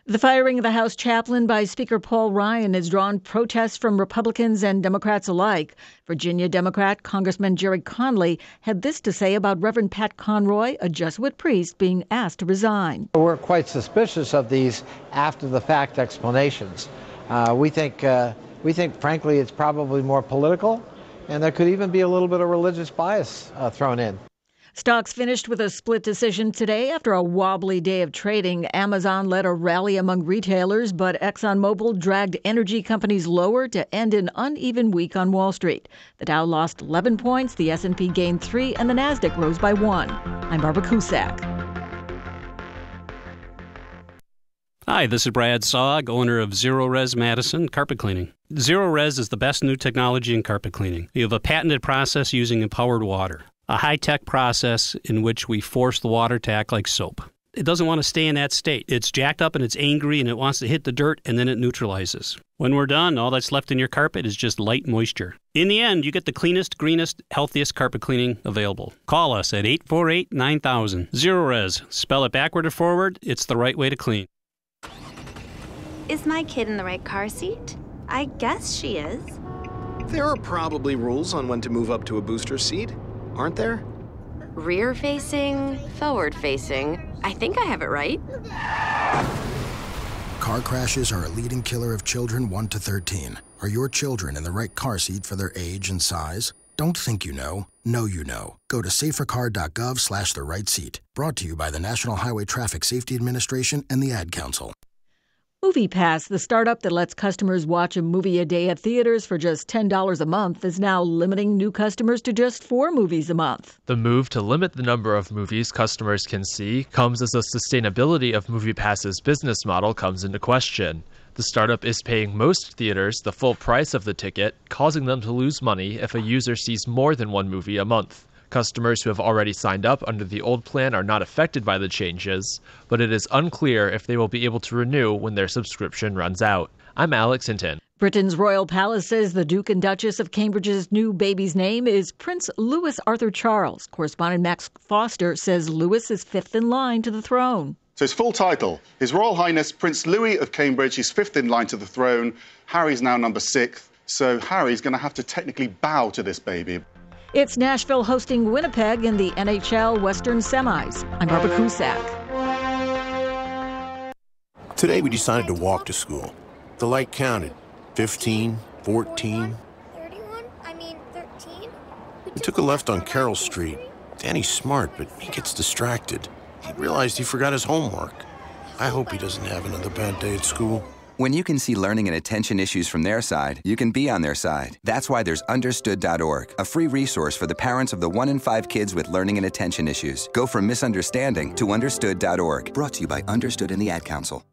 The firing of the House chaplain by Speaker Paul Ryan has drawn protests from Republicans and Democrats alike. Virginia Democrat Congressman Jerry Conley had this to say about Reverend Pat Conroy, a Jesuit priest, being asked to resign. We're quite suspicious of these after-the-fact explanations. We think, frankly, it's probably more political, and there could even be a little bit of religious bias thrown in. Stocks finished with a split decision today after a wobbly day of trading. Amazon led a rally among retailers, but ExxonMobil dragged energy companies lower to end an uneven week on Wall Street. The Dow lost 11 points, the S&P gained 3, and the Nasdaq rose by 1. I'm Barbara Cusack. Hi, this is Brad Saug, owner of Zero Res Madison Carpet Cleaning. Zero Res is the best new technology in carpet cleaning. We have a patented process using empowered water. A high-tech process in which we force the water to act like soap. It doesn't want to stay in that state. It's jacked up and it's angry and it wants to hit the dirt and then it neutralizes. When we're done, all that's left in your carpet is just light moisture. In the end, you get the cleanest, greenest, healthiest carpet cleaning available. Call us at 848-9000. Zero Res. Spell it backward or forward. It's the right way to clean. Is my kid in the right car seat? I guess she is. There are probably rules on when to move up to a booster seat. Aren't there? Rear-facing, forward-facing. I think I have it right. Car crashes are a leading killer of children 1 to 13. Are your children in the right car seat for their age and size? Don't think you know. Know you know. Go to safercar.gov/the right seat. Brought to you by the National Highway Traffic Safety Administration and the Ad Council. MoviePass, the startup that lets customers watch a movie a day at theaters for just $10 a month, is now limiting new customers to just 4 movies a month. The move to limit the number of movies customers can see comes as the sustainability of MoviePass's business model comes into question. The startup is paying most theaters the full price of the ticket, causing them to lose money if a user sees more than 1 movie a month. Customers who have already signed up under the old plan are not affected by the changes, but it is unclear if they will be able to renew when their subscription runs out. I'm Alex Hinton. Britain's royal palace says the Duke and Duchess of Cambridge's new baby's name is Prince Louis Arthur Charles. Correspondent Max Foster says Louis is 5th in line to the throne. So his full title, His Royal Highness Prince Louis of Cambridge. He's 5th in line to the throne. Harry's now number 6th. So Harry's going to have to technically bow to this baby. It's Nashville hosting Winnipeg in the NHL Western Semis. I'm Barbara Cusack. Today we decided to walk to school. The light counted. 15, 14. 31? I mean, 13? We took a left on Carroll Street. Danny's smart, but he gets distracted. He realized he forgot his homework. I hope he doesn't have another bad day at school. When you can see learning and attention issues from their side, you can be on their side. That's why there's Understood.org, a free resource for the parents of the 1 in 5 kids with learning and attention issues. Go from misunderstanding to Understood.org. Brought to you by Understood and the Ad Council.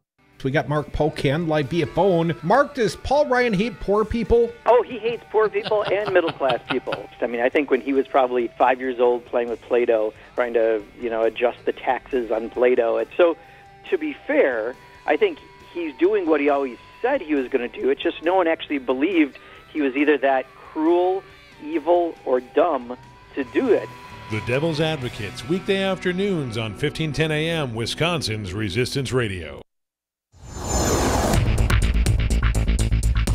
We got Mark Pocan live via phone. Mark, does Paul Ryan hate poor people? Oh, he hates poor people and middle-class people. I mean, I think when he was probably 5 years old playing with Play-Doh, trying to, adjust the taxes on Play-Doh. So, to be fair, I think he's doing what he always said he was going to do. It's just no one actually believed he was either that cruel, evil, or dumb to do it. The Devil's Advocates, weekday afternoons on 1510 a.m., Wisconsin's Resistance Radio.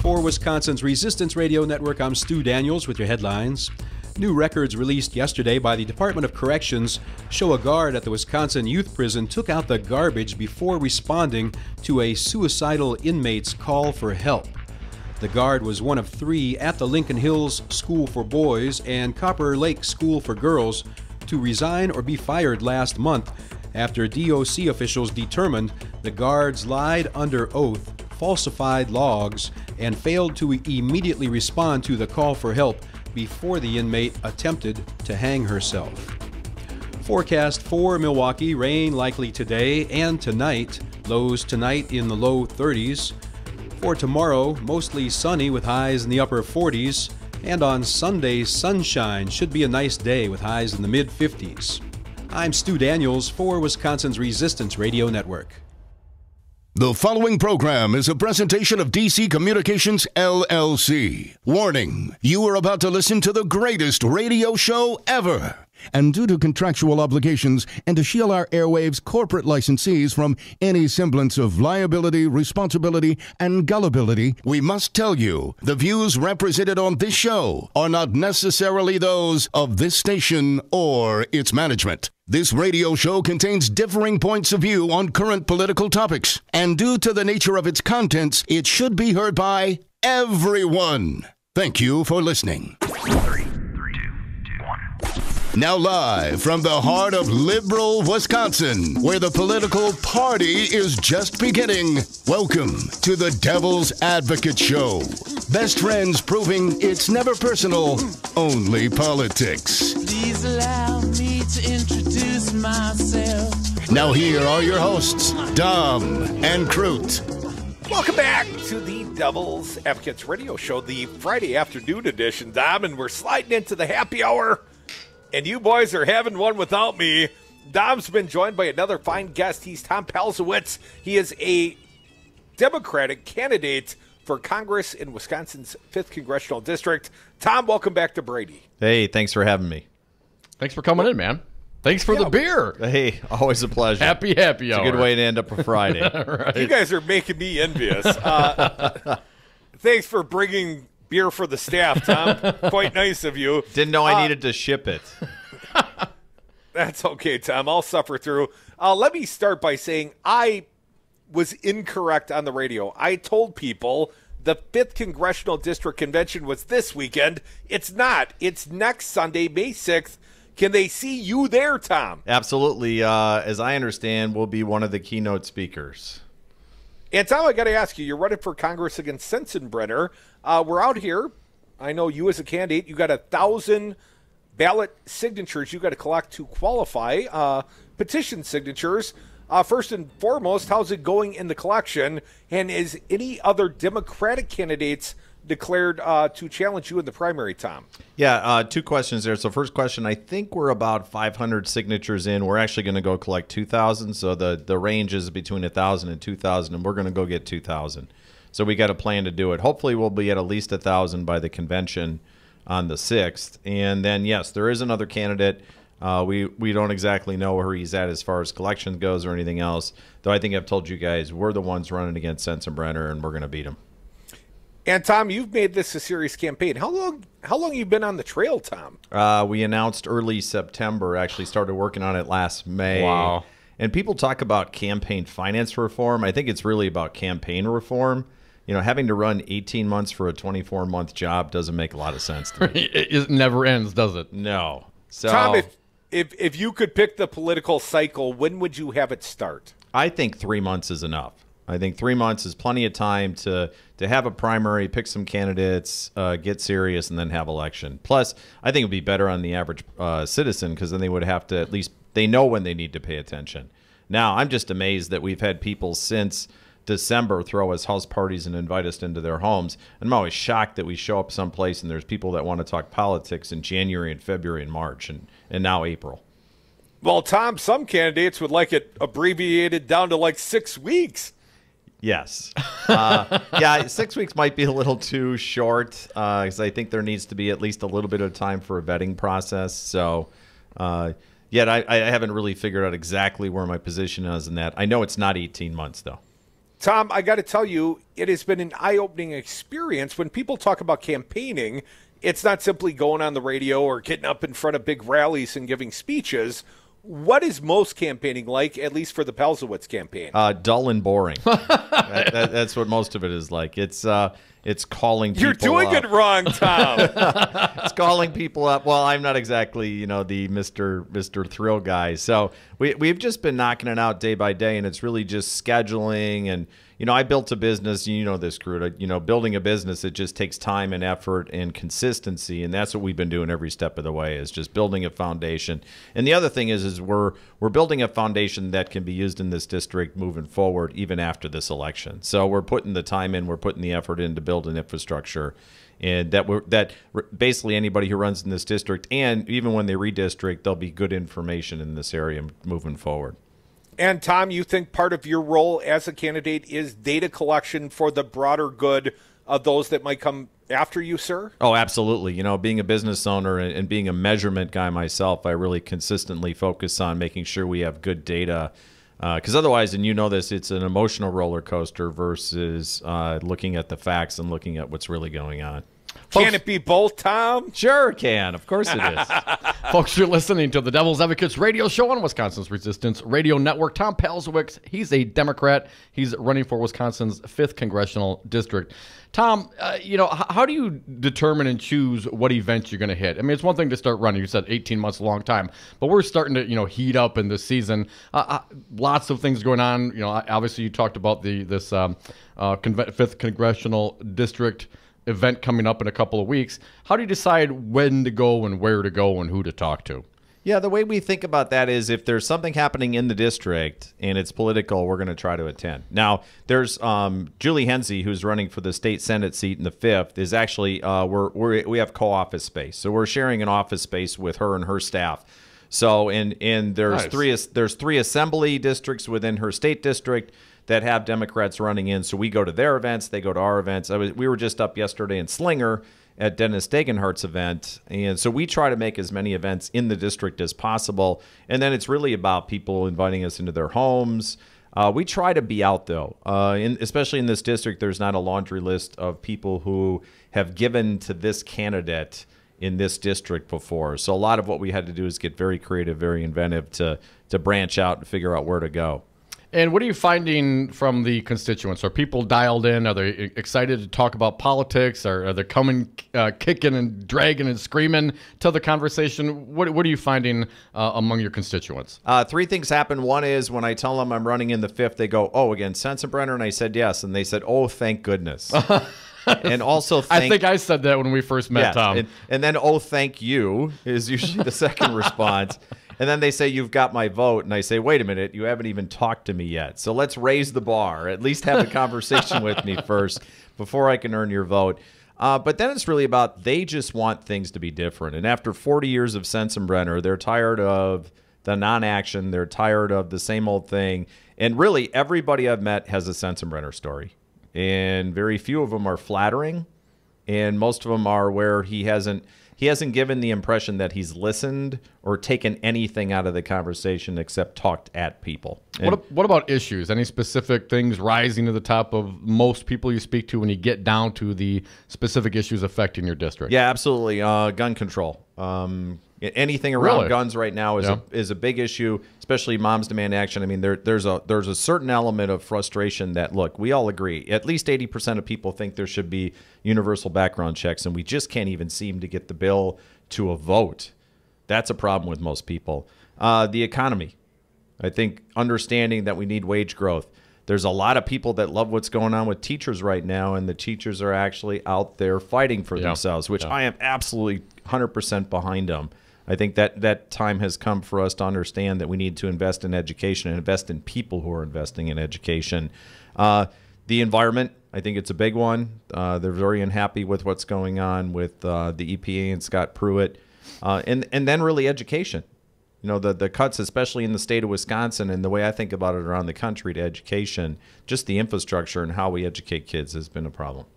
For Wisconsin's Resistance Radio Network, I'm Stu Daniels with your headlines. New records released yesterday by the Department of Corrections show a guard at the Wisconsin Youth Prison took out the garbage before responding to a suicidal inmate's call for help. The guard was one of 3 at the Lincoln Hills School for Boys and Copper Lake School for Girls to resign or be fired last month after DOC officials determined the guards lied under oath, falsified logs, and failed to immediately respond to the call for help before the inmate attempted to hang herself. Forecast for Milwaukee, rain likely today and tonight. Lows tonight in the low 30s. For tomorrow, mostly sunny with highs in the upper 40s. And on Sunday, sunshine. Should be a nice day with highs in the mid-50s. I'm Stu Daniels for Wisconsin's Resistance Radio Network. The following program is a presentation of DC Communications, LLC. Warning, you are about to listen to the greatest radio show ever. And due to contractual obligations and to shield our airwaves corporate licensees from any semblance of liability, responsibility, and gullibility, we must tell you the views represented on this show are not necessarily those of this station or its management. This radio show contains differing points of view on current political topics, and due to the nature of its contents, it should be heard by everyone. Thank you for listening. 3, 2, 1. Now live from the heart of liberal Wisconsin, where the political party is just beginning, welcome to the Devil's Advocate Show. Best friends proving it's never personal, only politics. Please allow me to introduce myself. Now here are your hosts, Dom and Crute. Welcome back to the Devil's Advocates Radio Show, the Friday afternoon edition, Dom, and we're sliding into the happy hour. And you boys are having one without me. Dom's been joined by another fine guest. He's Tom Palzewicz. He is a Democratic candidate for Congress in Wisconsin's 5th Congressional District. Tom, welcome back to Brady. Hey, thanks for having me. Thanks for coming in, man. Thanks for the beer. Hey, always a pleasure. Happy It's hour. a good way to end up a Friday. Right. You guys are making me envious. Thanks for bringing beer for the staff, Tom. Quite nice of you. Didn't know I needed to ship it. That's okay, Tom. I'll suffer through. Let me start by saying I was incorrect on the radio. I told people the 5th Congressional District Convention was this weekend. It's not. It's next Sunday, May 6th. Can they see you there, Tom? Absolutely. As I understand, we'll be one of the keynote speakers. And Tom, I got to ask you, you're running for Congress against Sensenbrenner. We're out here. I know you as a candidate, you got 1,000 ballot signatures you got to collect to qualify, petition signatures. First and foremost, how's it going in the collection? And is any other Democratic candidates declared to challenge you in the primary, Tom? Yeah, 2 questions there. So first question, I think we're about 500 signatures in. We're actually going to go collect 2,000. So the range is between 1,000 and 2,000, and we're going to go get 2,000. So we got a plan to do it. Hopefully we'll be at least 1,000 by the convention on the 6th. And then, yes, there is another candidate. We don't exactly know where he's at as far as collection goes or anything else, though I think I've told you guys we're the ones running against Sensenbrenner, and we're going to beat him. And Tom, you've made this a serious campaign. How long you been on the trail, Tom? We announced early September, actually started working on it last May. Wow. And people talk about campaign finance reform. I think it's really about campaign reform. You know, having to run 18 months for a 24-month job doesn't make a lot of sense to me. It never ends, does it? No. So, Tom, if you could pick the political cycle, when would you have it start? I think 3 months is enough. I think 3 months is plenty of time to have a primary, pick some candidates, get serious, and then have election. Plus, I think it would be better on the average citizen because then they would have to at least they know when they need to pay attention. Now, I'm just amazed that we've had people since December throw us house parties and invite us into their homes. And I'm always shocked that we show up someplace and there's people that want to talk politics in January and February and March and now April. Well, Tom, some candidates would like it abbreviated down to like 6 weeks. Yes. Yeah, 6 weeks might be a little too short because I think there needs to be at least a little bit of time for a vetting process. So, yet I haven't really figured out exactly where my position is in that. I know it's not 18 months, though. Tom, I got to tell you, it has been an eye-opening experience. When people talk about campaigning, it's not simply going on the radio or getting up in front of big rallies and giving speeches. What is most campaigning like, at least for the Palzewicz campaign? Dull and boring. That's what most of it is like. It's calling people up. You're doing it wrong, Tom. It's calling people up. Well, I'm not exactly, the Mr. Thrill guy. So we've just been knocking it out day by day, and it's really just scheduling. And, I built a business, this, Groot. Building a business, it just takes time and effort and consistency, and that's what we've been doing every step of the way, is just building a foundation. And the other thing is we're building a foundation that can be used in this district moving forward, even after this election. So we're putting the time in, we're putting the effort in to build an infrastructure, and that basically anybody who runs in this district, and even when they redistrict, there'll be good information in this area moving forward. And Tom, you think part of your role as a candidate is data collection for the broader good of those that might come after you, sir? Oh, absolutely. Being a business owner and being a measurement guy myself, I really consistently focus on making sure we have good data. Because otherwise, and this, it's an emotional roller coaster versus looking at the facts and looking at what's really going on. Can it be both, Tom? Sure it can. Of course it is. Folks, you're listening to the Devil's Advocates radio show on Wisconsin's Resistance Radio Network. Tom Palzewicz, he's a Democrat. He's running for Wisconsin's 5th Congressional District. Tom, how do you determine and choose what events you're going to hit? I mean, it's one thing to start running. You said 18 months, a long time. But we're starting to, heat up in this season. Lots of things going on. Obviously you talked about this 5th Congressional District event coming up in a couple of weeks. How do you decide when to go and where to go and who to talk to? Yeah, the way we think about that is if there's something happening in the district and it's political, we're going to try to attend. Now, there's Julie Hensey, who's running for the state Senate seat in the 5th, is actually, we have co-office space. So we're sharing an office space with her and her staff. So, and there's nice. There's three assembly districts within her state district that have Democrats running in. So we go to their events, they go to our events. We were just up yesterday in Slinger at Dennis Degenhardt's event. And so we try to make as many events in the district as possible. And then it's really about people inviting us into their homes. We try to be out, though. Especially in this district, there's not a laundry list of people who have given to this candidate in this district before. So a lot of what we had to do is get very creative, very inventive to branch out and figure out where to go. And what are you finding from the constituents? Are people dialed in? Are they excited to talk about politics? Are they coming, kicking and dragging and screaming to the conversation? What are you finding among your constituents? 3 things happen. One is when I tell them I'm running in the 5th, they go, "Oh, again, Sensenbrenner?" And I said, "Yes." And they said, "Oh, thank goodness." And also, I think I said that when we first met, Tom. And then, "Oh, thank you," is usually the second response. And then they say, "You've got my vote." And I say, "Wait a minute, you haven't even talked to me yet. So let's raise the bar. At least have a conversation with me first before I can earn your vote." But then it's really about they just want things to be different. And after 40 years of Sensenbrenner, they're tired of the non-action. They're tired of the same old thing. And really, everybody I've met has a Sensenbrenner story. And very few of them are flattering. And most of them are where he hasn't given the impression that he's listened or taken anything out of the conversation except talked at people. What about issues? Any specific things rising to the top of most people you speak to when you get down to the specific issues affecting your district? Yeah, absolutely. Gun control. Anything around guns right now is a big issue, especially Moms Demand Action. I mean, there's a certain element of frustration that, look, we all agree. At least 80% of people think there should be universal background checks, and we just can't even seem to get the bill to a vote. That's a problem with most people. The economy. I think understanding that we need wage growth. There's a lot of people that love what's going on with teachers right now, and the teachers are actually out there fighting for themselves, which I am absolutely 100% behind them. I think that time has come for us to understand that we need to invest in education and invest in people who are investing in education. The environment, I think it's a big one. They're very unhappy with what's going on with the EPA and Scott Pruitt. And then really education. You know, the cuts, especially in the state of Wisconsin, and the way I think about it around the country to education, just the infrastructure and how we educate kids has been a problem.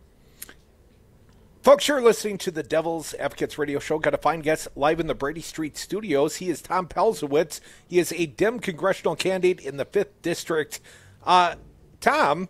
Folks, you're listening to the Devil's Advocates Radio Show. Got a fine guest live in the Brady Street studios. He is Tom Palzewicz. He is a Dem congressional candidate in the 5th District. Tom,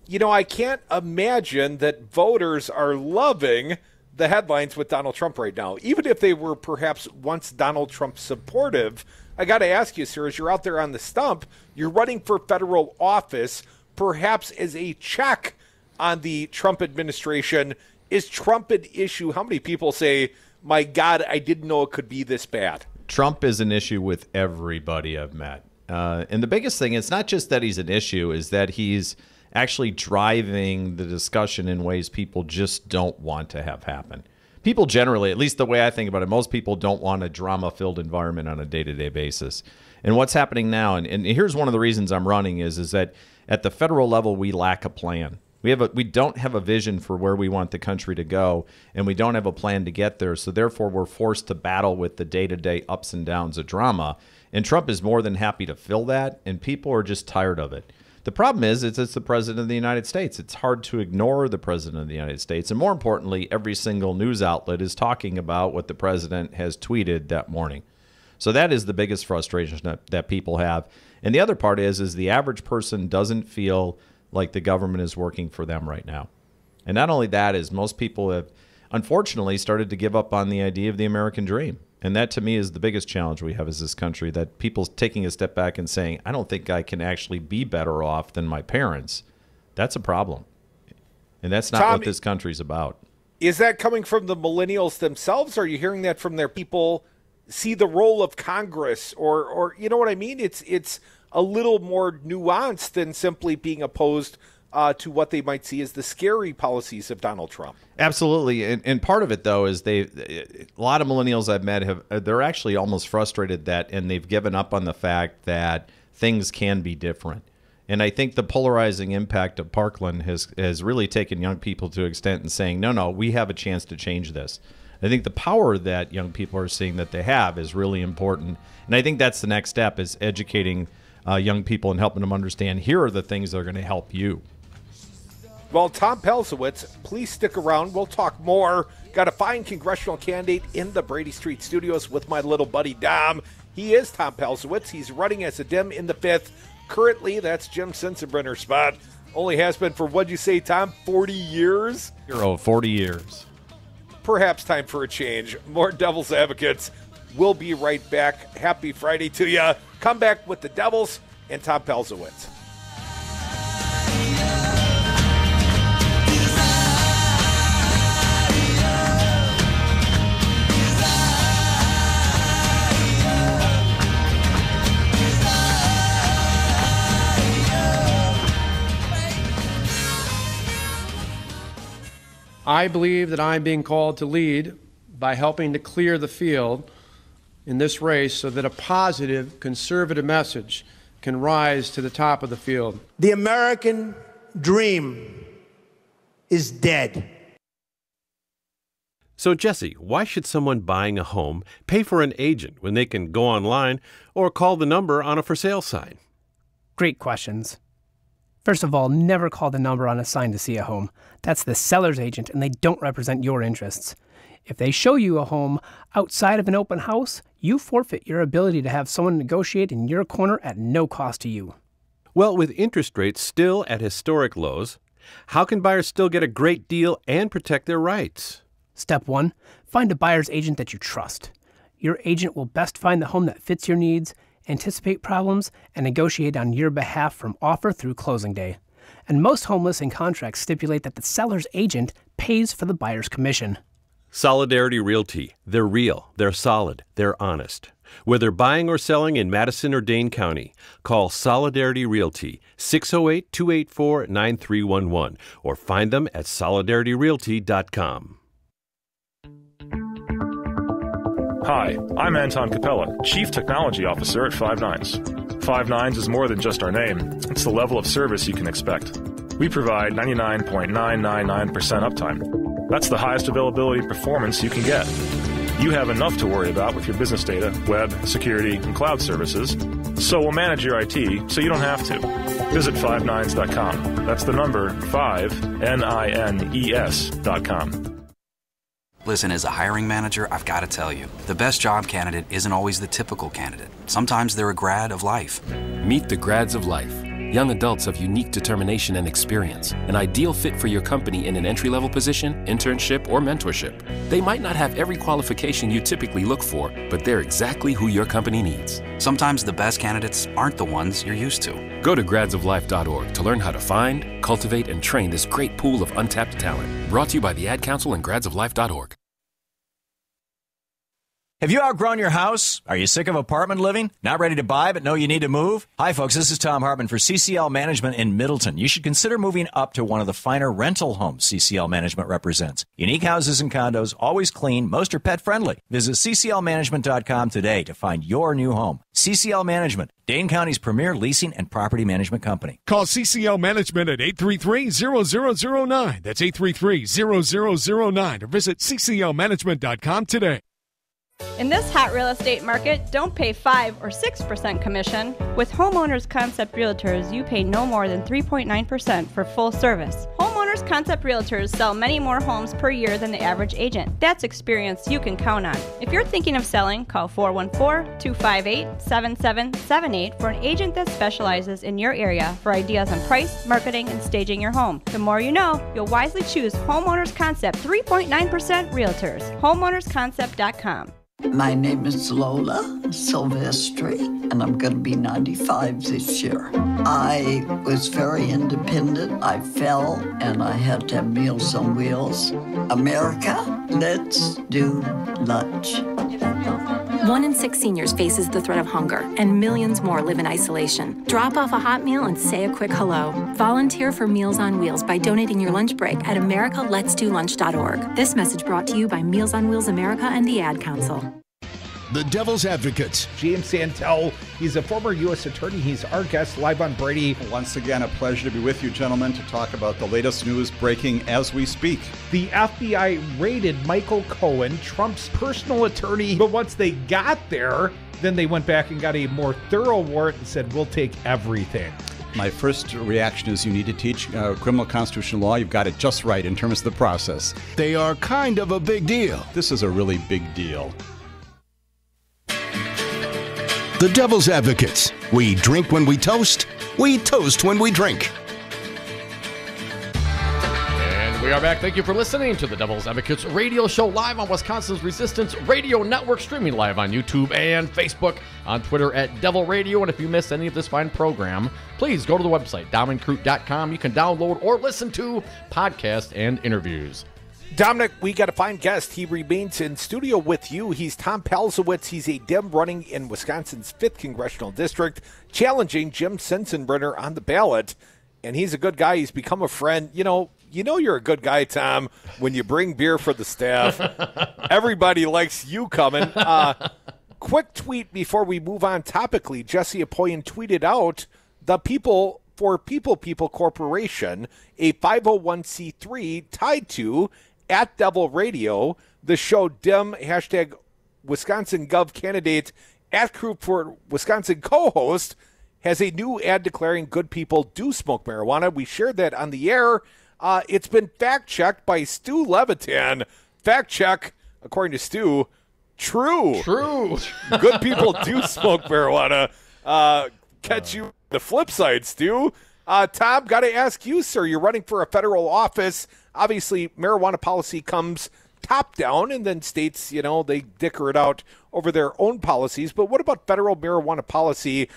I can't imagine that voters are loving the headlines with Donald Trump right now. Even if they were perhaps once Donald Trump supportive, I got to ask you, sir, as you're out there on the stump, you're running for federal office, perhaps as a check on the Trump administration. Is Trump an issue? How many people say, my God, I didn't know it could be this bad? Trump is an issue with everybody I've met. And the biggest thing, it's not just that he's an issue, is that he's actually driving the discussion in ways people just don't want to have happen. People generally, at least the way I think about it, most people don't want a drama-filled environment on a day-to-day basis. And what's happening now, and here's one of the reasons I'm running, is that at the federal level, we lack a plan. We don't have a vision for where we want the country to go, and we don't have a plan to get there. So therefore, we're forced to battle with the day-to-day ups and downs of drama. And Trump is more than happy to fill that, and people are just tired of it. The problem is it's the president of the United States. It's hard to ignore the president of the United States. And more importantly, every single news outlet is talking about what the president has tweeted that morning. So that is the biggest frustration that people have. And the other part is the average person doesn't feel like the government is working for them right now. And not only that, is most people have unfortunately started to give up on the idea of the American dream. And that, to me, is the biggest challenge we have as this country, that people's taking a step back and saying, I don't think I can actually be better off than my parents. That's a problem. And that's not what this country's about. Is that coming from the millennials themselves? Or are you hearing that from their people see the role of Congress? Or you know what I mean? It's a little more nuanced than simply being opposed to what they might see as the scary policies of Donald Trump. Absolutely. And part of it, though, is a lot of millennials I've met, they're actually almost frustrated and they've given up on the fact that things can be different. And I think the polarizing impact of Parkland has really taken young people to an extent and saying, no, we have a chance to change this. I think the power that young people are seeing that they have is really important. And I think that's the next step, is educating young people and helping them understand, here are the things that are going to help you. Well, Tom Palzewicz, please stick around. We'll talk more. Got a fine congressional candidate in the Brady Street studios with my little buddy Dom. He is Tom Palzewicz. He's running as a Dem in the 5th. Currently, that's Jim Sensenbrenner's spot. Only has been for, what'd you say, Tom, 40 years? 40 years. Perhaps time for a change. More Devil's Advocates. We'll be right back. Happy Friday to you. Come back with the Devils and Tom Palzewicz. I believe that I'm being called to lead by helping to clear the field in this race so that a positive, conservative message can rise to the top of the field. The American dream is dead. So, Jesse, why should someone buying a home pay for an agent when they can go online or call the number on a for sale sign? Great questions. First of all, never call the number on a sign to see a home. That's the seller's agent, and they don't represent your interests. If they show you a home outside of an open house, you forfeit your ability to have someone negotiate in your corner at no cost to you. Well, with interest rates still at historic lows, how can buyers still get a great deal and protect their rights? Step 1, find a buyer's agent that you trust. Your agent will best find the home that fits your needs, anticipate problems, and negotiate on your behalf from offer through closing day. And most home listing contracts stipulate that the seller's agent pays for the buyer's commission. Solidarity Realty. They're real, they're solid, they're honest. Whether buying or selling in Madison or Dane County, call Solidarity Realty, 608-284-9311, or find them at solidarityrealty.com. Hi, I'm Anton Capella, Chief Technology Officer at Five Nines. Five Nines is more than just our name. It's the level of service you can expect. We provide 99.999% uptime. That's the highest availability and performance you can get. You have enough to worry about with your business data, web, security, and cloud services, so we'll manage your IT so you don't have to. Visit 59s.com. That's the number 5NINES.com. Listen, as a hiring manager, I've got to tell you, the best job candidate isn't always the typical candidate. Sometimes they're a grad of life. Meet the grads of life. Young adults of unique determination and experience, an ideal fit for your company in an entry-level position, internship, or mentorship. They might not have every qualification you typically look for, but they're exactly who your company needs. Sometimes the best candidates aren't the ones you're used to. Go to gradsoflife.org to learn how to find, cultivate, and train this great pool of untapped talent. Brought to you by the Ad Council and gradsoflife.org. Have you outgrown your house? Are you sick of apartment living? Not ready to buy but know you need to move? Hi folks, this is Tom Hartman for CCL Management in Middleton. You should consider moving up to one of the finer rental homes CCL Management represents. Unique houses and condos, always clean, most are pet friendly. Visit cclmanagement.com today to find your new home. CCL Management, Dane County's premier leasing and property management company. Call CCL Management at 833-0009. That's 833-0009 or visit cclmanagement.com today. In this hot real estate market, don't pay 5 or 6% commission. With Homeowners Concept Realtors, you pay no more than 3.9% for full service. Homeowners Concept Realtors sell many more homes per year than the average agent. That's experience you can count on. If you're thinking of selling, call 414-258-7778 for an agent that specializes in your area for ideas on price, marketing, and staging your home. The more you know, you'll wisely choose Homeowners Concept 3.9% Realtors. HomeownersConcept.com. My name is Lola Silvestri, and I'm going to be 95 this year. I was very independent. I fell, and I had to have Meals on Wheels. America, let's do lunch. 1 in 6 seniors faces the threat of hunger, and millions more live in isolation. Drop off a hot meal and say a quick hello. Volunteer for Meals on Wheels by donating your lunch break at americaletsdolunch.org. This message brought to you by Meals on Wheels America and the Ad Council. The Devil's Advocates. James Santelle, he's a former U.S. attorney. He's our guest live on Brady. Once again, a pleasure to be with you, gentlemen, to talk about the latest news breaking as we speak. The FBI raided Michael Cohen, Trump's personal attorney, but once they got there, then they went back and got a more thorough warrant and said, we'll take everything. My first reaction is you need to teach criminal constitutional law. You've got it just right in terms of the process. They are kind of a big deal. This is a really big deal. The Devil's Advocates. We drink when we toast when we drink. And we are back. Thank you for listening to the Devil's Advocates radio show live on Wisconsin's Resistance Radio Network, streaming live on YouTube and Facebook, on Twitter at Devil Radio. And if you missed any of this fine program, please go to the website, DominiCroot.com. You can download or listen to podcasts and interviews. Dominic, we got a fine guest. He remains in studio with you. He's Tom Palzewicz. He's a Dem running in Wisconsin's 5th Congressional District, challenging Jim Sensenbrenner on the ballot. And he's a good guy. He's become a friend. You know you're a good guy, Tom, when you bring beer for the staff. Everybody likes you coming. Quick tweet before we move on topically. Jesse Apoyan tweeted out the People for People Corporation, a 501c3 tied to at Devil Radio, the show Dem hashtag Wisconsin Gov candidate at Crew for Wisconsin co-host has a new ad declaring good people do smoke marijuana. We shared that on the air. It's been fact-checked by Stu Levitan. Fact check, according to Stu, true. Good people do smoke marijuana. Catch you the flip side, Stu. Tom, got to ask you, sir. You're running for a federal office. Obviously, marijuana policy comes top down, and then states, they dicker it out over their own policies. But what about federal marijuana policy?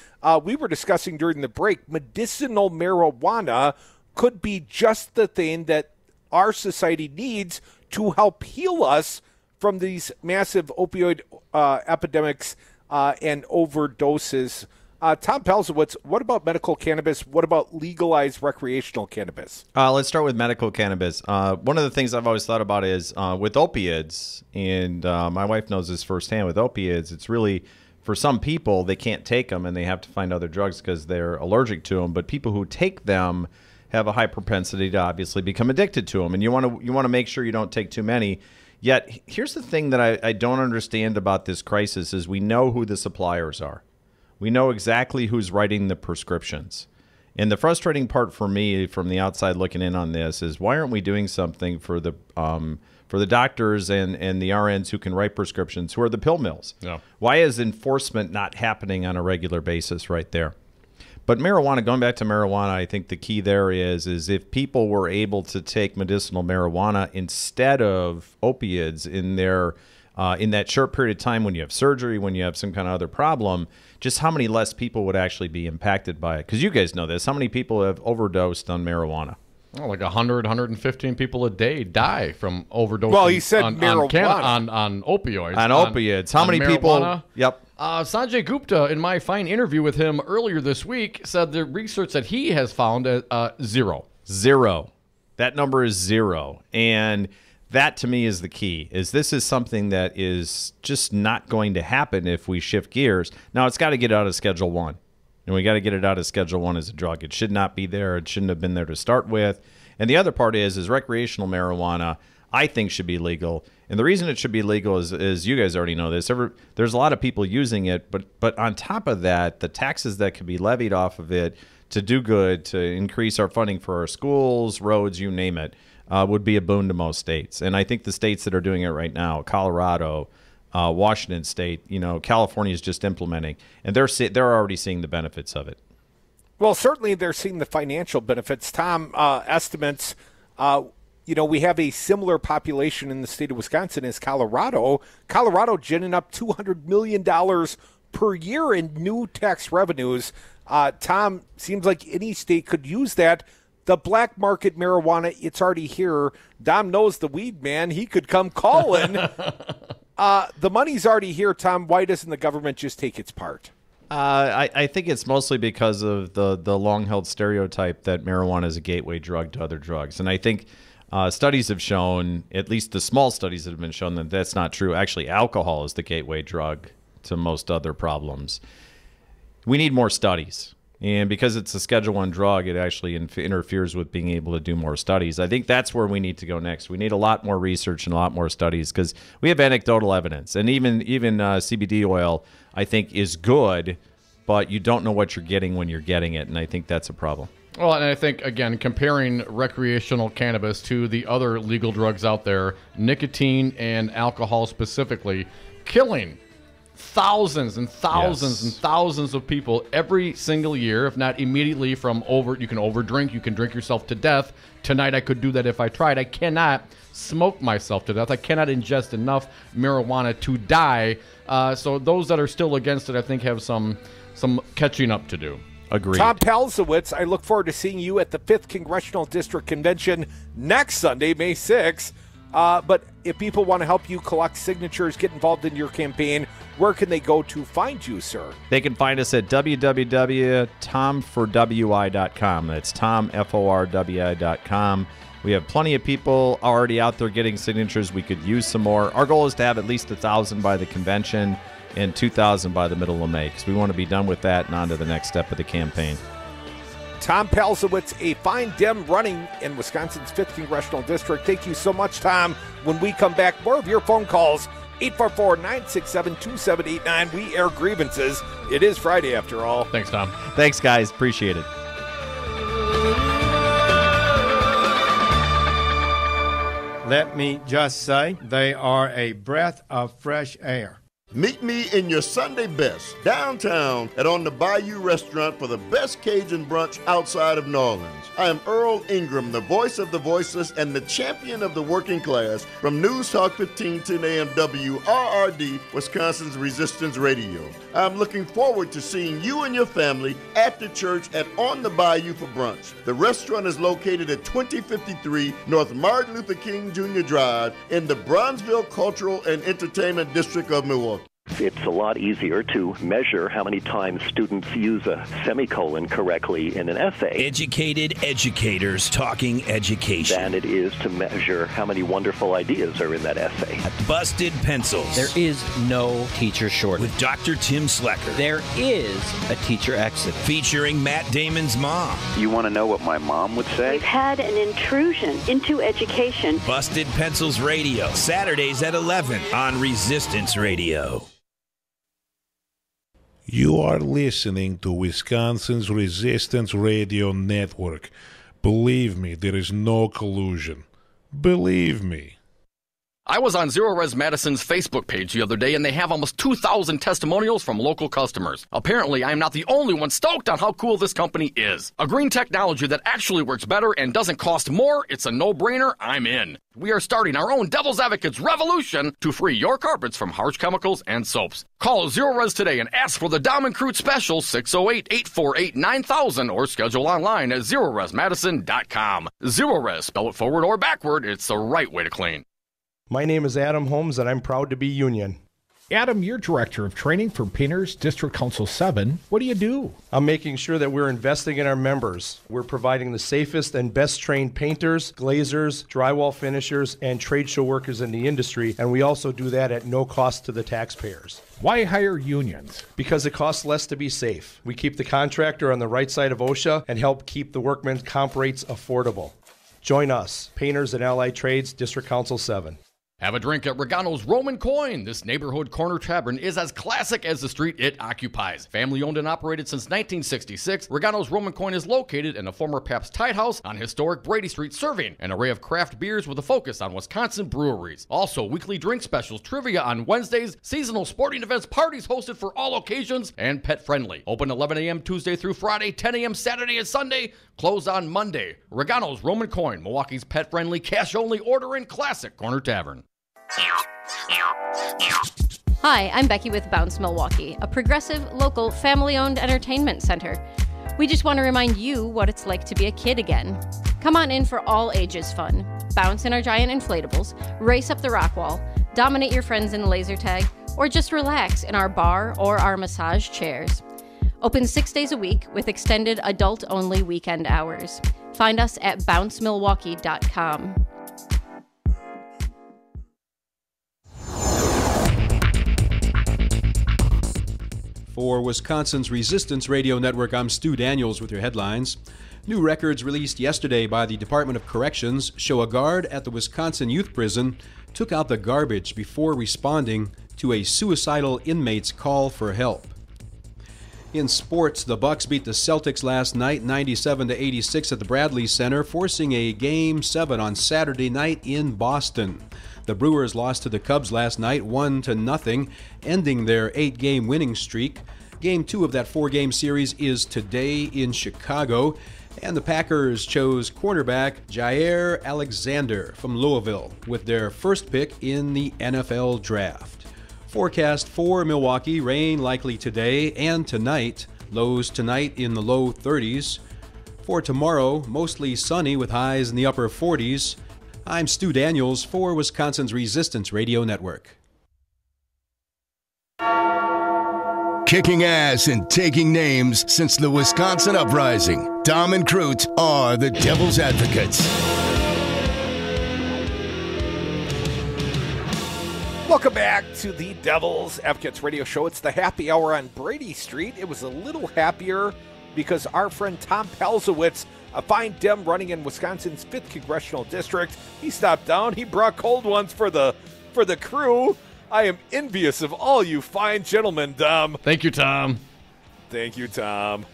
We were discussing during the break, medicinal marijuana could be just the thing that our society needs to help heal us from these massive opioid epidemics and overdoses. Tom Palzewicz, what about medical cannabis? What about legalized recreational cannabis? Let's start with medical cannabis. One of the things I've always thought about is with opiates, and my wife knows this firsthand with opiates, it's really, for some people, they can't take them and they have to find other drugs because they're allergic to them. But people who take them have a high propensity to obviously become addicted to them. And you want to make sure you don't take too many. Yet, here's the thing that I don't understand about this crisis is we know who the suppliers are. We know exactly who's writing the prescriptions. And the frustrating part for me from the outside looking in on this is why aren't we doing something for the doctors and the RNs who can write prescriptions, who are the pill mills? Yeah. Why is enforcement not happening on a regular basis right there? But marijuana, going back to marijuana, I think the key there is if people were able to take medicinal marijuana instead of opiates in their in that short period of time when you have surgery, when you have some kind of other problem, just how many less people would actually be impacted by it? Because you guys know this. How many people have overdosed on marijuana? Oh, like 100, 115 people a day die from overdosing. Well, he said on marijuana. on opioids. On opiates. How many people? Yep. Sanjay Gupta, in my fine interview with him earlier this week, said the research that he has found zero. Zero. That number is zero. And that, to me, is the key, is this is something that is just not going to happen if we shift gears. Now, it's got to get out of Schedule 1. And we got to get it out of Schedule 1 as a drug. It should not be there. It shouldn't have been there to start with. And the other part is recreational marijuana, I think, should be legal. And the reason it should be legal is you guys already know this. There's a lot of people using it, but on top of that, the taxes that could be levied off of it to do good, to increase our funding for our schools, roads, you name it, would be a boon to most states. And I think the states that are doing it right now, Colorado, Washington State, California is just implementing, and they're already seeing the benefits of it. Well, certainly they're seeing the financial benefits. Tom, estimates, we have a similar population in the state of Wisconsin as Colorado. Colorado ginning up $200 million per year in new tax revenues. Tom, seems like any state could use that. The black market marijuana, it's already here. Dom knows the weed man. He could come calling. The money's already here, Tom. Why doesn't the government just take its part? I think it's mostly because of the long-held stereotype that marijuana is a gateway drug to other drugs. And I think studies have shown, at least the small studies that have been shown, that that's not true. Actually, alcohol is the gateway drug to most other problems. We need more studies. And because it's a Schedule I drug, it actually interferes with being able to do more studies. I think that's where we need to go next. We need a lot more research and a lot more studies because we have anecdotal evidence. And even CBD oil, I think, is good, but you don't know what you're getting when you're getting it, and I think that's a problem. Well, and I think, again, comparing recreational cannabis to the other legal drugs out there, nicotine and alcohol specifically, killing thousands and thousands and thousands of people every single year, if not immediately from you can overdrink, you can drink yourself to death. Tonight I could do that if I tried. I cannot smoke myself to death. I cannot ingest enough marijuana to die. So those that are still against it, I think, have some catching up to do. Agreed. Tom Palzewicz, I look forward to seeing you at the 5th Congressional District Convention next Sunday, May 6th. But if people want to help you collect signatures, get involved in your campaign, where can they go to find you, sir? They can find us at www.tomforwi.com. That's tomforwi.com. We have plenty of people already out there getting signatures. We could use some more. Our goal is to have at least 1,000 by the convention and 2,000 by the middle of May because we want to be done with that and on to the next step of the campaign. Tom Palzewicz, a fine Dem running in Wisconsin's 5th Congressional District. Thank you so much, Tom. When we come back, more of your phone calls, 844-967-2789. We air grievances. It is Friday, after all. Thanks, Tom. Thanks, guys. Appreciate it. Let me just say, they are a breath of fresh air. Meet me in your Sunday best, downtown at On the Bayou Restaurant for the best Cajun brunch outside of New Orleans. I am Earl Ingram, the voice of the voiceless and the champion of the working class from News Talk 1510 AM WRRD, Wisconsin's Resistance Radio. I'm looking forward to seeing you and your family at the church at On the Bayou for brunch. The restaurant is located at 2053 North Martin Luther King Jr. Drive in the Bronzeville Cultural and Entertainment District of Milwaukee. It's a lot easier to measure how many times students use a semicolon correctly in an essay. Educated educators talking education. Than it is to measure how many wonderful ideas are in that essay. Busted Pencils. There is no teacher shortage. With Dr. Tim Slecker. There is a teacher exodus. Featuring Matt Damon's mom. You want to know what my mom would say? We've had an intrusion into education. Busted Pencils Radio. Saturdays at 11 on Resistance Radio. You are listening to Wisconsin's Resistance Radio Network. Believe me, there is no collusion. Believe me. I was on Zero Res Madison's Facebook page the other day, and they have almost 2,000 testimonials from local customers. Apparently, I am not the only one stoked on how cool this company is. A green technology that actually works better and doesn't cost more, it's a no-brainer, I'm in. We are starting our own Devil's Advocates revolution to free your carpets from harsh chemicals and soaps. Call Zero Res today and ask for the Dom and Crute special 608-848-9000 or schedule online at ZeroResMadison.com. Zero Res, spell it forward or backward, it's the right way to clean. My name is Adam Holmes, and I'm proud to be union. Adam, you're Director of Training for Painters District Council 7. What do you do? I'm making sure that we're investing in our members. We're providing the safest and best trained painters, glazers, drywall finishers, and trade show workers in the industry, and we also do that at no cost to the taxpayers. Why hire unions? Because it costs less to be safe. We keep the contractor on the right side of OSHA and help keep the workmen's comp rates affordable. Join us, Painters and Allied Trades, District Council 7. Have a drink at Regano's Roman Coin. This neighborhood corner tavern is as classic as the street it occupies. Family owned and operated since 1966, Regano's Roman Coin is located in a former Pabst Tide House on historic Brady Street, serving an array of craft beers with a focus on Wisconsin breweries. Also, weekly drink specials, trivia on Wednesdays, seasonal sporting events, parties hosted for all occasions, and pet friendly. Open 11 a.m. Tuesday through Friday, 10 a.m. Saturday and Sunday, closed on Monday. Regano's Roman Coin, Milwaukee's pet friendly, cash only order and classic corner tavern. Hi, I'm Becky with Bounce Milwaukee, a progressive, local, family-owned entertainment center. We just want to remind you what it's like to be a kid again. Come on in for all ages fun. Bounce in our giant inflatables, race up the rock wall, dominate your friends in laser tag, or just relax in our bar or our massage chairs. Open 6 days a week with extended adult-only weekend hours. Find us at bouncemilwaukee.com. For Wisconsin's Resistance Radio Network, I'm Stu Daniels with your headlines. New records released yesterday by the Department of Corrections show a guard at the Wisconsin Youth Prison took out the garbage before responding to a suicidal inmate's call for help. In sports, the Bucks beat the Celtics last night 97-86 at the Bradley Center, forcing a Game 7 on Saturday night in Boston. The Brewers lost to the Cubs last night 1-0, ending their 8-game winning streak. Game 2 of that 4-game series is today in Chicago, and the Packers chose cornerback Jair Alexander from Louisville with their first pick in the NFL Draft. Forecast for Milwaukee, rain likely today and tonight, lows tonight in the low 30s. For tomorrow, mostly sunny with highs in the upper 40s. I'm Stu Daniels for Wisconsin's Resistance Radio Network. Kicking ass and taking names since the Wisconsin Uprising, Dom and Crute are the Devil's Advocates. Welcome back to the Devil's Advocates radio show. It's the happy hour on Brady Street. It was a little happier because our friend Tom Palzewicz, a fine Dem running in Wisconsin's 5th Congressional District, he stopped down. He brought cold ones for the crew. I am envious of all you fine gentlemen, Dom. Thank you, Tom. Thank you, Tom.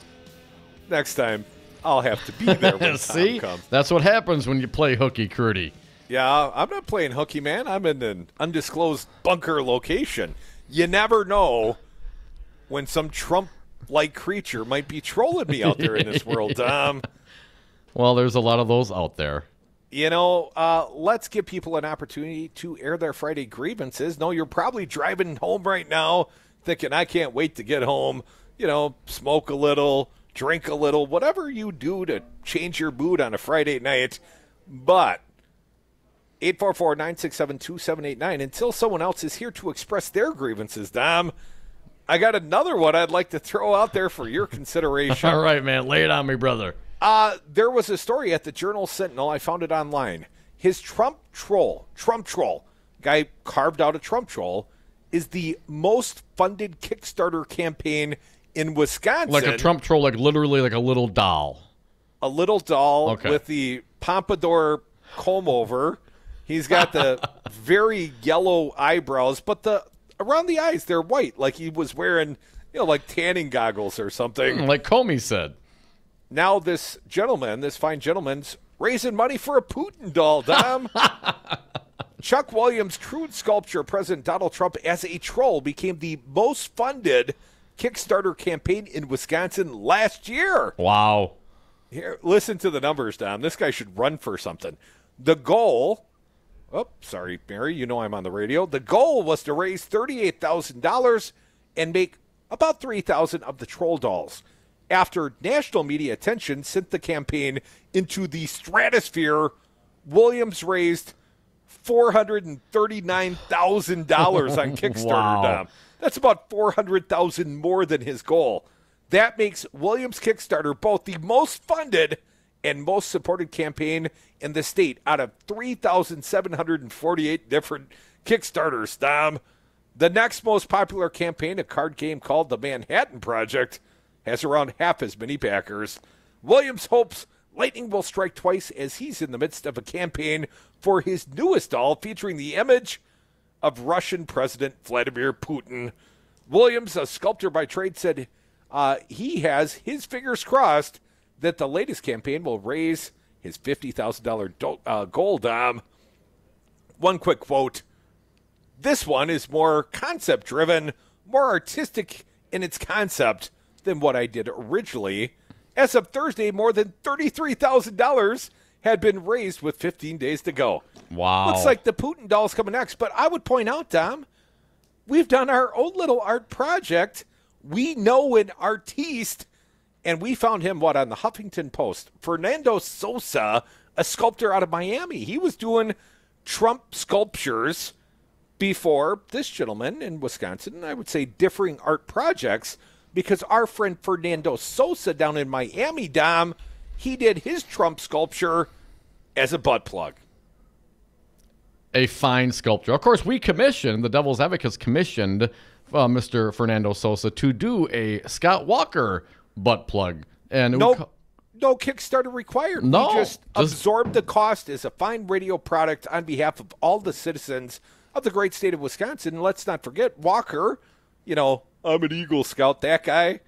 Next time, I'll have to be there when See? Tom comes. That's what happens when you play hooky, Crudy. Yeah, I'm not playing hooky, man. I'm in an undisclosed bunker location. You never know when some Trump-like creature might be trolling me out there in this world, Tom. Well, there's a lot of those out there. You know, let's give people an opportunity to air their Friday grievances. No, you're probably driving home right now thinking, I can't wait to get home. You know, smoke a little, drink a little, whatever you do to change your mood on a Friday night. But 844-967-2789, until someone else is here to express their grievances, Dom, I got another one I'd like to throw out there for your consideration. All right, man. Lay it on me, brother. There was a story at the Journal-Sentinel. I found it online. His Trump troll, guy carved out a Trump troll, is the most funded Kickstarter campaign in Wisconsin. Like a Trump troll, like literally like a little doll. A little doll with the pompadour comb over. He's got the very yellow eyebrows, but around the eyes, they're white, like he was wearing, like tanning goggles or something. Like Comey said. Now this fine gentleman's raising money for a Putin doll, Dom. Chuck Williams' crude sculpture of President Donald Trump as a troll became the most funded Kickstarter campaign in Wisconsin last year. Wow. Here, listen to the numbers, Dom. This guy should run for something. The goal, sorry, Mary, you know I'm on the radio. The goal was to raise $38,000 and make about 3,000 of the troll dolls. After national media attention sent the campaign into the stratosphere, Williams raised $439,000 on Kickstarter, Wow. Dom. That's about $400,000 more than his goal. That makes Williams' Kickstarter both the most funded and most supported campaign in the state out of 3,748 different Kickstarters, Dom. The next most popular campaign, a card game called The Manhattan Project, has around half as many backers. Williams hopes lightning will strike twice as he's in the midst of a campaign for his newest doll featuring the image of Russian President Vladimir Putin. Williams, a sculptor by trade, said he has his fingers crossed that the latest campaign will raise his $50,000 goal, Dom. One quick quote. This one is more concept-driven, more artistic in its concept than what I did originally. As of Thursday, more than $33,000 had been raised with 15 days to go. Wow. Looks like the Putin doll's coming next. But I would point out, Dom, we've done our own little art project. We know an artiste, and we found him, on the Huffington Post. Fernando Sosa, a sculptor out of Miami. He was doing Trump sculptures before this gentleman in Wisconsin, I would say differing art projects, because our friend Fernando Sosa down in Miami, Dom, he did his Trump sculpture as a butt plug. A fine sculpture. Of course, the Devil's Advocates commissioned Mr. Fernando Sosa to do a Scott Walker butt plug. And no Kickstarter required. No, we just absorbed the cost as a fine radio product on behalf of all the citizens of the great state of Wisconsin. And let's not forget Walker, I'm an Eagle Scout, that guy.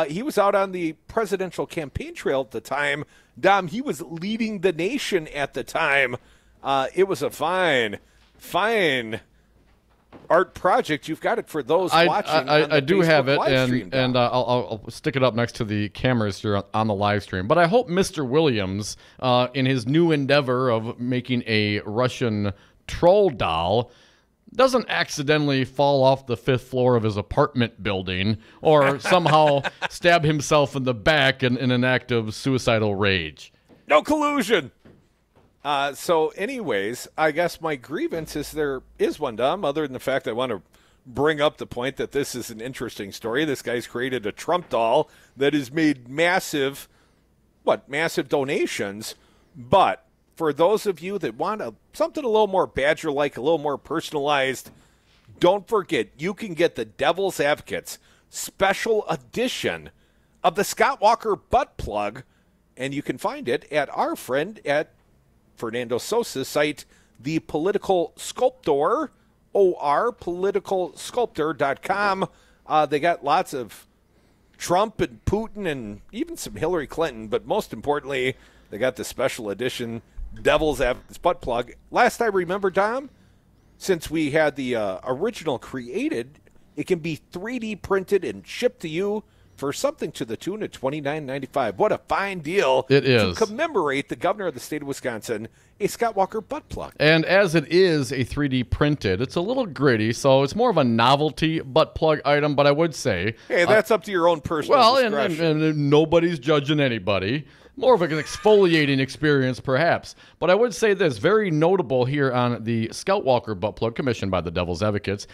He was out on the presidential campaign trail at the time. Dom, he was leading the nation at the time. It was a fine art project. You've got it for those watching. I do have it, stream, and I'll stick it up next to the cameras here on the live stream. But I hope Mr. Williams, in his new endeavor of making a Russian troll doll, doesn't accidentally fall off the 5th floor of his apartment building or somehow stab himself in the back in an act of suicidal rage. No collusion. So anyways, I guess my grievance is there is one, Dom, other than the fact I want to bring up the point that this is an interesting story. This guy's created a Trump doll that has made massive donations, but for those of you that want something a little more Badger-like, a little more personalized, don't forget, you can get the Devil's Advocates special edition of the Scott Walker butt plug, and you can find it at our friend at Fernando Sosa's site, The Political Sculptor, politicalsculptor.com. They got lots of Trump and Putin and even some Hillary Clinton, but most importantly, they got the special edition Devil's Advocates butt plug. Last I remember, Dom, since we had the original created, it can be 3D printed and shipped to you for something to the tune of $29.95. What a fine deal. It is. To commemorate the governor of the state of Wisconsin, a Scott Walker butt plug. And as it is a 3D printed, it's a little gritty, so it's more of a novelty butt plug item, but I would say... Hey, that's up to your own personal discretion. And nobody's judging anybody. More of an exfoliating experience, perhaps. But I would say this, very notable here on the Scott Walker butt plug commissioned by the Devil's Advocates.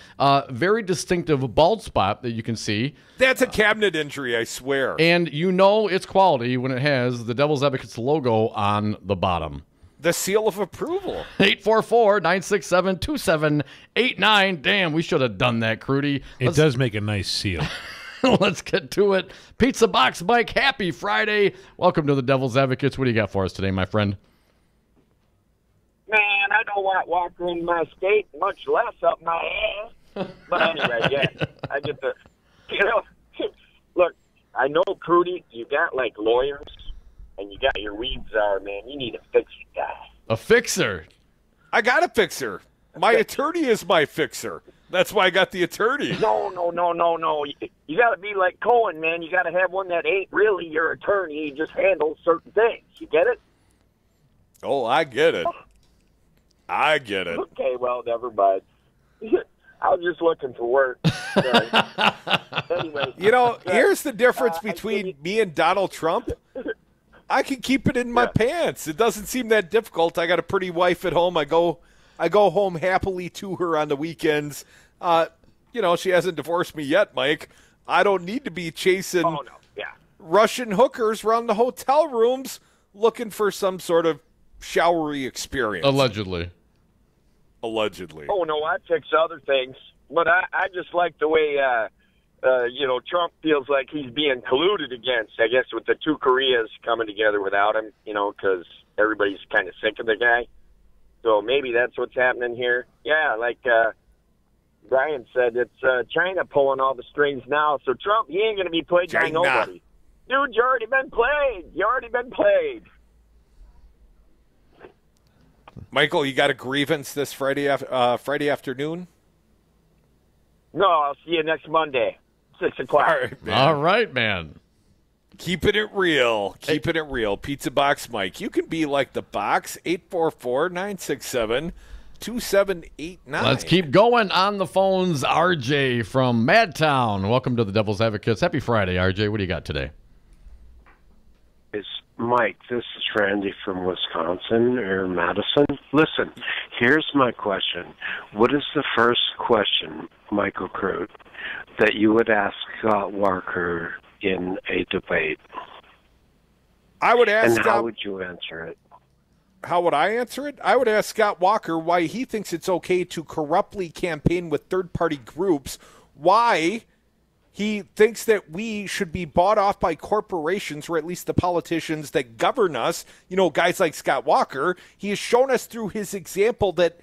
Very distinctive bald spot that you can see. That's a cabinet injury, I swear. And you know it's quality when it has the Devil's Advocates logo on the bottom. The seal of approval. 844-967-2789. Damn, we should have done that, Crudy. It does make a nice seal. Let's get to it. Pizza Box Mike, happy Friday. Welcome to the Devil's Advocates. What do you got for us today, my friend? Man, I don't want Walker in my state, much less up my ass. But anyway, yeah, I get the, look, I know, Crudy, you got, lawyers, and you got your weed czar, man. You need a fixer guy. A fixer? I got a fixer. My attorney is my fixer. That's why I got the attorney. No. You got to be like Cohen, man. You got to have one that ain't really your attorney. He just handles certain things. You get it? Oh, I get it. Okay, well, never mind. I was just looking for work. Anyway. Here's the difference between me and Donald Trump. I can keep it in my pants. It doesn't seem that difficult. I got a pretty wife at home. I go home happily to her on the weekends. She hasn't divorced me yet, Mike. I don't need to be chasing Russian hookers around the hotel rooms looking for some sort of showery experience. Allegedly. Oh, no, I fix other things. But I just like the way, Trump feels like he's being colluded against, I guess, with the two Koreas coming together without him, because everybody's kind of sick of the guy. So maybe that's what's happening here. Yeah, like Brian said, it's China pulling all the strings now. So Trump, he ain't going to be played by nobody. Dude, you already been played. Michael, you got a grievance this Friday afternoon? No, I'll see you next Monday, 6 o'clock. All right, man. Keeping it real. Pizza Box Mike. You can be like the box, 844-967-2789. Let's keep going on the phones. RJ from Madtown. Welcome to the Devil's Advocates. Happy Friday, RJ. What do you got today? It's Mike. This is Randy from Wisconsin or Madison. Listen, here's my question. What is the first question, Michael Crute, that you would ask Scott Walker in a debate? I would ask And how would you answer it? How would I answer it? I would ask Scott Walker why he thinks it's okay to corruptly campaign with third-party groups, why he thinks that we should be bought off by corporations, or at least the politicians that govern us, guys like Scott Walker. He has shown us through his example that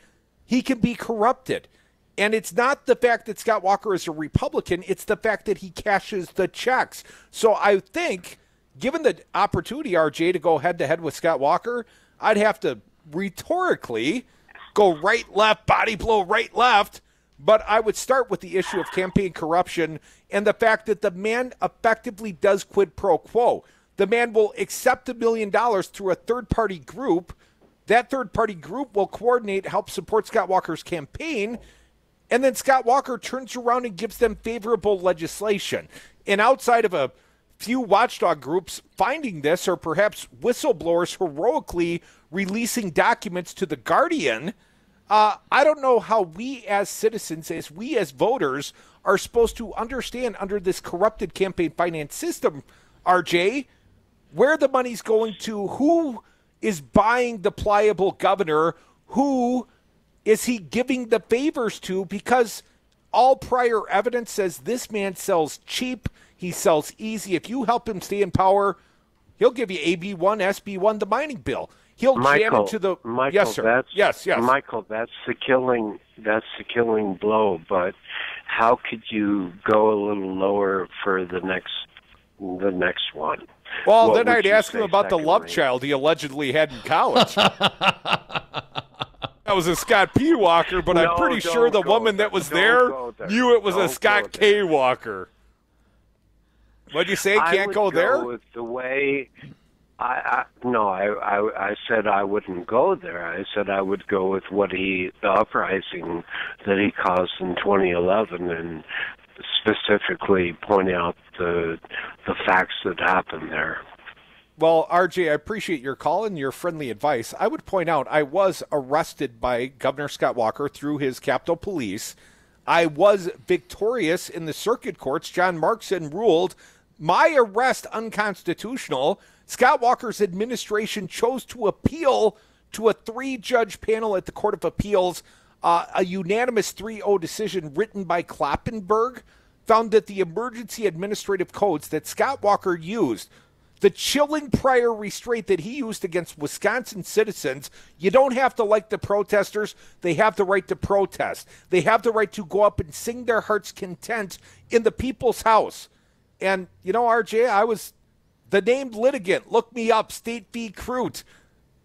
he can be corrupted. And it's not the fact that Scott Walker is a Republican, it's the fact that he cashes the checks. So I think, given the opportunity, RJ, to go head-to-head with Scott Walker, I'd have to rhetorically go right, left, body blow, right, left. But I would start with the issue of campaign corruption and the fact that the man effectively does quid pro quo. The man will accept $1 million through a third-party group. That third-party group will coordinate, help support Scott Walker's campaign, and then Scott Walker turns around and gives them favorable legislation. And outside of a few watchdog groups finding this, or perhaps whistleblowers heroically releasing documents to The Guardian, I don't know how we as citizens, as we as voters, are supposed to understand under this corrupted campaign finance system, RJ, where the money's going to, who is buying the pliable governor, who is he giving the favors to, because all prior evidence says this man sells cheap, he sells easy. If you help him stay in power, he'll give you AB1, SB1, the mining bill. He'll jam into the yes, sir. Yes. Michael, that's the killing blow. But how could you go a little lower for the next one? Well, then I'd ask him about the love child he allegedly had in college. That was a Scott P. Walker, but I'm pretty sure the woman that was there knew it was a Scott K. Walker. What'd you say? Can't go there? With the way I said I wouldn't go there. I said I would go with the uprising that he caused in 2011, and specifically point out the facts that happened there. Well, RJ, I appreciate your call and your friendly advice. I would point out I was arrested by Governor Scott Walker through his Capitol Police. I was victorious in the circuit courts. John Markson ruled my arrest unconstitutional. Scott Walker's administration chose to appeal to a 3-judge panel at the Court of Appeals. A unanimous 3-0 decision written by Kloppenberg found that the emergency administrative codes that Scott Walker used, the chilling prior restraint that he used against Wisconsin citizens, you don't have to like the protesters. They have the right to protest. They have the right to go up and sing their heart's content in the people's house. And, RJ, I was the named litigant. Look me up, State v. Crute.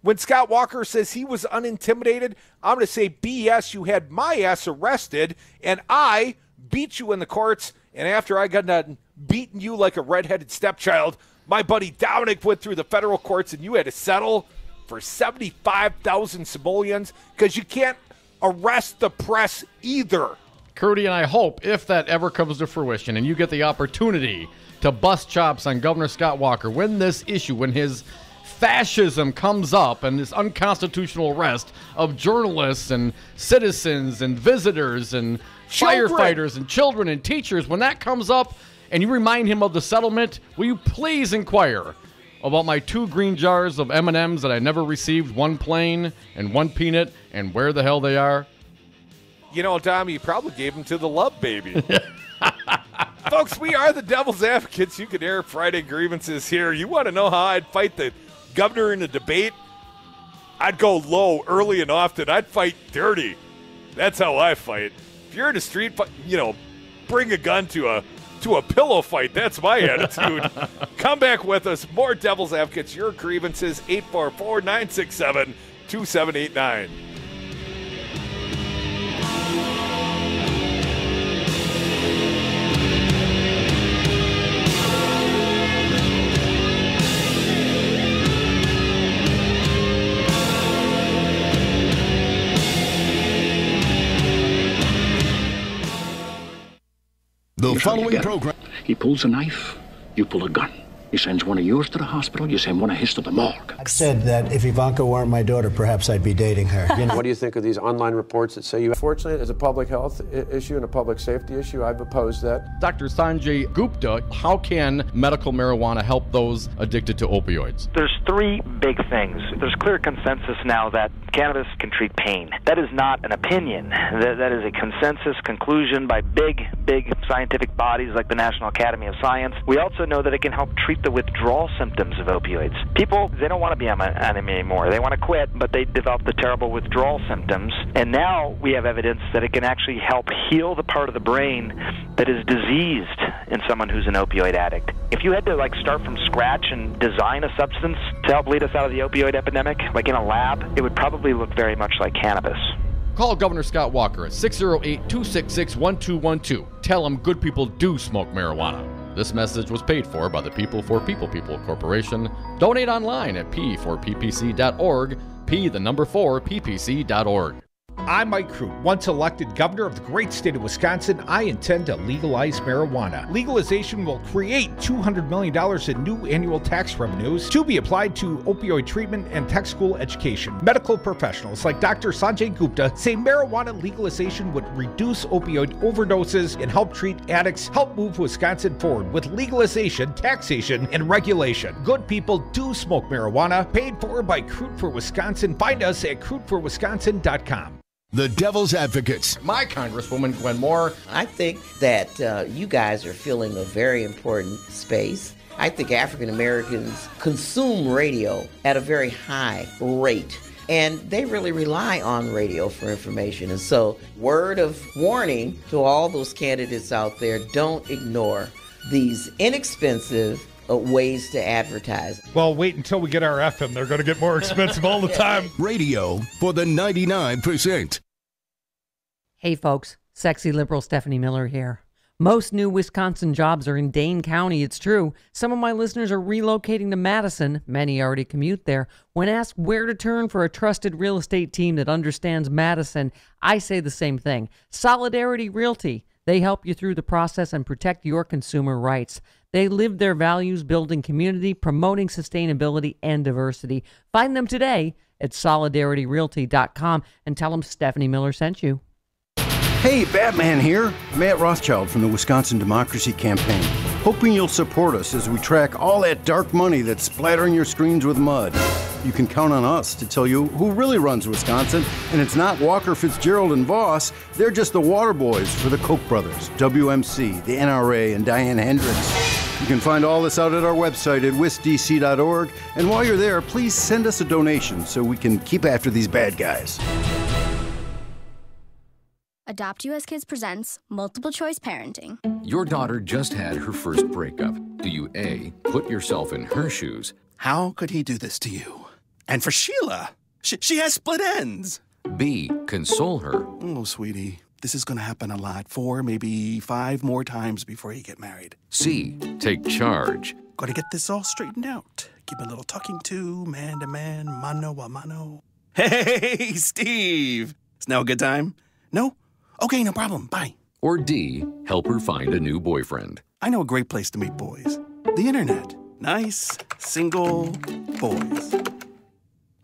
When Scott Walker says he was unintimidated, I'm going to say, BS, you had my ass arrested, and I beat you in the courts, and after I got done beating you like a redheaded stepchild, my buddy Dominic went through the federal courts, and you had to settle for 75,000 simoleons because you can't arrest the press either. Crudy, and I hope if that ever comes to fruition and you get the opportunity to bust chops on Governor Scott Walker when this issue, when his fascism comes up and this unconstitutional arrest of journalists and citizens and visitors and firefighters and children and teachers, when that comes up and you remind him of the settlement, will you please inquire about my 2 green jars of M&Ms that I never received, 1 plain and 1 peanut, and where the hell they are? You know, Tom, you probably gave them to the love baby. Folks, we are the Devil's Advocates. You can air Friday Grievances here. You want to know how I'd fight the governor in a debate? I'd go low early and often. I'd fight dirty. That's how I fight. If you're in a street fight, bring a gun to a pillow fight. That's my attitude. Come back with us. More Devil's Advocates. Your grievances, 844-967-2789. The following program. He pulls a knife, you pull a gun. He sends one of yours to the hospital, you send one of his to the morgue. I've said that if Ivanka weren't my daughter, perhaps I'd be dating her. What do you think of these online reports that say you... Fortunately, it's a public health issue and a public safety issue. I've opposed that. Dr. Sanjay Gupta, how can medical marijuana help those addicted to opioids? There's 3 big things. There's clear consensus now that cannabis can treat pain. That is not an opinion. That is a consensus conclusion by big scientific bodies like the National Academy of Science. We also know that it can help treat the withdrawal symptoms of opioids. People, they don't want to be on them anymore. They want to quit, but they develop the terrible withdrawal symptoms. And now we have evidence that it can actually help heal the part of the brain that is diseased in someone who's an opioid addict. If you had to start from scratch and design a substance to help lead us out of the opioid epidemic, like in a lab, it would probably look very much like cannabis. Call Governor Scott Walker at 608-266-1212. Tell him good people do smoke marijuana. This message was paid for by the People for People Corporation. Donate online at p4ppc.org, p4ppc.org. I'm Mike Crute. Once elected governor of the great state of Wisconsin, I intend to legalize marijuana. Legalization will create $200 million in new annual tax revenues to be applied to opioid treatment and tech school education. Medical professionals like Dr. Sanjay Gupta say marijuana legalization would reduce opioid overdoses and help treat addicts, help move Wisconsin forward with legalization, taxation, and regulation. Good people do smoke marijuana. Paid for by Crute for Wisconsin. Find us at cruteforwisconsin.com. The Devil's Advocates. My Congresswoman Gwen Moore. I think that you guys are filling a very important space. I think African Americans consume radio at a very high rate, and they really rely on radio for information. And so, word of warning to all those candidates out there, don't ignore these inexpensive ways to advertise. Well, wait until we get our FM. They're going to get more expensive all the time. Radio for the 99%. Hey, folks. Sexy liberal Stephanie Miller here. Most new Wisconsin jobs are in Dane County. It's true. Some of my listeners are relocating to Madison. Many already commute there. When asked where to turn for a trusted real estate team that understands Madison, I say the same thing. Solidarity Realty. They help you through the process and protect your consumer rights. They live their values, building community, promoting sustainability and diversity. Find them today at solidarityrealty.com and tell them Stephanie Miller sent you. Hey, Batman here. Matt Rothschild from the Wisconsin Democracy Campaign. Hoping you'll support us as we track all that dark money that's splattering your screens with mud. You can count on us to tell you who really runs Wisconsin, and it's not Walker, Fitzgerald, and Voss. They're just the water boys for the Koch brothers, WMC, the NRA, and Diane Hendricks. You can find all this out at our website at wisdc.org, and while you're there, please send us a donation so we can keep after these bad guys. Adopt US Kids presents Multiple Choice Parenting. Your daughter just had her first breakup. Do you A, put yourself in her shoes? How could he do this to you? And for Sheila, she has split ends. B, console her. Oh, sweetie, this is going to happen a lot. 4, maybe 5 more times before you get married. C, take charge. Got to get this all straightened out. Give a little talking to, man to man, mano a mano. Hey, Steve. Is now a good time? No? Okay, no problem. Bye. Or D, help her find a new boyfriend. I know a great place to meet boys. The internet. Nice, single boys.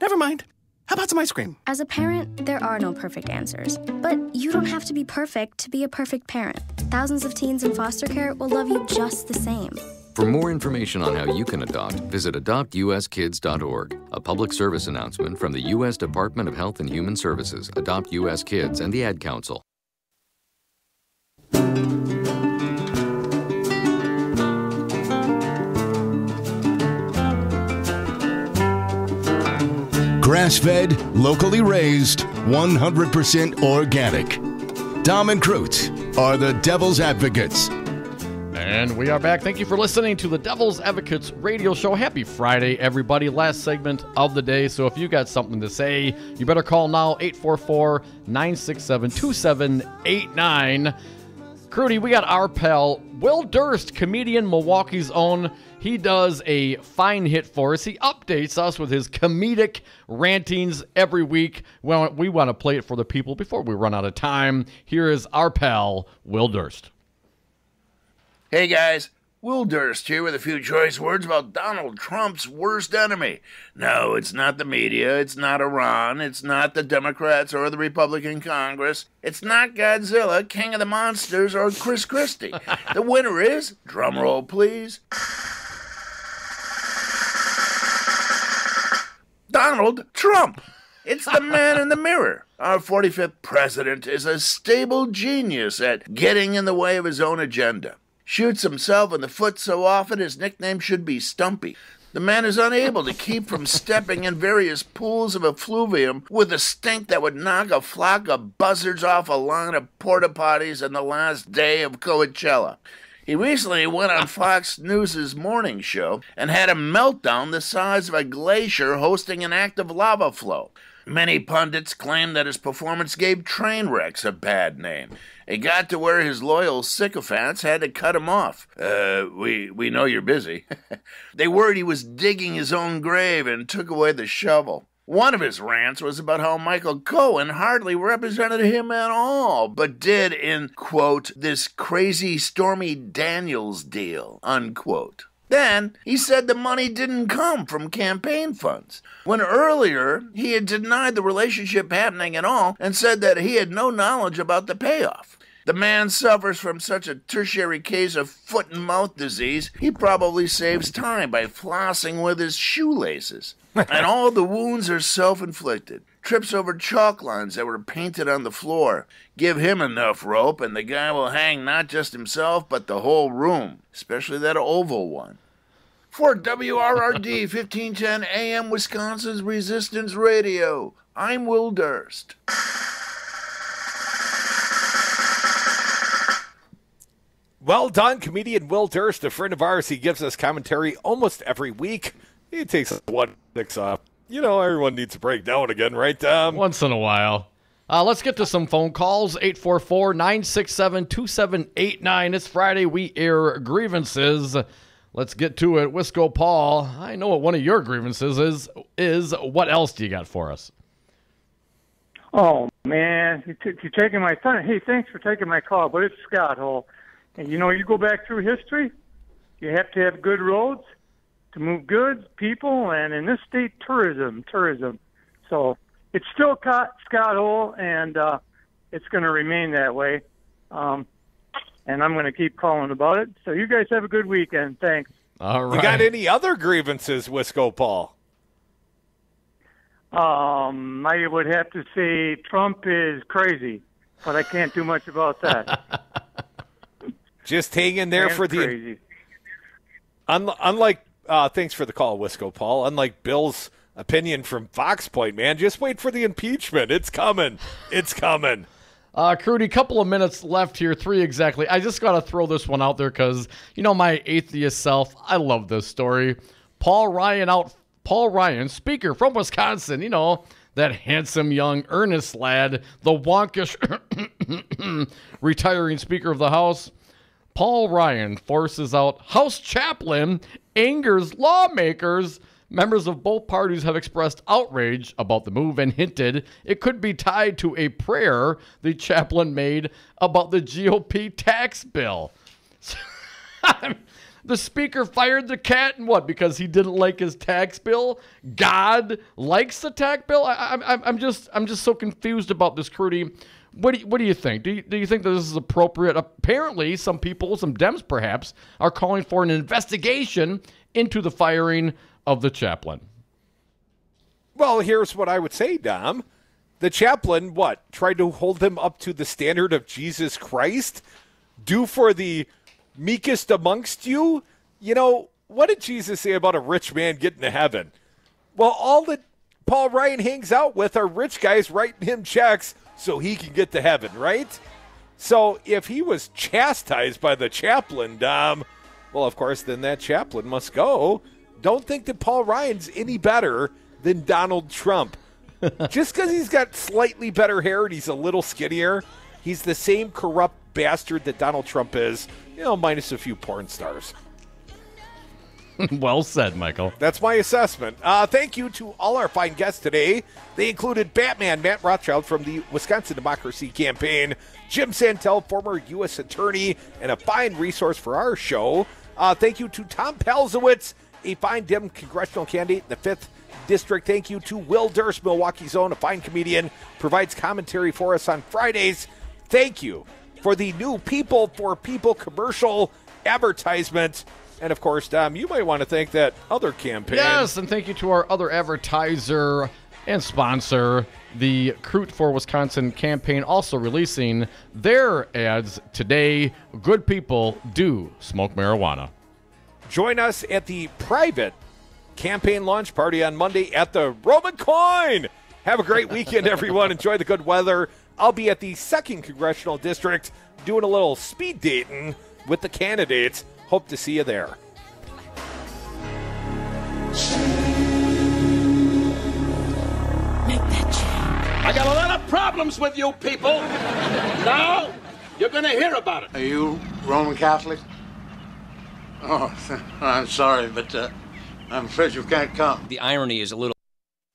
Never mind. How about some ice cream? As a parent, there are no perfect answers. But you don't have to be perfect to be a perfect parent. Thousands of teens in foster care will love you just the same. For more information on how you can adopt, visit adoptuskids.org. A public service announcement from the U.S. Department of Health and Human Services, Adopt U.S. Kids, and the Ad Council. Grass-fed, locally raised, 100% organic. Dom and Cruz are the Devil's Advocates. And we are back. Thank you for listening to the Devil's Advocates radio show. Happy Friday, everybody. Last segment of the day. So if you got something to say, you better call now, 844-967-2789. Crudy, we got our pal, Will Durst, comedian, Milwaukee's own. He does a fine hit for us. He updates us with his comedic rantings every week. Well, we want to play it for the people before we run out of time. Here is our pal, Will Durst. Hey guys, Will Durst here with a few choice words about Donald Trump's worst enemy. No, it's not the media, it's not Iran, it's not the Democrats or the Republican Congress, it's not Godzilla, King of the Monsters, or Chris Christie. The winner is, drumroll please, Donald Trump. It's the man in the mirror. Our 45th president is a stable genius at getting in the way of his own agenda. Shoots himself in the foot so often his nickname should be Stumpy. The man is unable to keep from stepping in various pools of effluvium with a stink that would knock a flock of buzzards off a line of porta potties on the last day of Coachella. He recently went on Fox News' morning show and had a meltdown the size of a glacier hosting an active lava flow. Many pundits claim that his performance gave Trainwrecks a bad name. It got to where his loyal sycophants had to cut him off. We know you're busy. They worried he was digging his own grave and took away the shovel. One of his rants was about how Michael Cohen hardly represented him at all, but did in, quote, this crazy Stormy Daniels deal, unquote. Then, he said the money didn't come from campaign funds, when earlier he had denied the relationship happening at all and said that he had no knowledge about the payoff. The man suffers from such a tertiary case of foot and mouth disease, he probably saves time by flossing with his shoelaces. And all the wounds are self-inflicted. Trips over chalk lines that were painted on the floor. Give him enough rope and the guy will hang not just himself, but the whole room, especially that oval one. For WRRD 1510 AM Wisconsin's Resistance Radio, I'm Will Durst. Well done, comedian Will Durst, a friend of ours. He gives us commentary almost every week. He takes one picks up. You know, everyone needs a break now and again, right, Tom? Once in a while. Let's get to some phone calls. 844-967-2789. It's Friday. We air grievances. Let's get to it. Wisco Paul, I know what one of your grievances is. What else do you got for us? Oh, man. You're taking my time. Hey, thanks for taking my call, but it's Scott Hole. And, you know, you go back through history, you have to have good roads to move goods, people, and in this state, tourism. So it's still Scott Hole, and it's going to remain that way. And I'm going to keep calling about it. So you guys have a good weekend. Thanks. All right. You got any other grievances, Wisco Paul? I would have to say Trump is crazy, but I can't do much about that. Just hang in there for the crazy. Unlike thanks for the call, Wisco Paul. Unlike Bill's opinion from Fox Point, man, just wait for the impeachment. It's coming. It's coming. Crudy, couple of minutes left here, 3 exactly. I just got to throw this one out there because, you know, my atheist self, I love this story. Paul Ryan Paul Ryan, Speaker from Wisconsin, you know, that handsome young earnest lad, the wonkish retiring Speaker of the House. Paul Ryan forces out House chaplain, angers lawmakers. Members of both parties have expressed outrage about the move and hinted it could be tied to a prayer the chaplain made about the GOP tax bill. The Speaker fired the cat, and what? Because he didn't like his tax bill? God likes the tax bill? I'm just so confused about this, Crudy. What do you think? Do you think that this is appropriate? Apparently, some people, some Dems perhaps, are calling for an investigation into the firing of the chaplain. Well, here's what I would say, Dom. The chaplain, tried to hold them up to the standard of Jesus Christ? Do for the meekest amongst you? You know, what did Jesus say about a rich man getting to heaven? Well, all that Paul Ryan hangs out with are rich guys writing him checks so he can get to heaven, right? So if he was chastised by the chaplain, Dom, well, of course, then that chaplain must go. Don't think that Paul Ryan's any better than Donald Trump. Just because he's got slightly better hair and he's a little skinnier, he's the same corrupt bastard that Donald Trump is, you know, minus a few porn stars. Well said, Michael. That's my assessment. Thank you to all our fine guests today. They included Batman Matt Rothschild from the Wisconsin Democracy Campaign, Jim Santelle, former U.S. attorney and a fine resource for our show. Thank you to Tom Palzewicz, a fine Dem congressional candidate in the 5th District. Thank you to Will Durst, Milwaukee's own, a fine comedian, provides commentary for us on Fridays. Thank you for the new People for People commercial advertisement. And, of course, Dom, you might want to thank that other campaign. Yes, and thank you to our other advertiser and sponsor, the Crute for Wisconsin campaign, also releasing their ads today. Good people do smoke marijuana. Join us at the private campaign launch party on Monday at the Roman Coin. Have a great weekend, everyone. Enjoy the good weather. I'll be at the 2nd Congressional District doing a little speed dating with the candidates. Hope to see you there. I got a lot of problems with you people. Now you're going to hear about it. Are you Roman Catholic? Oh, I'm sorry, but I'm afraid you can't come. The irony is a little...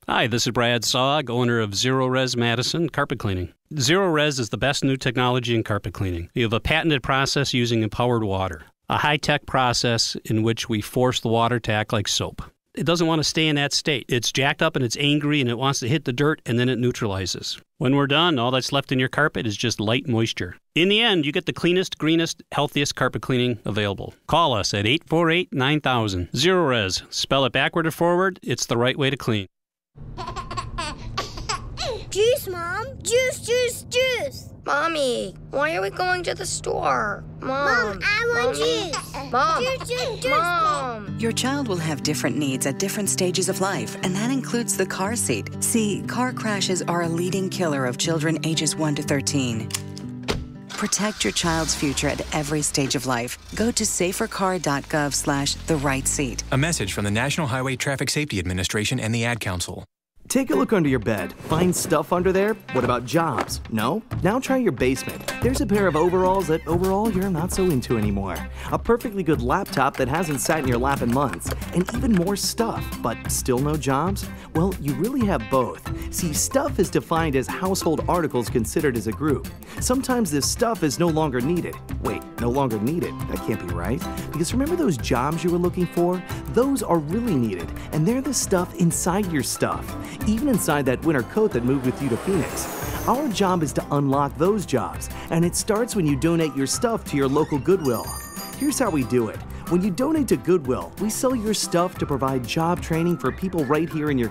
Hi, this is Brad Saug, owner of Zero Res Madison Carpet Cleaning. Zero Res is the best new technology in carpet cleaning. We have a patented process using empowered water, a high-tech process in which we force the water to act like soap. It doesn't want to stay in that state. It's jacked up and it's angry and it wants to hit the dirt and then it neutralizes. When we're done, all that's left in your carpet is just light moisture. In the end, you get the cleanest, greenest, healthiest carpet cleaning available. Call us at 848-9000. Zero Res. Spell it backward or forward. It's the right way to clean. Juice, Mom. Juice, juice, juice. Mommy, why are we going to the store? Mom, I want juice. Mom. Juice, juice, juice. Mom. Your child will have different needs at different stages of life, and that includes the car seat. See, car crashes are a leading killer of children ages 1 to 13. Protect your child's future at every stage of life. Go to safercar.gov/the-right-seat. A message from the National Highway Traffic Safety Administration and the Ad Council. Take a look under your bed. Find stuff under there? What about jobs? No? Now try your basement. There's a pair of overalls that overall you're not so into anymore. A perfectly good laptop that hasn't sat in your lap in months. And even more stuff, but still no jobs? Well, you really have both. See, stuff is defined as household articles considered as a group. Sometimes this stuff is no longer needed. Wait, no longer needed? That can't be right. Because remember those jobs you were looking for? Those are really needed, and they're the stuff inside your stuff. Even inside that winter coat that moved with you to Phoenix. Our job is to unlock those jobs, and it starts when you donate your stuff to your local Goodwill. Here's how we do it. When you donate to Goodwill, we sell your stuff to provide job training for people right here in your